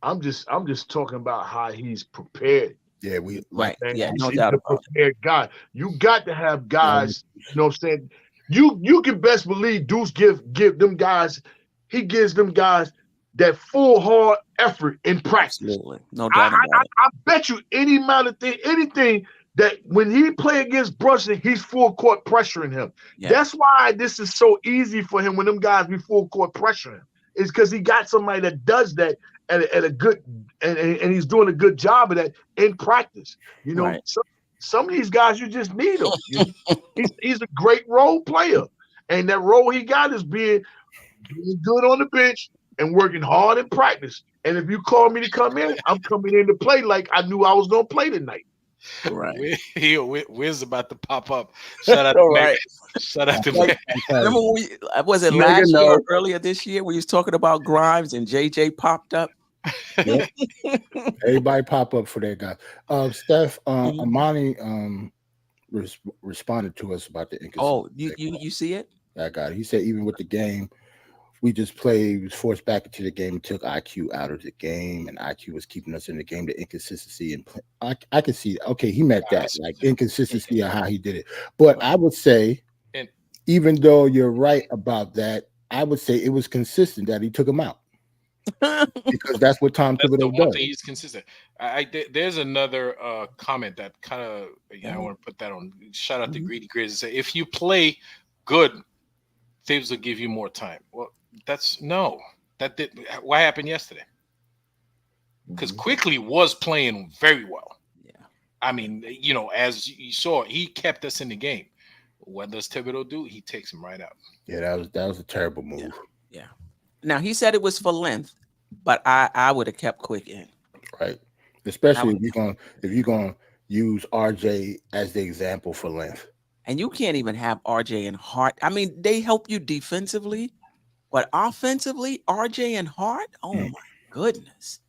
I'm just talking about how he's prepared. Yeah, no doubt about it. Prepared guy. You got to have guys. You know what I'm saying? You can best believe Deuce give them guys. He gives them guys that full hard effort in practice. Absolutely, no doubt about it. I bet you any amount of anything. That when he play against Brunson, he's full court pressuring him. Yeah. That's why this is so easy for him when them guys be full court pressuring him. It's because he got somebody that does that at a good and he's doing a good job of that in practice. Right. Some of these guys you just need them. He's a great role player, and that role he got is being good on the bench and working hard in practice. And if you call me to come in, I'm coming in to play like I knew I was going to play tonight. Right. Wiz about to pop up. Shout out to Meg. Shout out to Meg. Remember was it last year or earlier this year when he was talking about Grimes and JJ popped up? Yeah. Everybody pop up for that guy. Steph, Amani responded to us about the inconsistency. Oh, you see it? I got it. He said even with the game we just played, was forced back into the game and took IQ out of the game, and IQ was keeping us in the game. The inconsistency and I can see. Okay, he meant that, like inconsistency of how he did it. But I would say, even though you're right about that, I would say it was consistent that he took him out. Because that's what Tom Thibodeau does. He's consistent. There's another comment that kind of I want to put that on. Shout out to Greedy Grizz and say, if you play good, Thibs will give you more time. Well, what happened yesterday? Because Quickley was playing very well. Yeah, I mean, as you saw, he kept us in the game. What does Thibodeau do? He takes him right out. Yeah, that was a terrible move. Yeah. Now he said it was for length, but I would have kept Quick in. Right. Especially if you're gonna use RJ as the example for length. And you can't even have RJ and Hart. I mean, they help you defensively, but offensively, RJ and Hart, oh my goodness.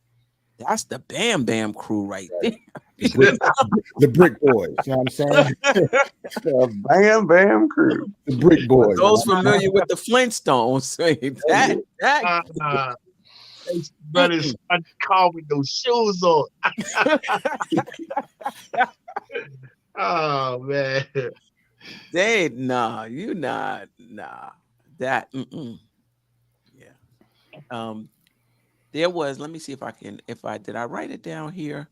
That's the Bam Bam crew right there. The Brick Boys. You know what I'm saying? The Bam Bam crew. The Brick Boys. Those familiar with the Flintstones. But it's car with those shoes on. Oh man. That yeah. There was, let me see if I write it down here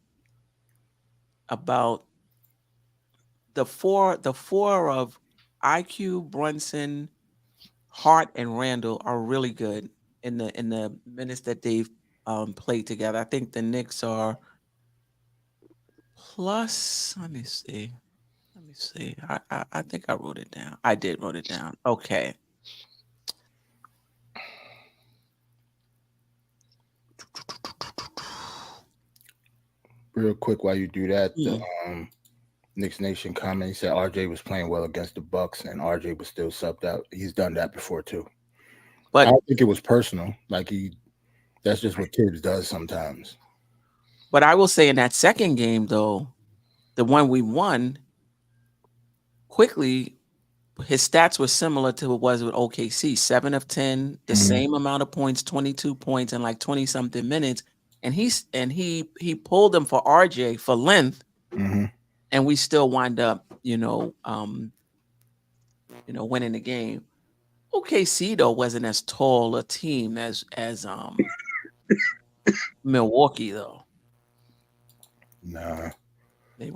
about the four of IQ, Brunson, Hart, and Randall are really good in the minutes that they've played together. I think the Knicks are plus, let me see. I think I wrote it down. I did wrote it down. Okay. Real quick, while you do that, the Knicks Nation comment, he said RJ was playing well against the Bucks, and RJ was still subbed out. He's done that before too. But I don't think it was personal. Like that's just what Tibbs does sometimes. But I will say in that second game, though, the one we won, Quickley, his stats were similar to what it was with OKC. 7 of 10, the same amount of points, 22 points in like 20-something minutes. And he pulled them for RJ for length, and we still wind up, winning the game. OKC though wasn't as tall a team as Milwaukee though. Nah.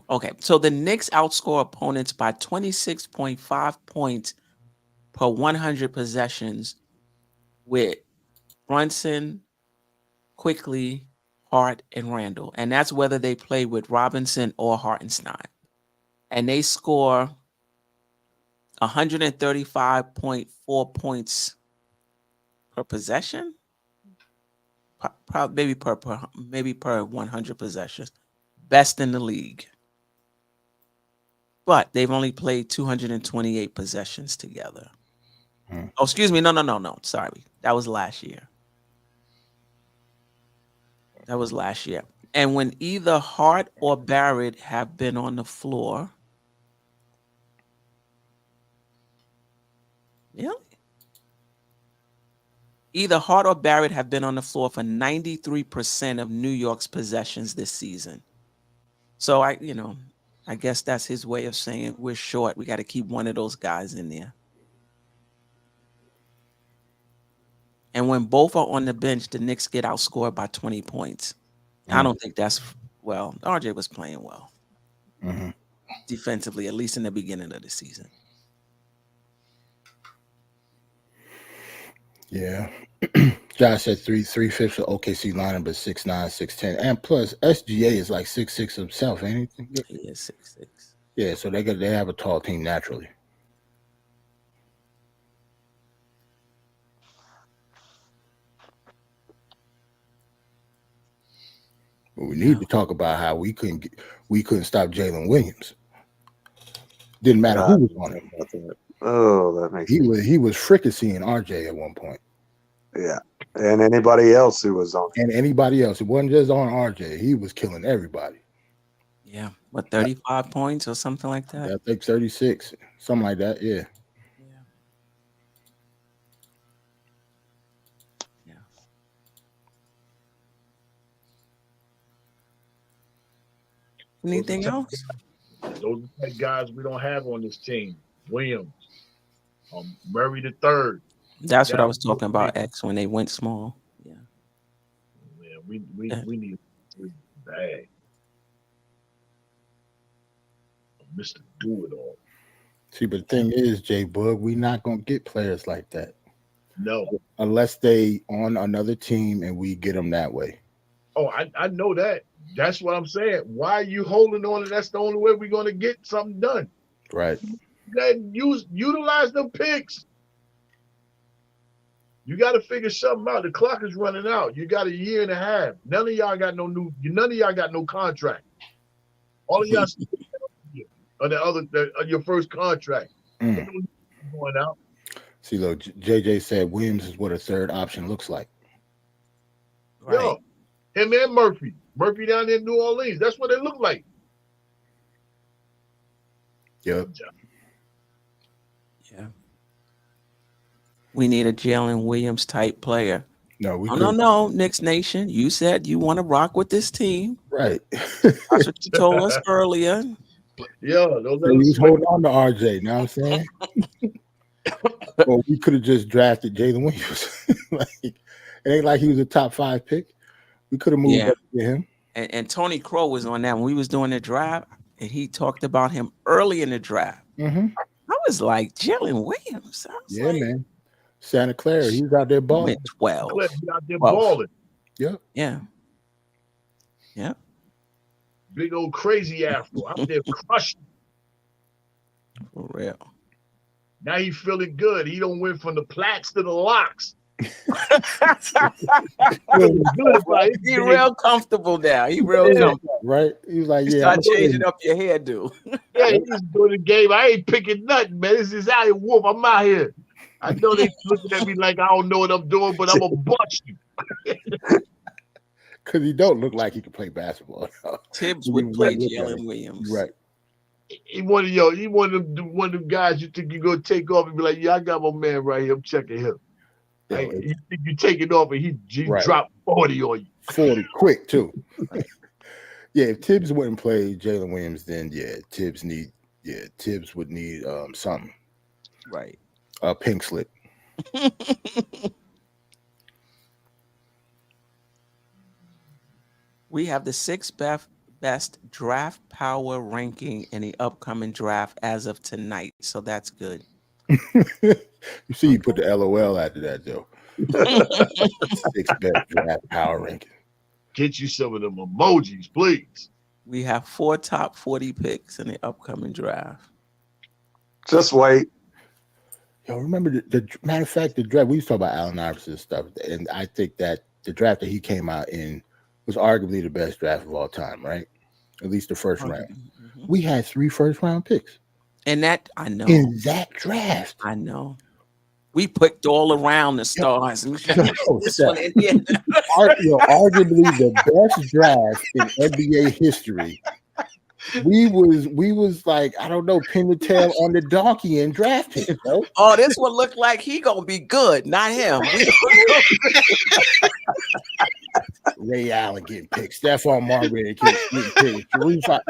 Okay, so the Knicks outscore opponents by 26.5 points per 100 possessions with Brunson, Quickley, Hart, and Randall. And that's whether they play with Robinson or Hartenstein. And they score 135.4 points per possession. Maybe per 100 possessions. Best in the league. But they've only played 228 possessions together. Oh, excuse me. No. Sorry. That was last year. And when either Hart or Barrett have been on the floor. Really? Either Hart or Barrett have been on the floor for 93% of New York's possessions this season. So I guess that's his way of saying we're short. We got to keep one of those guys in there. And when both are on the bench, the Knicks get outscored by 20 points. I don't think that's well. RJ was playing well defensively, at least in the beginning of the season. Yeah. Josh said 3/5 of OKC lineup is 6'9", 6'10", and plus SGA is like 6'6" himself, ain't he? He is 6'6". Yeah, so they have a tall team naturally. But we need to talk about how we couldn't stop Jalen Williams. Didn't matter who was on him. Oh, that makes he was fricasseeing RJ at one point. Yeah, and anybody else who was on. And anybody else. It wasn't just on RJ. He was killing everybody. Yeah, what 35 points or something like that? I think 36, something like that. Yeah. Anything else? Those are the guys we don't have on this team. Williams, Murray the third. That's what I was talking about, X, when they went small. Yeah. Man, we need to bag. Mr. Do It All. See, but the thing is, J Bug, we're not gonna get players like that. No. Unless they on another team and we get them that way. Oh, I know that. That's what I'm saying. Why are you holding on? And that's the only way we're gonna get something done. Right. Then utilize them picks. You got to figure something out. The clock is running out. You got a year and a half. None of y'all got no contract. All of y'all on your first contract. Going out. See, look, JJ said Williams is what a third option looks like. Right. Yo, him and Murphy. Murphy down there in New Orleans. That's what they look like. Yep. Yeah. We need a Jalen Williams type player. No, Knicks Nation. You said you want to rock with this team. Right. That's what you told us earlier. Yeah, he's holding on to RJ. Know what I'm saying? Well, we could have just drafted Jalen Williams. It ain't like he was a top 5 pick. We could have moved up to him. And Tony Crow was on that when we was doing the draft, and he talked about him early in the draft. Mm-hmm. I was like, Jalen Williams. Yeah, man. Santa Clara, he was out there balling. 12. He's out there balling. Yeah. Yeah. Yeah. Big old crazy afro out there crushing. For real. Now he feeling good. He don't went from the plaits to the locks. He real comfortable now. He real comfortable. Right? He was like, Start changing up your hairdo. Yeah, he's doing the game. I ain't picking nothing, man. This is out here, Wolf. I'm out here. I know they looking at me like I don't know what I'm doing, but I'm gonna bust you. Because he don't look like he can play basketball. Tibbs would play Jalen Williams. Right. He one of them guys you think you're gonna take off and be like, yeah, I got my man right here. I'm checking him. Hey, you think you take it off and he dropped 40 on you. 40 quick too. Yeah, if Tibbs wouldn't play Jalen Williams, then Tibbs would need something. Right. A pink slip. We have the 6th best draft power ranking in the upcoming draft as of tonight. So that's good. You see, you put the LOL after that, though. 6th best draft power ranking. Get you some of them emojis, please. We have 4 top 40 picks in the upcoming draft. Just wait. Yo, remember the matter of fact, the draft, we used to talk about Allen Iverson stuff, and I think that the draft that he came out in was arguably the best draft of all time, right? At least the first round. Mm-hmm. We had 3 first-round picks. And that, I know. In that draft. I know. We picked all around the stars. Arguably the best draft in NBA history. We was like, I don't know, pin the tail on the donkey and draft him. Bro. Oh, this one looked like he gonna be good, not him. Ray Allen getting picked, Stephon Marbury getting picked,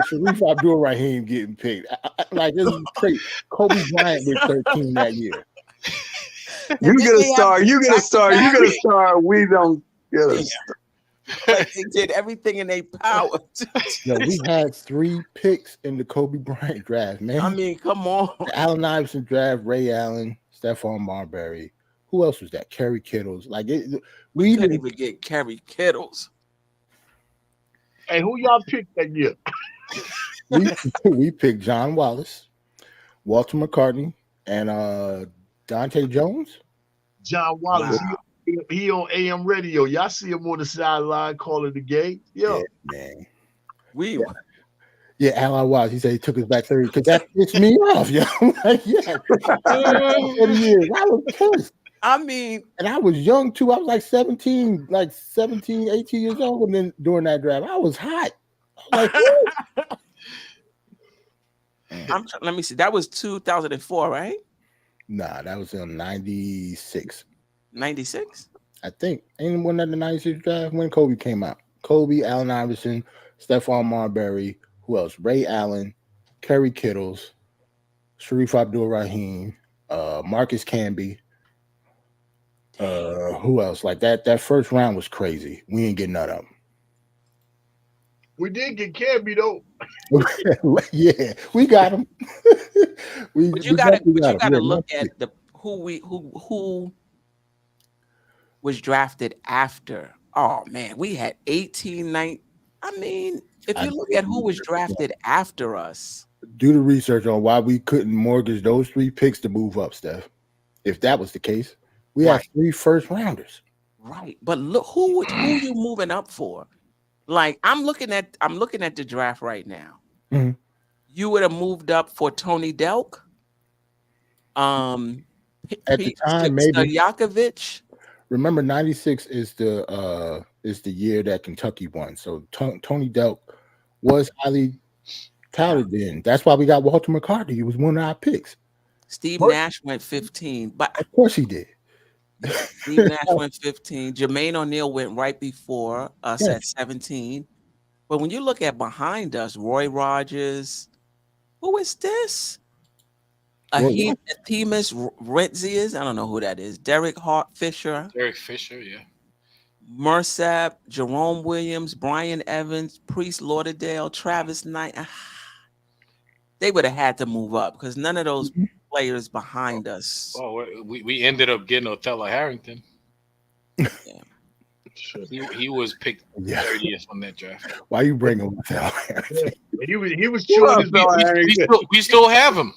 Sharif Abdul-Rahim getting picked. Like this is crazy. Kobe Bryant with 13 that year. You get a star. You get a star. You get a star. We don't get a star. Like they did everything in their power. No, we had 3 picks in the Kobe Bryant draft, man. I mean, come on. The Allen Iverson draft, Ray Allen, Stephon Marbury. Who else was that? Kerry Kittles. Like we didn't even get Kerry Kittles. Hey, who y'all picked that year? we picked John Wallace, Walter McCartney, and Dante Jones. John Wallace. Wow. He on AM radio. Y'all see him on the sideline calling the game. Yo, man. Yeah, Ally Wise. He said he took us back 30 because that pissed me off, yo. Like, 30 years. I was pissed. I mean, and I was young too. I was like 17, 18 years old. And then during that draft, I was hot. I was like, let me see. That was 2004, right? Nah, that was in 96. 96? I think. Ain't one of the 96 draft when Kobe came out. Kobe, Allen Iverson, Stephon Marbury, who else? Ray Allen, Kerry Kittles, Sharif Abdul-Rahim, Marcus Camby. Who else? Like that first round was crazy. We ain't getting none of them. We did get Camby though. Yeah, we got him. But you gotta look at who was drafted after. Oh man, we had 18, 19. I mean, if you look at who was drafted after us, do the research on why we couldn't mortgage those 3 picks to move up, Steph. If that was the case, we had 3 first rounders. Right. But look, who you moving up for? Like I'm looking at the draft right now. Mm-hmm. You would have moved up for Tony Delk. At the time, maybe Stojakovic. Remember, 96 is the year that Kentucky won. So Tony Delk was highly touted then. That's why we got Walter McCarty. He was one of our picks. Steve Nash went 15, but of course he did. Steve Nash went 15. Jermaine O'Neal went right before us at 17. But when you look at behind us, Roy Rogers, who is this? Themis Rentzias, I don't know who that is. Derek Fisher. Derek Fisher, yeah. Mersab, Jerome Williams, Brian Evans, Priest Lauderdale, Travis Knight. They would have had to move up because none of those players behind us. Oh, we ended up getting Othello Harrington. Yeah. He was picked 30th on that draft. Why you bringing Othello Harrington? He was chewing his gum. We still have him.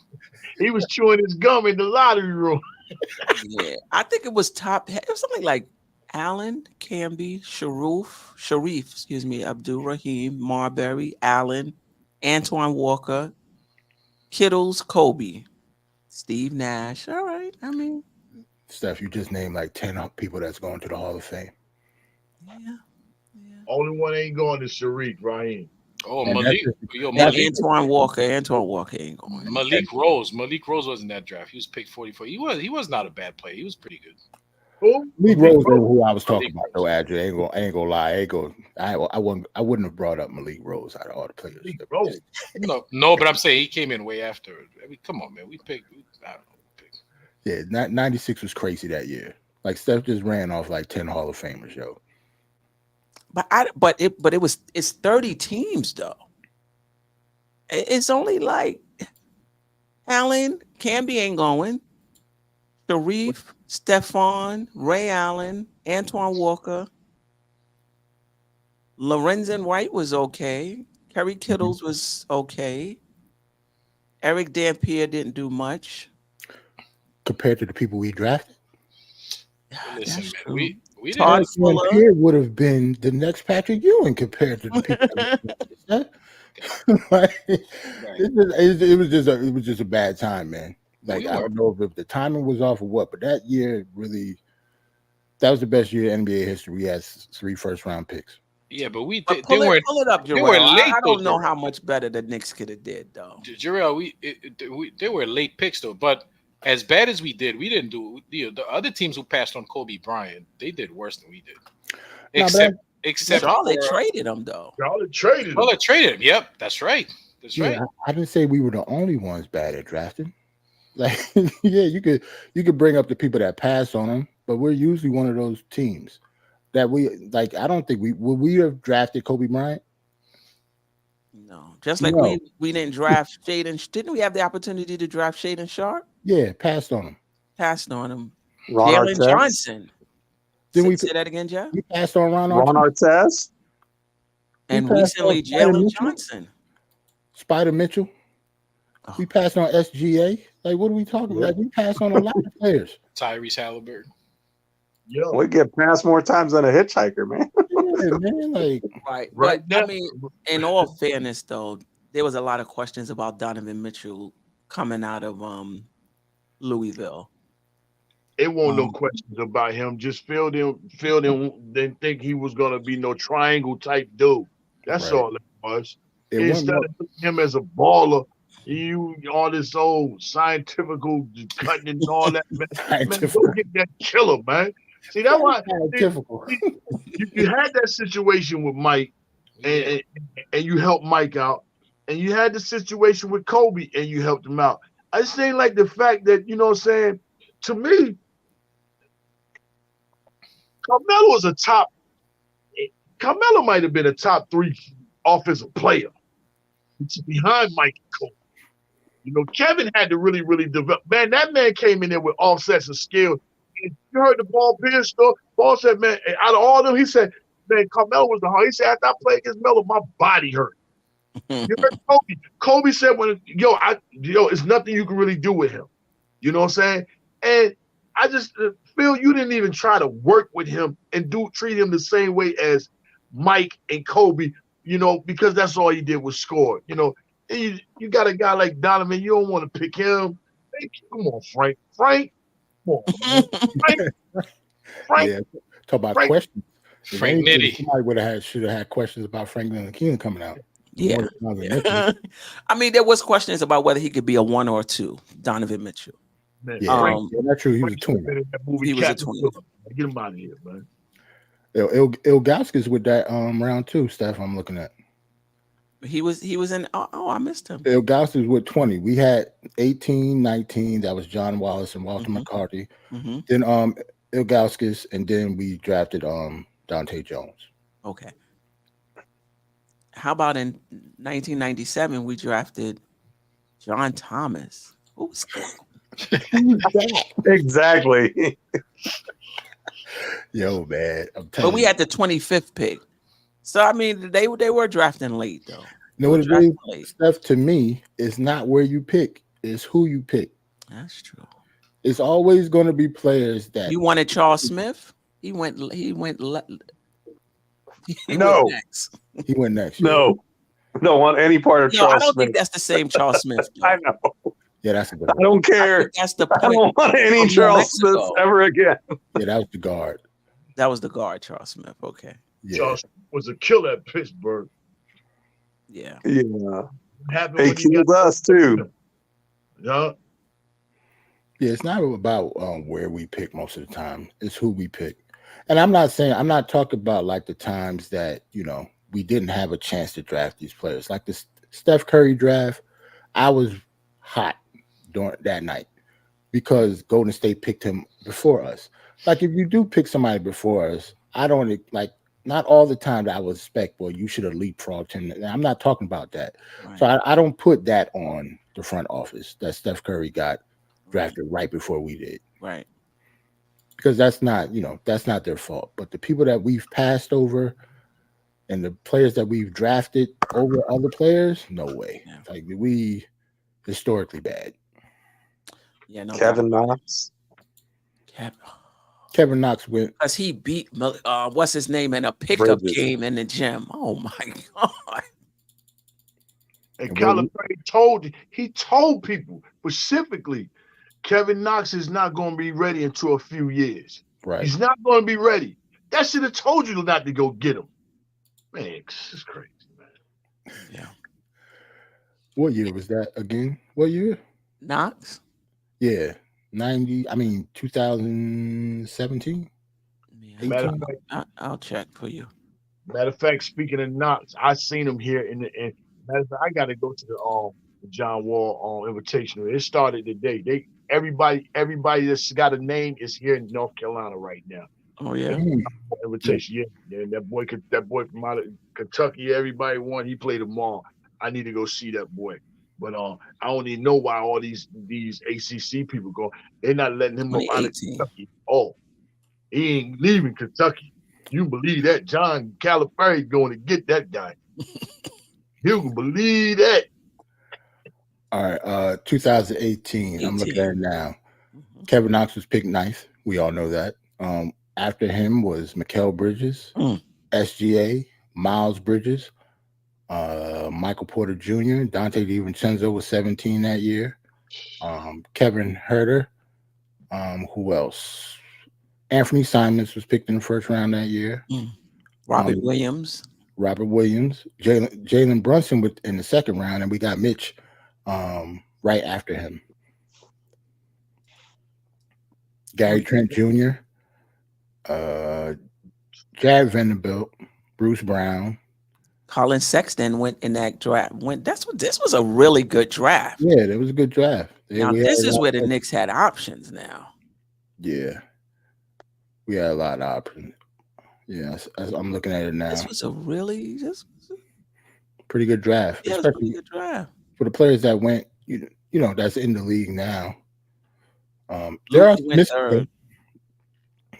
He was chewing his gum in the lottery room. Yeah, I think it was it was something like Allen, Camby, Sharif, Abdul-Rahim, Marbury, Allen, Antoine Walker, Kittles, Kobe, Steve Nash. All right, I mean, Steph, you just named like 10 people that's going to the Hall of Fame. Yeah. Only one ain't going to Sharif, Raheem. Oh, And Malik. Antoine Walker ain't going. Malik Rose wasn't that draft. He was picked 44. He was not a bad player. He was pretty good. Who? Malik Rose is who I was talking about though, Adrian. I ain't gonna lie. I wouldn't have brought up Malik Rose out of all the players. No, but I'm saying he came in way after. I mean, come on, man. I don't know. Yeah, 96 was crazy that year. Like Steph just ran off like 10 Hall of Famers, yo. It's 30 teams though. It's only like Allen, Camby ain't going. Sharif, Stephon, Ray Allen, Antoine Walker, Lorenzen White was okay. Kerry Kittles was okay. Eric Dampier didn't do much compared to the people we drafted. Listen, man, we Todd Dampier would have been the next Patrick Ewing compared to the people. It was just a bad time, man. Like I don't know if the timing was off or what, but that year that was the best year in NBA history. We had 3 first-round picks. Yeah, but pull it up, Jerrell. I don't know how much better the Knicks could have did, though. Jerrell, they were late picks though, but as bad as we did, we didn't do. The other teams who passed on Kobe Bryant, they did worse than we did. Except Charlotte traded him though. Charlotte traded him. Yep, that's right. Right. I didn't say we were the only ones bad at drafting. Like, yeah, you could bring up the people that passed on them, but we're usually one of those teams that we like. I don't think would we have drafted Kobe Bryant? No, just like we didn't draft Shaden. Didn't we have the opportunity to draft Shaden Sharp? Yeah, passed on him. Jalen Johnson. Didn't we say that again, Jeff? We passed on Ron Artest. And recently Jalen Johnson. Spider Mitchell. We passed on SGA. Like, what are we talking about? We passed on a lot of players. Tyrese Halliburton. Yeah, we get passed more times than a hitchhiker, man. Yeah, man. Like, right. But I mean, in all fairness, though, there was a lot of questions about Donovan Mitchell coming out of Louisville. It wasn't no questions about him. Just filled in. Didn't think he was gonna be no triangle type dude. That's all it was. Instead of him as a baller, all this old scientific cutting and all that, man, go get that killer, man. See, that's why you had that situation with Mike, and you helped Mike out, and you had the situation with Kobe, and you helped him out. I just ain't like the fact that, you know what I'm saying, to me, Carmelo might have been a top 3 offensive player. It's behind Mike and Kobe. You know, Kevin had to really, really develop. Man, that man came in there with offsets of skill. And you heard the Paul Pierce story. Paul said, man, out of all of them, he said, man, Carmelo was the hard. He said, after I played against Melo, my body hurt. You heard Kobe. Kobe said, it's nothing you can really do with him. You know what I'm saying? And I just feel you didn't even try to work with him and treat him the same way as Mike and Kobe, you know, because that's all he did was score. You know, and you got a guy like Donovan, you don't want to pick him. Hey, come on, Frank. Frank, come on. Frank. Yeah, talk about Frank. questions. Frank Nitty. Somebody should have had questions about Frank KNICKIN coming out. Yeah. I mean, there was questions about whether he could be a 1 or a 2, Donovan Mitchell. Man, Yeah, that's true. He was a Frank twin. He was a twin. Get him out of here, man. Ilgauskas with that round 2 stuff I'm looking at. He was in. Oh, I missed him. Ilgauskas with 20. We had 18, 19. That was John Wallace and Walter McCarty. Then Ilgauskas, and then we drafted Dante Jones. Okay. How about in 1997 we drafted John Thomas? Who's that? Exactly. Yo, man. But we had the 25th pick. So I mean, they were drafting late though. You know what it is? Stuff to me is not where you pick, it's who you pick. That's true. It's always going to be players that you wanted Charles Smith. He went next. He went next. No. Don't want any part of Charles Smith. I don't think that's the same Charles Smith. I know. Yeah, that's a good one. I don't care. That's the point. I don't want any Charles Smith ever again. Yeah, that was the guard. That was the guard, Charles Smith. Okay. Yeah. Charles was a killer at Pittsburgh. Yeah. Yeah. He killed us too. Yeah. Yeah, it's not about where we pick most of the time. It's who we pick. And I'm not talking about like the times that, you know, we didn't have a chance to draft these players. Like the Steph Curry draft, I was hot during that night because Golden State picked him before us. Like if you do pick somebody before us, I don't like not all the time that I would expect, well, you should have leapfrogged him. I'm not talking about that. Right. So I don't put that on the front office that Steph Curry got drafted right before we did. Right. Because that's not their fault. But the people that we've passed over and the players that we've drafted over other players, no way. Yeah. Like we historically bad. Yeah, no. Kevin Knox. Kevin Knox went because he beat what's his name in a pickup game in the gym. Oh my god! And Calipari told people specifically, Kevin Knox is not going to be ready until a few years. Right? He's not going to be ready. That should have told you not to go get him. Man, it's crazy, man. Yeah. What year was that again? What year? Knox. Yeah. 2017. Yeah, I'll check for you. Matter of fact, speaking of Knox, I seen him here matter of fact, I got to go to the John Wall Invitational. It started today. Everybody that's got a name is here in North Carolina right now. Oh yeah. Invitation, yeah. That boy from out of Kentucky, everybody won. He played tomorrow. I need to go see that boy. But I don't even know why all these ACC people go. They're not letting him go out of Kentucky. Oh, he ain't leaving Kentucky. You believe that? John Calipari going to get that guy. You can believe that. All right, 2018. I'm looking at it now. Kevin Knox was picked ninth. We all know that. After him was Mikal Bridges, SGA, Miles Bridges, Michael Porter Jr., Dante DiVincenzo was 17 that year. Kevin Herter. Who else? Anthony Simons was picked in the first round that year. Robert Williams. Jalen Brunson in the second round, and we got Mitch right after him. Gary Trent Jr., Jared Vanderbilt, Bruce Brown, Colin Sexton went in that draft. This was a really good draft. Yeah, that was a good draft. Now this is where the Knicks had options now. Yeah. We had a lot of options. Yeah, I'm looking at it now. This was a really pretty good draft. Yeah, it was a pretty good draft. For the players that went, you know, that's in the league now. There are some misses.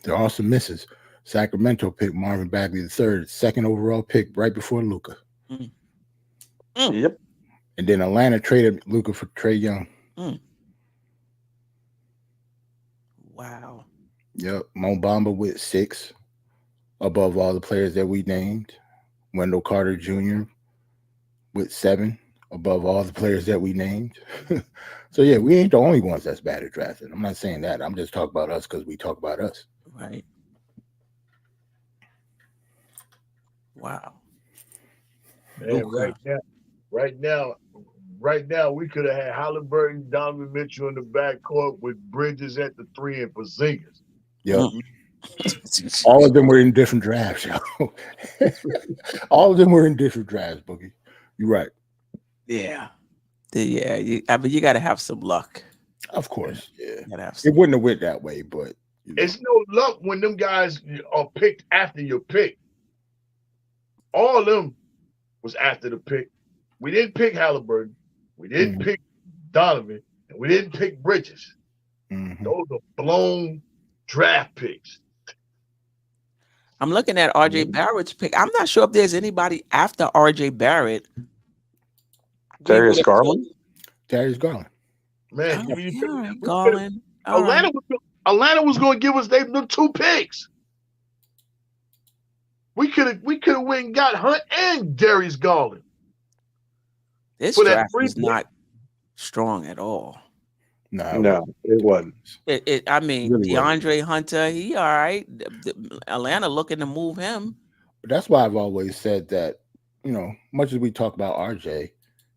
There are some misses. Sacramento picked Marvin Bagley III, second overall pick, right before Luka. Yep. And then Atlanta traded Luka for Trae Young. Wow. Yep. Mo Bamba with 6, above all the players that we named. Wendell Carter Jr. with 7, above all the players that we named. So yeah, we ain't the only ones that's bad at drafting. I'm not saying that. I'm just talking about us because we talk about us. Right. Wow. Man, right now, we could have had Halliburton, Donovan Mitchell in the backcourt with Bridges at the 3 and Porzingis. Yep. All of them were in different drafts, yo. All of them were in different drafts, Boogie. You're right. Yeah. I mean, you got to have some luck. Of course, yeah. It wouldn't have went that way, but it's no luck when them guys are picked after your pick. All of them was after the pick. We didn't pick Halliburton. We didn't pick Donovan. And we didn't pick Bridges. Those are blown draft picks. I'm looking at RJ Barrett's pick. I'm not sure if there's anybody after RJ Barrett. Darius Garland. Darius Garland. Man, Garland. Atlanta was going to give us them 2 picks. We could have went and got Hunt and Darius Garland. This draft is not strong at all. No, it wasn't. I mean, Really DeAndre Hunter, he all right. Atlanta looking to move him. But that's why I've always said that, you know, much as we talk about RJ,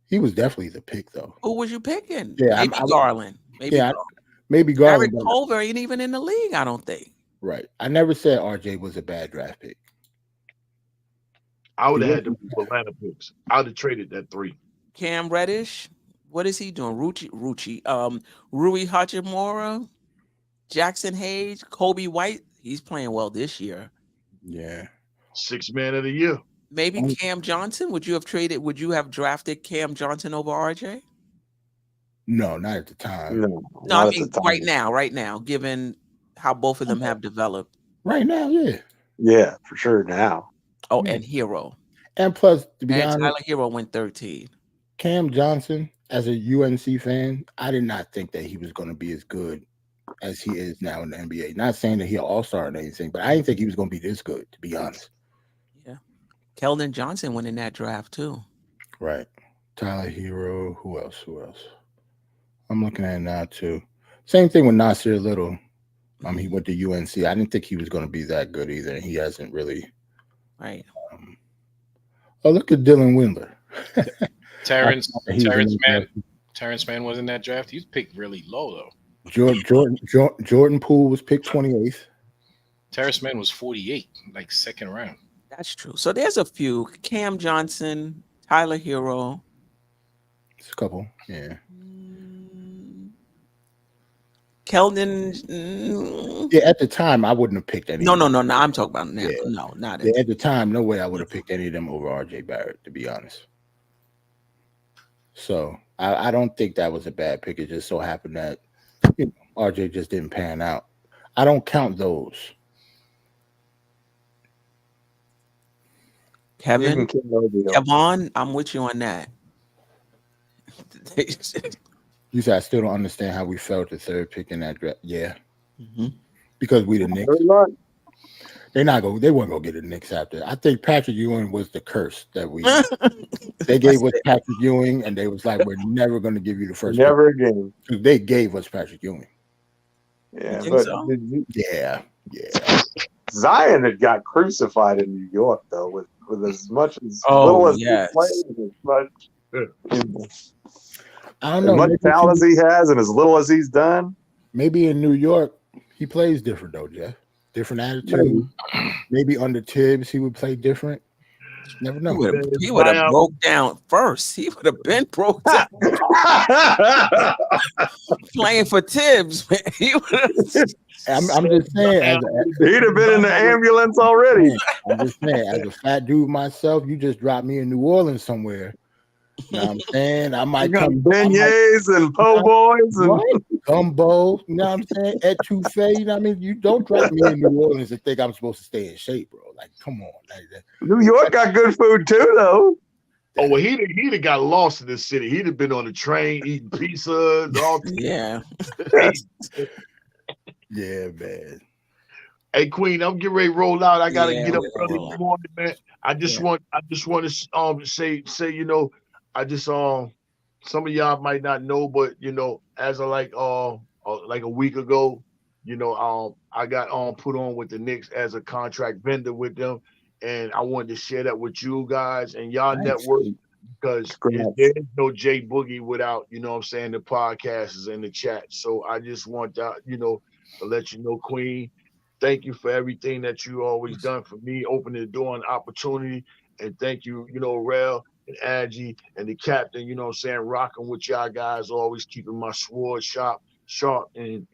he was definitely the pick, though. Who was you picking? Yeah, maybe Garland. Maybe Garland. Eric Culver ain't even in the league, I don't think. Right. I never said RJ was a bad draft pick. I would have had the Atlanta picks. I would have traded that 3. Cam Reddish, what is he doing? Rui Hachimura, Jackson Hayes, Kobe White. He's playing well this year. Yeah. 6th man of the year. Maybe Cam Johnson. Would you have drafted Cam Johnson over RJ? No, not at the time. No, I mean right now, given how both of them have developed. Right now, yeah. Yeah, for sure now. Oh, and Hero. And plus, to be honest, Tyler Hero went 13. Cam Johnson, as a UNC fan, I did not think that he was going to be as good as he is now in the NBA. Not saying that he's an all-star or anything, but I didn't think he was going to be this good, to be honest. Yeah. Keldon Johnson went in that draft, too. Right. Tyler Hero. Who else? I'm looking at it now, too. Same thing with Nasir Little. He went to UNC. I didn't think he was going to be that good either, and he hasn't really. Right. Look at Dylan Windler. Terrence Mann was in that draft. He was picked really low though. Jordan Poole was picked 28th. Terrence Mann was 48, like 2nd round. That's true. So there's a few. Cam Johnson, Tyler Hero. It's a couple, yeah. Keldon. Yeah, at the time I wouldn't have picked any. No. I'm talking about now. Yeah. No, not at the time. No way I would have picked any of them over RJ Barrett, to be honest. So I don't think that was a bad pick. It just so happened that RJ just didn't pan out. I don't count those. Kevin, I'm with you on that. You said I still don't understand how we felt the 3rd pick in that draft. Yeah, because we the Knicks. They weren't gonna get the Knicks after. I think Patrick Ewing was the curse that we. They gave us Patrick Ewing, and they was like, "We're never gonna give you the first." Never again. They gave us Patrick Ewing. Yeah, but so? Yeah. Zion had got crucified in New York though, with as much as little as he played, as much. I don't know. As much talent as he has, and as little as he's done. Maybe in New York, he plays different though, Geoff. Different attitude. Maybe under Tibbs, he would play different. Never know. He would have broke down first. He would have been broke down. Playing for Tibbs, man. He I'm just saying, he'd have been in the ambulance already. I'm just saying, as a fat dude myself, you just dropped me in New Orleans somewhere. You know what I'm saying? I might come beignets and po' boys and gumbo. You know what I'm saying? Etouffee. You know what I mean? You don't drop me in New Orleans and think I'm supposed to stay in shape, bro. Like, come on. New York got good food too, though. Oh, well, he'd have got lost in this city. He'd have been on the train eating pizza and all. Yeah. Yeah, man. Hey, Queen, I'm getting ready to roll out. I gotta get up early in the morning, man. I just want to say, you know, I just some of y'all might not know, but you know, as of like a week ago, you know, I got put on with the Knicks as a contract vendor with them, and I wanted to share that with you guys and y'all network, because there's no J Boogie without, you know what I'm saying, the podcasts and the chat. So I just want that, you know, to let you know, Queen, thank you for everything that you always done for me, opening the door and opportunity. And thank you, you know, Rel and Aggie and the captain, you know what I'm saying, rocking with y'all guys, always keeping my sword sharp, and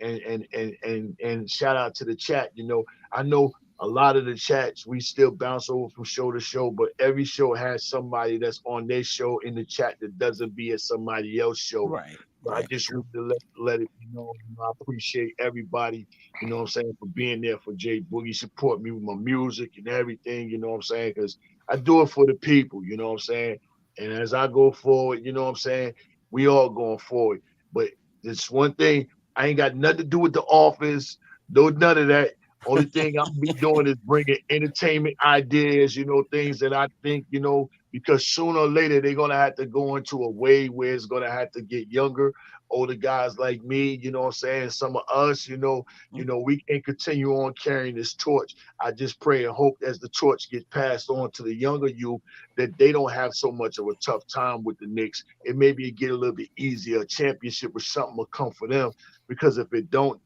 shout out to the chat. You know, I know a lot of the chats, we still bounce over from show to show, but every show has somebody that's on their show in the chat that doesn't be at somebody else's show. Right. I just want to let it be known. You know, I appreciate everybody, you know what I'm saying, for being there for J Boogie, support me with my music and everything, you know what I'm saying, because I do it for the people, you know what I'm saying. And as I go forward, you know what I'm saying, we all going forward. But this one thing, I ain't got nothing to do with the office, none of that. Only thing I'm be doing is bringing entertainment ideas, you know, things that I think, you know, because sooner or later they're going to have to go into a way where it's going to have to get younger, older guys like me, you know what I'm saying, some of us, you know, we can continue on carrying this torch. I just pray and hope as the torch gets passed on to the younger youth that they don't have so much of a tough time with the Knicks. It maybe get a little bit easier. A championship or something will come for them, because if it don't,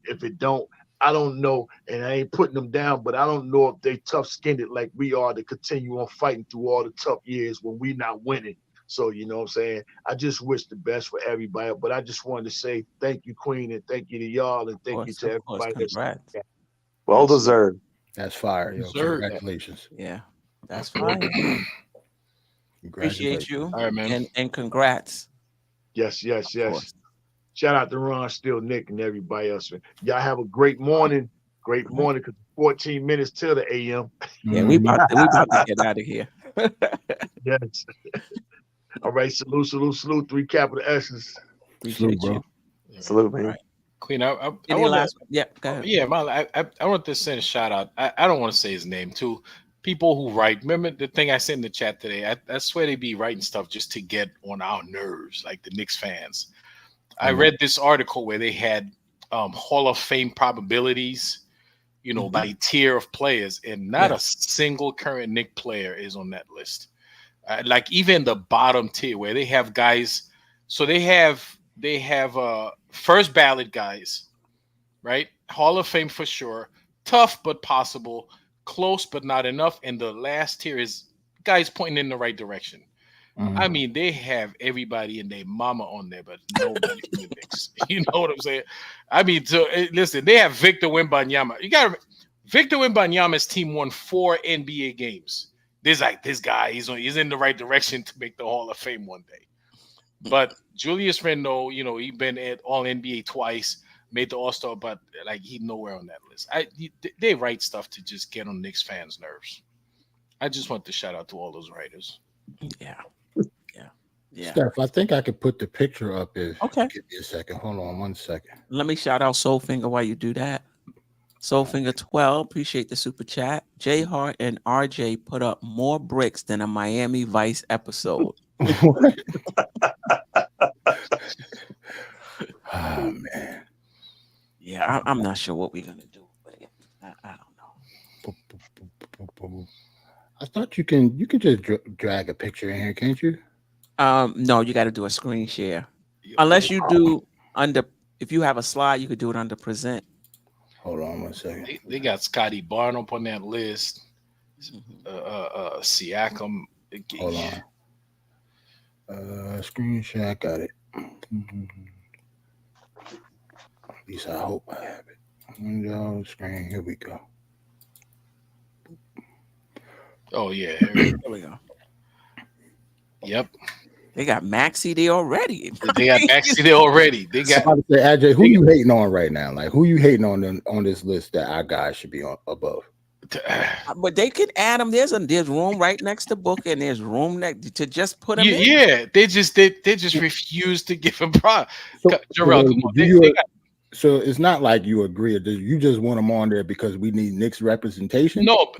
I don't know, and I ain't putting them down, but I don't know if they tough-skinned like we are to continue on fighting through all the tough years when we not winning. So, you know what I'm saying? I just wish the best for everybody, but I just wanted to say thank you, Queen, and thank you to y'all, and thank you to everybody. Congrats. Well deserved. That's fire. Yo. Congratulations. Yeah, that's fine. Appreciate you. All right, man. And congrats. Yes. Shout out to Ron, Still, Nick, and everybody else. Man. Y'all have a great morning. Great morning, because 14 minutes till the AM. Yeah, we about to get out of here. Yes. All right, salute. 3 capital S's. Appreciate you. Salute, man. Right. Queen, I want go ahead. Yeah, I want to send a shout out. I don't want to say his name too. People who write, remember the thing I sent in the chat today? I swear they be writing stuff just to get on our nerves, like the Knicks fans. I read this article where they had Hall of Fame probabilities, you know, by tier of players, and not a single current Knick player is on that list. Like even the bottom tier where they have guys, so they have first ballot guys, right? Hall of Fame for sure, tough but possible, close but not enough, and the last tier is guys pointing in the right direction. I mean, they have everybody and their mama on there, but nobody in the Knicks. You know what I'm saying? I mean, so listen, they have Victor Wembanyama. You got Victor Wembanyama's team won 4 NBA games. There's like this guy, he's in the right direction to make the Hall of Fame one day. But Julius Randle, you know, he's been at All NBA twice, made the All-Star, but like he's nowhere on that list. They write stuff to just get on Knicks fans' nerves. I just want to shout out to all those writers. Yeah. Steph, I think I could put the picture up if okay. Give me a second. Hold on 1 second. Let me shout out Soulfinger while you do that. Soulfinger 12, appreciate the super chat. J Hart and RJ put up more bricks than a Miami Vice episode. Oh man. Yeah, I'm not sure what we're gonna do, but I don't know. I thought you can just drag a picture in here, can't you? No, you got to do a screen share. Unless you do if you have a slide, you could do it under present. Hold on 1 second. They got Scotty Barnes up on that list. Siakam. Hold on. Screenshot. I got it. At least I hope I have it. Window screen. Here we go. Oh yeah. There we go. Yep. They got Maxi there already. They got Maxi there already. They got. I say, AJ, who you hating on right now? Like, who you hating on this list that our guys should be on above? But they could add them. There's room right next to Booker, and there's room next to just put them in. Yeah, they just refuse to give him pro. Jerrell, come on. So it's not like you agree. You just want them on there because we need Knicks representation. No.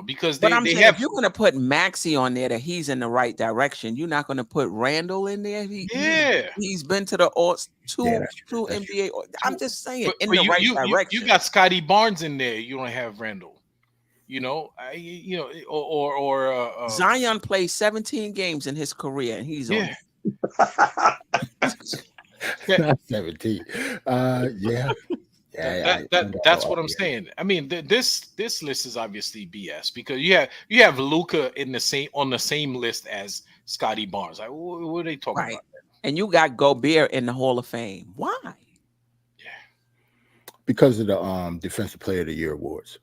Because but I'm saying if you're going to put Maxi on there, that he's in the right direction. You're not going to put Randall in there. He's been to the two NBA. I'm just saying in the right direction. You got Scotty Barnes in there. You don't have Randall. Or Zion played 17 games in his career, and he's on. Not 17. That's what I'm saying. I mean, this list is obviously BS because you have Luka on the same list as Scotty Barnes. Like, what are they talking about? And you got Gobert in the Hall of Fame. Why? Yeah, because of the Defensive Player of the Year awards.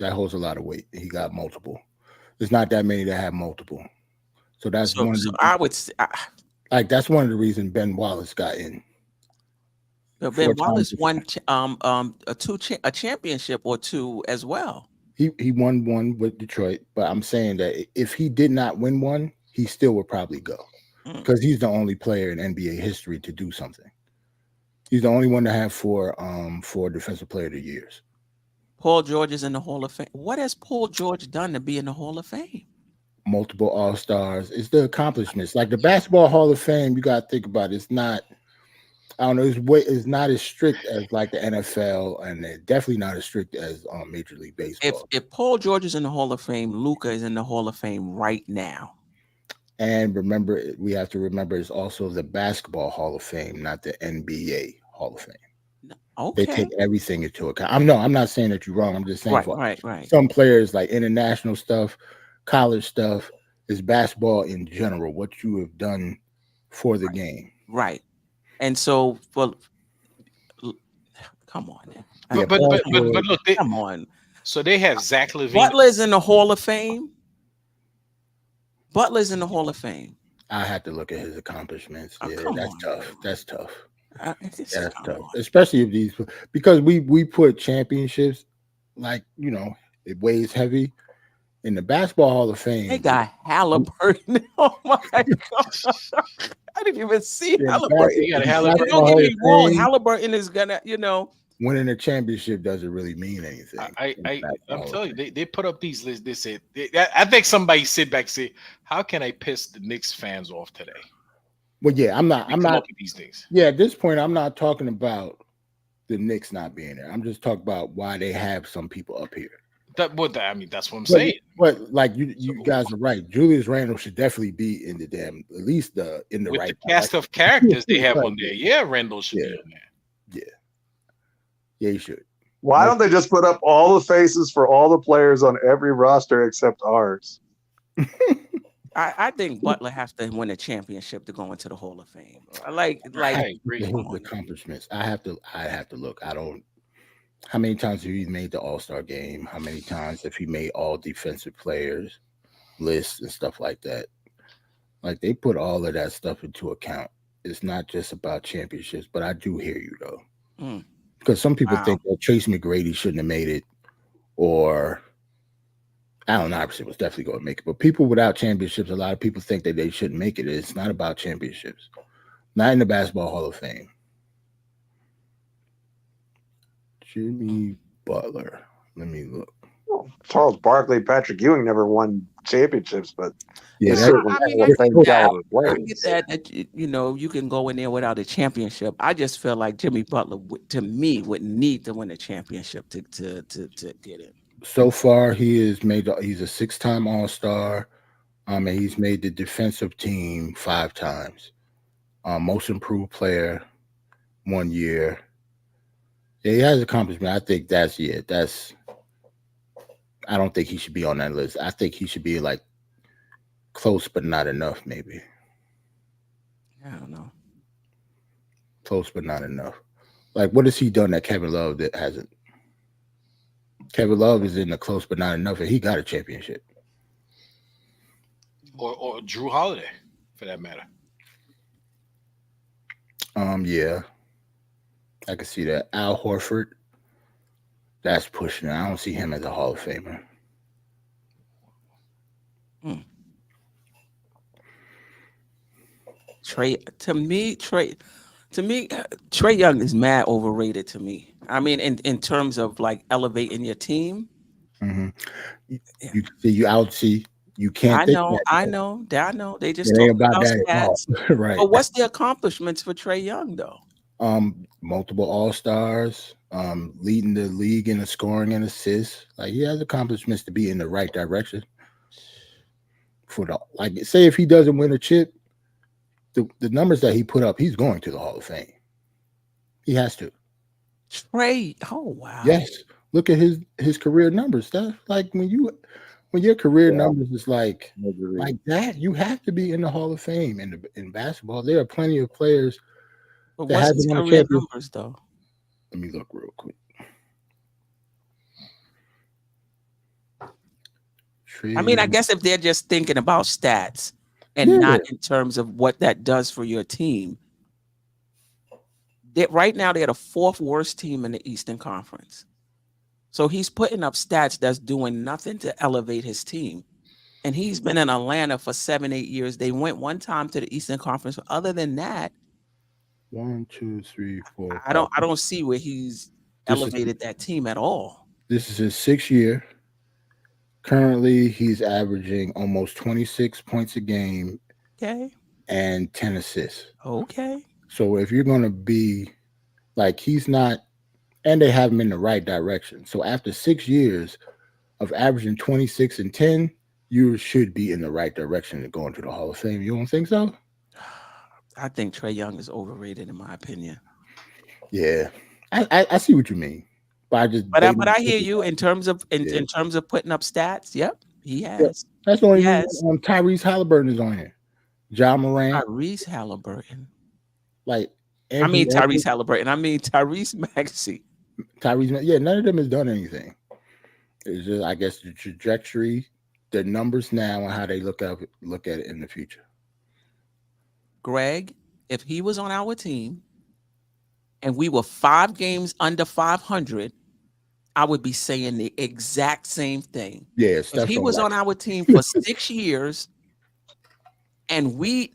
That holds a lot of weight. He got multiple. There's not that many that have multiple. So that's one. I would say, that's one of the reasons Ben Wallace got in. But Ben Wallace won a championship or two as well. He won one with Detroit, but I'm saying that if he did not win one, he still would probably go because he's the only player in NBA history to do something. He's the only one to have four Defensive Player of the Years. Paul George is in the Hall of Fame. What has Paul George done to be in the Hall of Fame? Multiple All-Stars. It's the accomplishments. Like the Basketball Hall of Fame, you got to think about it. It's not, I don't know, it's not as strict as like the NFL, and definitely not as strict as Major League Baseball. If Paul George is in the Hall of Fame, Luka is in the Hall of Fame right now. And remember, we have to remember it's also the Basketball Hall of Fame, not the NBA Hall of Fame. Okay. They take everything into account. I'm not saying that you're wrong. I'm just saying right. Some players like international stuff, college stuff, is basketball in general, what you have done for the game. Right. And so come on then. But look, come on. So they have Zach LaVine. Butler's in the Hall of Fame. Butler's in the Hall of Fame. I had to look at his accomplishments. That's tough. That's tough, especially if these, because we put championships, like, it weighs heavy in the Basketball Hall of Fame. They got Halliburton. Oh my gosh, I didn't even see Halliburton. Don't get me wrong, Halliburton is gonna, winning a championship doesn't really mean anything. I'm telling you, they put up these lists. They said, I think somebody sit back and say, how can I piss the Knicks fans off today? Well, yeah, I'm not these things. Yeah, at this point, I'm not talking about the Knicks not being there. I'm just talking about why they have some people up here. That's what I'm saying. But like you guys are right. Julius Randle should definitely be in the at least in the with right the cast of characters they have on there. Yeah, Randle should be on there. Yeah, he should. Why don't they just put up all the faces for all the players on every roster except ours? I think Butler has to win a championship to go into the Hall of Fame. I agree. His accomplishments. I have to look. How many times have he made the All-Star game? How many times have he made all defensive players lists and stuff like that? Like, they put all of that stuff into account. It's not just about championships, but I do hear you though. Because some people think that Trace McGrady shouldn't have made it, or Allen Iverson was definitely going to make it. But people without championships, a lot of people think that they shouldn't make it. It's not about championships. Not in the Basketball Hall of Fame. Jimmy Butler. Let me look. Charles Barkley, Patrick Ewing never won championships, but yeah, I get that you can go in there without a championship. I just feel like Jimmy Butler, to me, would need to win a championship to get in. So far, he's a 6-time All-Star, and he's made the defensive team 5 times. Most improved player 1 year. Yeah, he has accomplishment. I think that's I don't think he should be on that list. I think he should be like close, but not enough, maybe. I don't know. Close, but not enough. Like, what has he done that Kevin Love that hasn't? Kevin Love is in the close, but not enough, and he got a championship. Or Drew Holiday, for that matter. Yeah, I can see that. Al Horford, that's pushing it. I don't see him as a Hall of Famer. Trey Young is mad overrated to me. I mean, in terms of like elevating your team. Mm-hmm. You can't. I know. They just it talk ain't about about that stats. right. But what's the accomplishments for Trey Young though? Multiple All-Stars, leading the league in the scoring and assists. Like, he has accomplishments to be in the right direction. Say if he doesn't win a chip, the numbers that he put up, he's going to the Hall of Fame. He has to. Trey, oh wow. Yes. Look at his career numbers. Stuff like when your career numbers is like that, you have to be in the Hall of Fame in basketball. There are plenty of players. But what's his career numbers though? Let me look real quick. I mean, I guess if they're just thinking about stats and not in terms of what that does for your team, right now they're the 4th worst team in the Eastern Conference. So he's putting up stats that's doing nothing to elevate his team. And he's been in Atlanta for 7-8 years. They went one time to the Eastern Conference. But other than that, 1, 2, 3, 4. I don't see where he's elevated that team at all. This is his 6th year. Currently, he's averaging almost 26 points a game. Okay. And 10 assists. Okay. So if you're going to be like, he's not, and they have him in the right direction. So after 6 years of averaging 26 and 10, you should be in the right direction to go into the Hall of Fame. You don't think so? I think Trey Young is overrated, in my opinion. Yeah, I see what you mean. But I hear you in terms of in terms of putting up stats. Yep, he has. Yeah, that's the only reason Tyrese Halliburton is on here. Ja Morant. Tyrese Halliburton. Like, Tyrese Halliburton. I mean Tyrese Maxey. None of them has done anything. It's just, I guess, the trajectory, the numbers now, and how they look at it in the future. Greg, if he was on our team and we were 5 games under 500, I would be saying the exact same thing. Yeah, if he was on our team for 6 years and we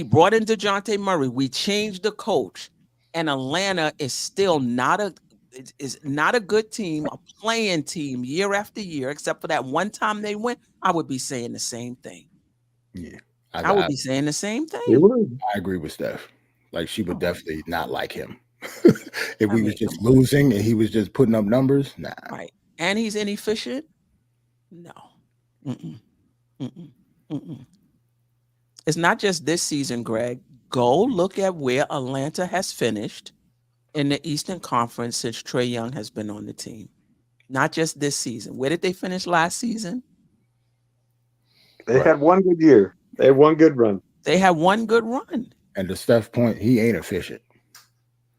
brought in Dejounte Murray, we changed the coach, and Atlanta is still not a good team, a playing team year after year, except for that one time they went, I would be saying the same thing. Yeah. I would be saying the same thing. I agree with Steph. Like, she would definitely not like him. If we was just losing and he was just putting up numbers, nah. Right. And he's inefficient? No. It's not just this season, Greg. Go look at where Atlanta has finished in the Eastern Conference since Trey Young has been on the team. Not just this season. Where did they finish last season? They had one good year. They had one good run. And to Steph's point, he ain't efficient.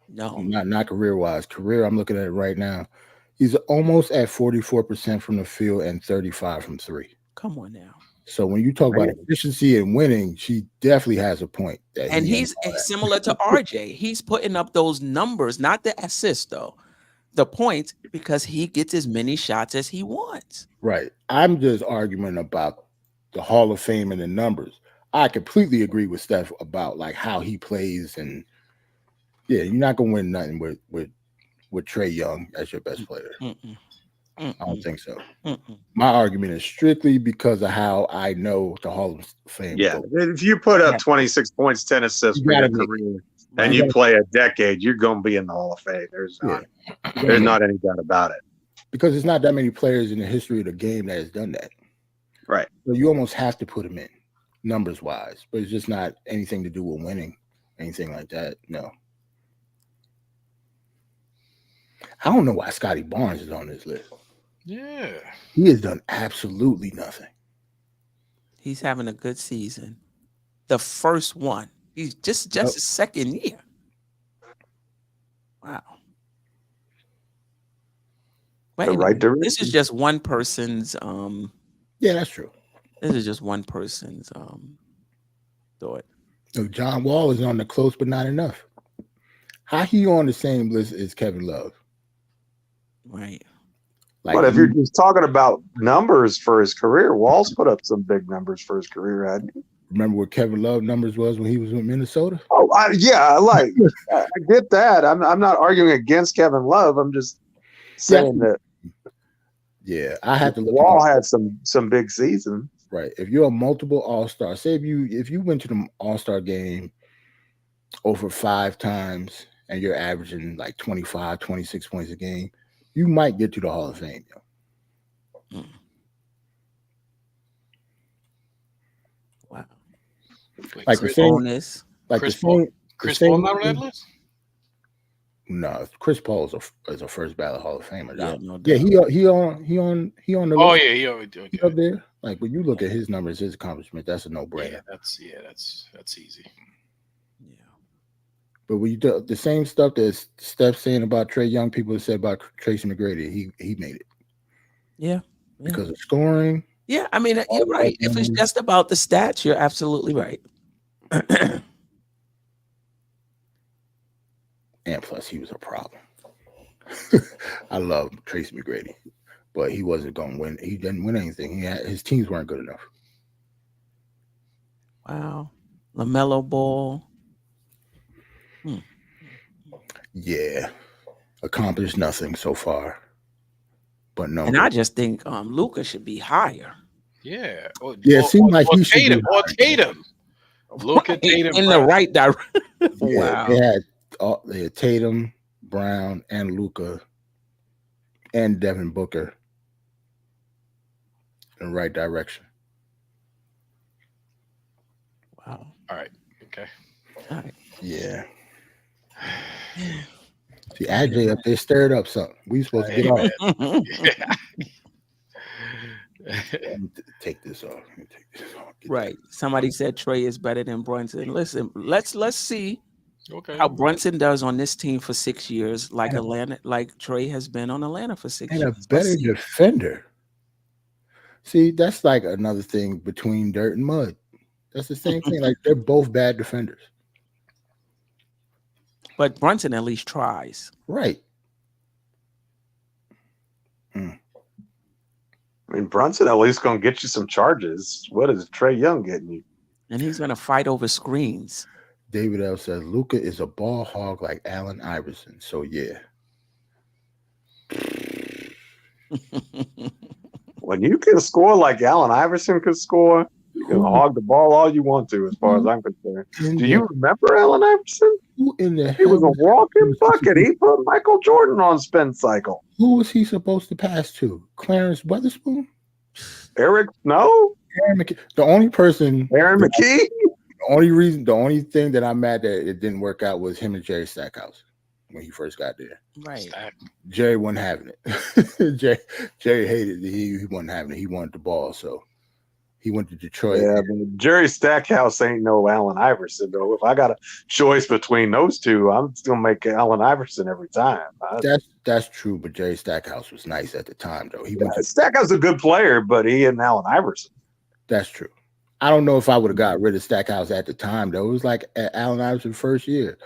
No. Not career-wise. Career, I'm looking at it right now. He's almost at 44% from the field and 35 from 3. Come on now. So when you talk about efficiency and winning, she definitely has a point. And he's similar to RJ. He's putting up those numbers, not the assist, though. The points, because he gets as many shots as he wants. Right. I'm just arguing about the Hall of Fame and the numbers. I completely agree with Steph about like how he plays, and you're not gonna win nothing with Trey Young as your best player. I don't think so. My argument is strictly because of how I know the Hall of Fame. Yeah, if you put up 26 points, 10 assists for your career, and you play a decade, you're going to be in the Hall of Fame. There's not any doubt about it. Because there's not that many players in the history of the game that has done that. Right. So you almost have to put them in, numbers-wise. But it's just not anything to do with winning, anything like that. No. I don't know why Scotty Barnes is on this list. Yeah. He has done absolutely nothing. He's having a good season. The first one. He's just his second year. Wow. But The anyway, right direction. this is just one person's Yeah, that's true. this is just one person's thought. No, John Wall is on the close, but not enough. How he on the same list as Kevin Love? Right. Like, But if you're just talking about numbers for his career, Wall's put up some big numbers for his career, hadn't he? remember what Kevin Love numbers was when he was with Minnesota? Oh, I get that. I'm not arguing against Kevin Love. I'm just saying that Yeah, I had to look. Wall had some big seasons. Right. If you're a multiple All-Star, say if you went to the All-Star game over 5 times and you're averaging like 25, 26 points a game, you might get to the Hall of Fame. Yo. Wow. Like Chris, the same, Bonus. like Chris the Paul. same, Chris the same Paul not on that list? No, Chris Paul is a first ballot Hall of Famer. Yeah, Yeah, no doubt. he on the Oh list. yeah, He up there. Like when you look at his numbers, his accomplishment, that's a no-brainer. Yeah, that's easy. Yeah. But when you do the same stuff that Steph's saying about Trae Young, people have said about Tracy McGrady, he made it. Yeah. Because of scoring. Yeah, I mean, you're right. If it's just about the stats, you're absolutely right. And plus, he was a problem. I love Tracy McGrady, but he wasn't going to win. He didn't win anything. His teams weren't good enough. Wow. LaMelo Ball. Yeah. Accomplished nothing so far. But no. And I just think Luka should be higher. Yeah. Yeah, it seemed like he should Tatum. be Or higher. Tatum. Look at Tatum. In the right direction. Yeah, Wow. they had Tatum, Brown, and Luka, and Devin Booker in the right direction. Wow. All right. Okay. All right. Yeah. See, AJ up there stirred up something. We supposed to get off. Let me take this off. Get Right. Somebody said Trae is better than Brunson. Listen, let's see Okay. how Brunson does on this team for 6 years, like Trae has been on Atlanta for 6 and years. a Let's better see. defender. See, that's like another thing between dirt and mud. That's the same thing. Like they're both bad defenders. But Brunson at least tries. Right. I mean, Brunson at least gonna get you some charges. What is Trae Young getting you? And he's going to fight over screens. David L says Luka is a ball hog like Allen Iverson. So yeah. When you can score like Allen Iverson could score, you can hog the ball all you want to, as far as I'm concerned. Do you remember Allen Iverson? Who in the He was hell? a walking bucket. He put Michael Jordan on spin cycle. Who was he supposed to pass to? Clarence Weatherspoon? Eric Snow? Aaron McKee. The only person, Aaron McKee? the only thing that I'm mad that it didn't work out was him and Jerry Stackhouse when he first got there. Right. Jerry wasn't having it. Jerry hated it. He wasn't having it. He wanted the ball, so he went to Detroit. Yeah, but Jerry Stackhouse ain't no Allen Iverson, though. If I got a choice between those two, I'm still make Allen Iverson every time. That's true, but Jerry Stackhouse was nice at the time, though. Stackhouse is a good player, but he isn't Allen Iverson. That's true. I don't know if I would have got rid of Stackhouse at the time, though. It was like at Allen Iverson's first year.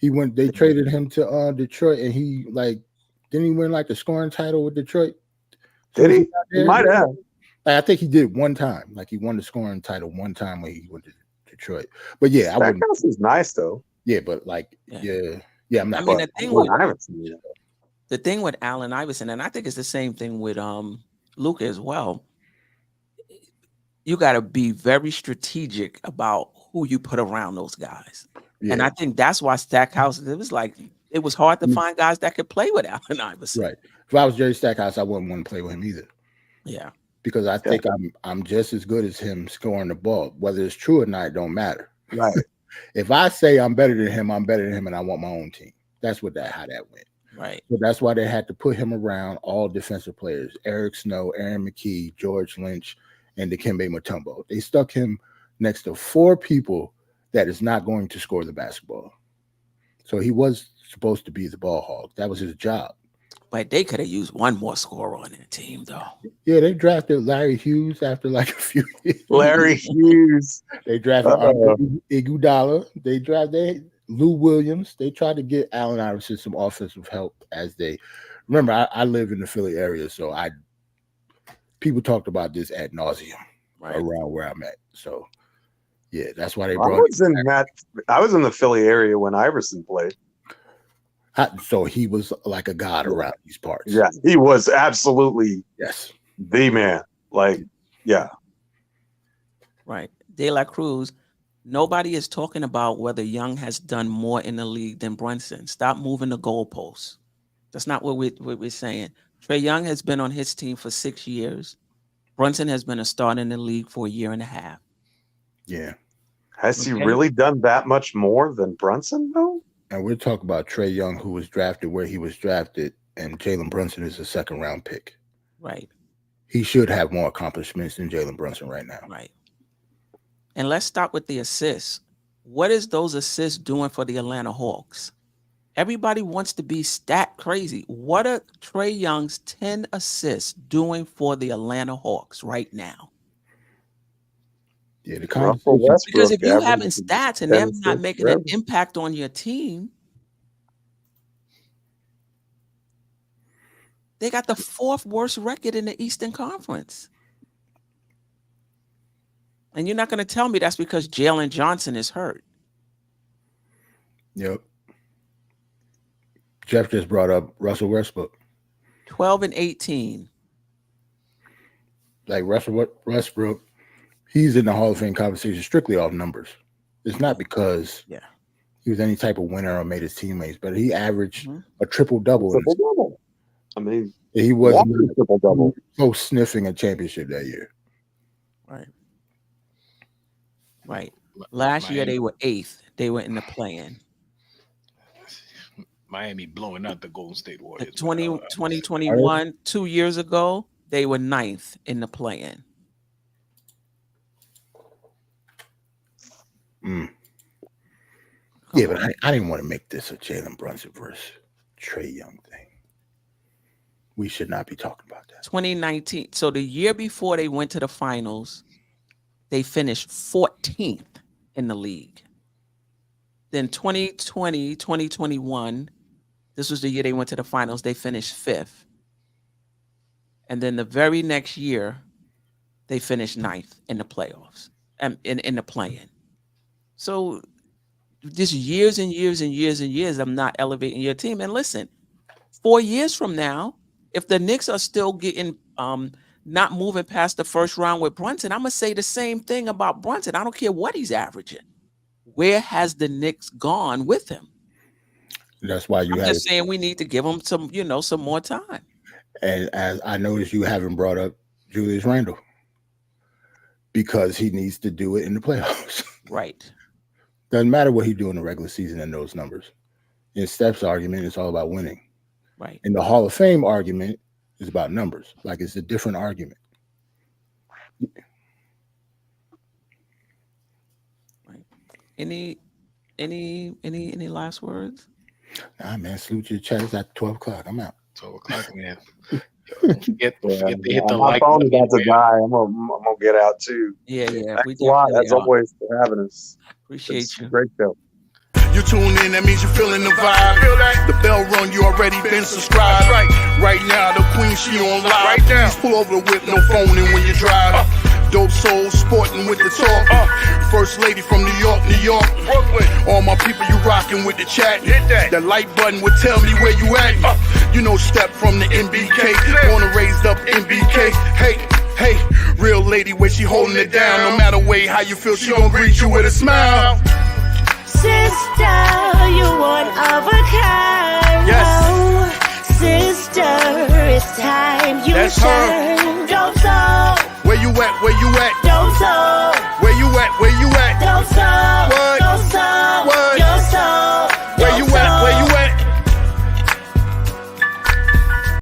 They traded him to Detroit, and didn't he win like the scoring title with Detroit? Did he? He might have. I think he did one time. Like he won the scoring title one time when he went to Detroit. But yeah, Stackhouse is nice though. Yeah, but like I'm not. I mean, the thing with Allen Iverson, and I think it's the same thing with Luka as well. You got to be very strategic about who you put around those guys. Yeah. And I think that's why Stackhouse, it was hard to find guys that could play with Allen Iverson. Right. If I was Jerry Stackhouse, I wouldn't want to play with him either. Yeah. Because I think I'm just as good as him scoring the ball. Whether it's true or not, it don't matter. Right. If I say I'm better than him, and I want my own team. That's how that went. Right. So that's why they had to put him around all defensive players: Eric Snow, Aaron McKee, George Lynch, and Dikembe Mutombo. They stuck him next to 4 people that is not going to score the basketball. So he was supposed to be the ball hog. That was his job. But they could have used one more scorer on their team, though. Yeah, they drafted Larry Hughes after like a few years. Larry Hughes. They drafted Iguodala. They drafted Lou Williams. They tried to get Allen Iverson some offensive help as they remember. I live in the Philly area, so people talked about this ad nauseum around where I'm at. So yeah, that's why they brought. I was in the Philly area when Iverson played. So he was like a god around these parts. Yeah, he was absolutely the man. Like, yeah. Right. De La Cruz, nobody is talking about whether Young has done more in the league than Brunson. Stop moving the goalposts. That's not what we're saying. Trae Young has been on his team for 6 years. Brunson has been a starter in the league for a year and a half. Yeah. Has he really done that much more than Brunson, though? And we're talking about Trae Young, who was drafted where he was drafted, and Jalen Brunson is a second-round pick. Right. He should have more accomplishments than Jalen Brunson right now. Right. And let's start with the assists. What is those assists doing for the Atlanta Hawks? Everybody wants to be stat crazy. What are Trae Young's 10 assists doing for the Atlanta Hawks right now? Yeah, because if you having stats and them not making an impact on your team, they got the 4th worst record in the Eastern Conference. And you're not going to tell me that's because Jalen Johnson is hurt. Yep. Geoff just brought up Russell Westbrook. 12 and 18. Like Russell Westbrook, he's in the Hall of Fame conversation strictly off numbers. It's not because he was any type of winner or made his teammates, but he averaged a triple-double. I mean, he wasn't triple-double. So sniffing a championship that year. Right. Right. Last year they were 8th. They were in the play-in. Miami blowing out the Golden State Warriors. 2021, 2 years ago, they were 9th in the play-in. Yeah, but I didn't want to make this a Jalen Brunson versus Trae Young thing. We should not be talking about that. 2019. So the year before they went to the finals, they finished 14th in the league. Then 2020, 2021, this was the year they went to the finals. They finished 5th. And then the very next year, they finished 9th in the playoffs, in the play-in. So just years and years and years and years, I'm not elevating your team. And listen, 4 years from now, if the Knicks are still getting not moving past the first round with Brunson, I'm going to say the same thing about Brunson. I don't care what he's averaging. Where has the Knicks gone with him? That's why I'm just saying we need to give him some more time. And as I noticed, you haven't brought up Julius Randle because he needs to do it in the playoffs. Right. Doesn't matter what he do in the regular season and those numbers. In Steph's argument, it's all about winning. Right. In the Hall of Fame argument, it's about numbers. Like it's a different argument. Right. Any last words? Nah, man. Salute your chat. It's at 12 o'clock. I'm out. 12 o'clock, man. Don't forget to hit the my like phone button. about to die. I'm gonna get out too. Yeah. Thanks a lot, as always, for having us. Appreciate It's you. a great show. You tune in, that means you're feeling the vibe. The bell rung, you already been subscribed. Right now, the queen, she on live. Right now, just pull over the whip, no phoning when you drive. Dope Soul Sporting with the talk. First lady from New York, Brooklyn. All my people, you rocking with the chat. Hit that. The like button would tell me where you at. You know, Step from the MBK. Born and raised up MBK. Hey, real lady, where she holding it down. No matter way how you feel, she gon' greet you with a smile. Sister, you one of a kind. Yes. Oh, sister, it's time you That's shine. Dope Soul. Where you at?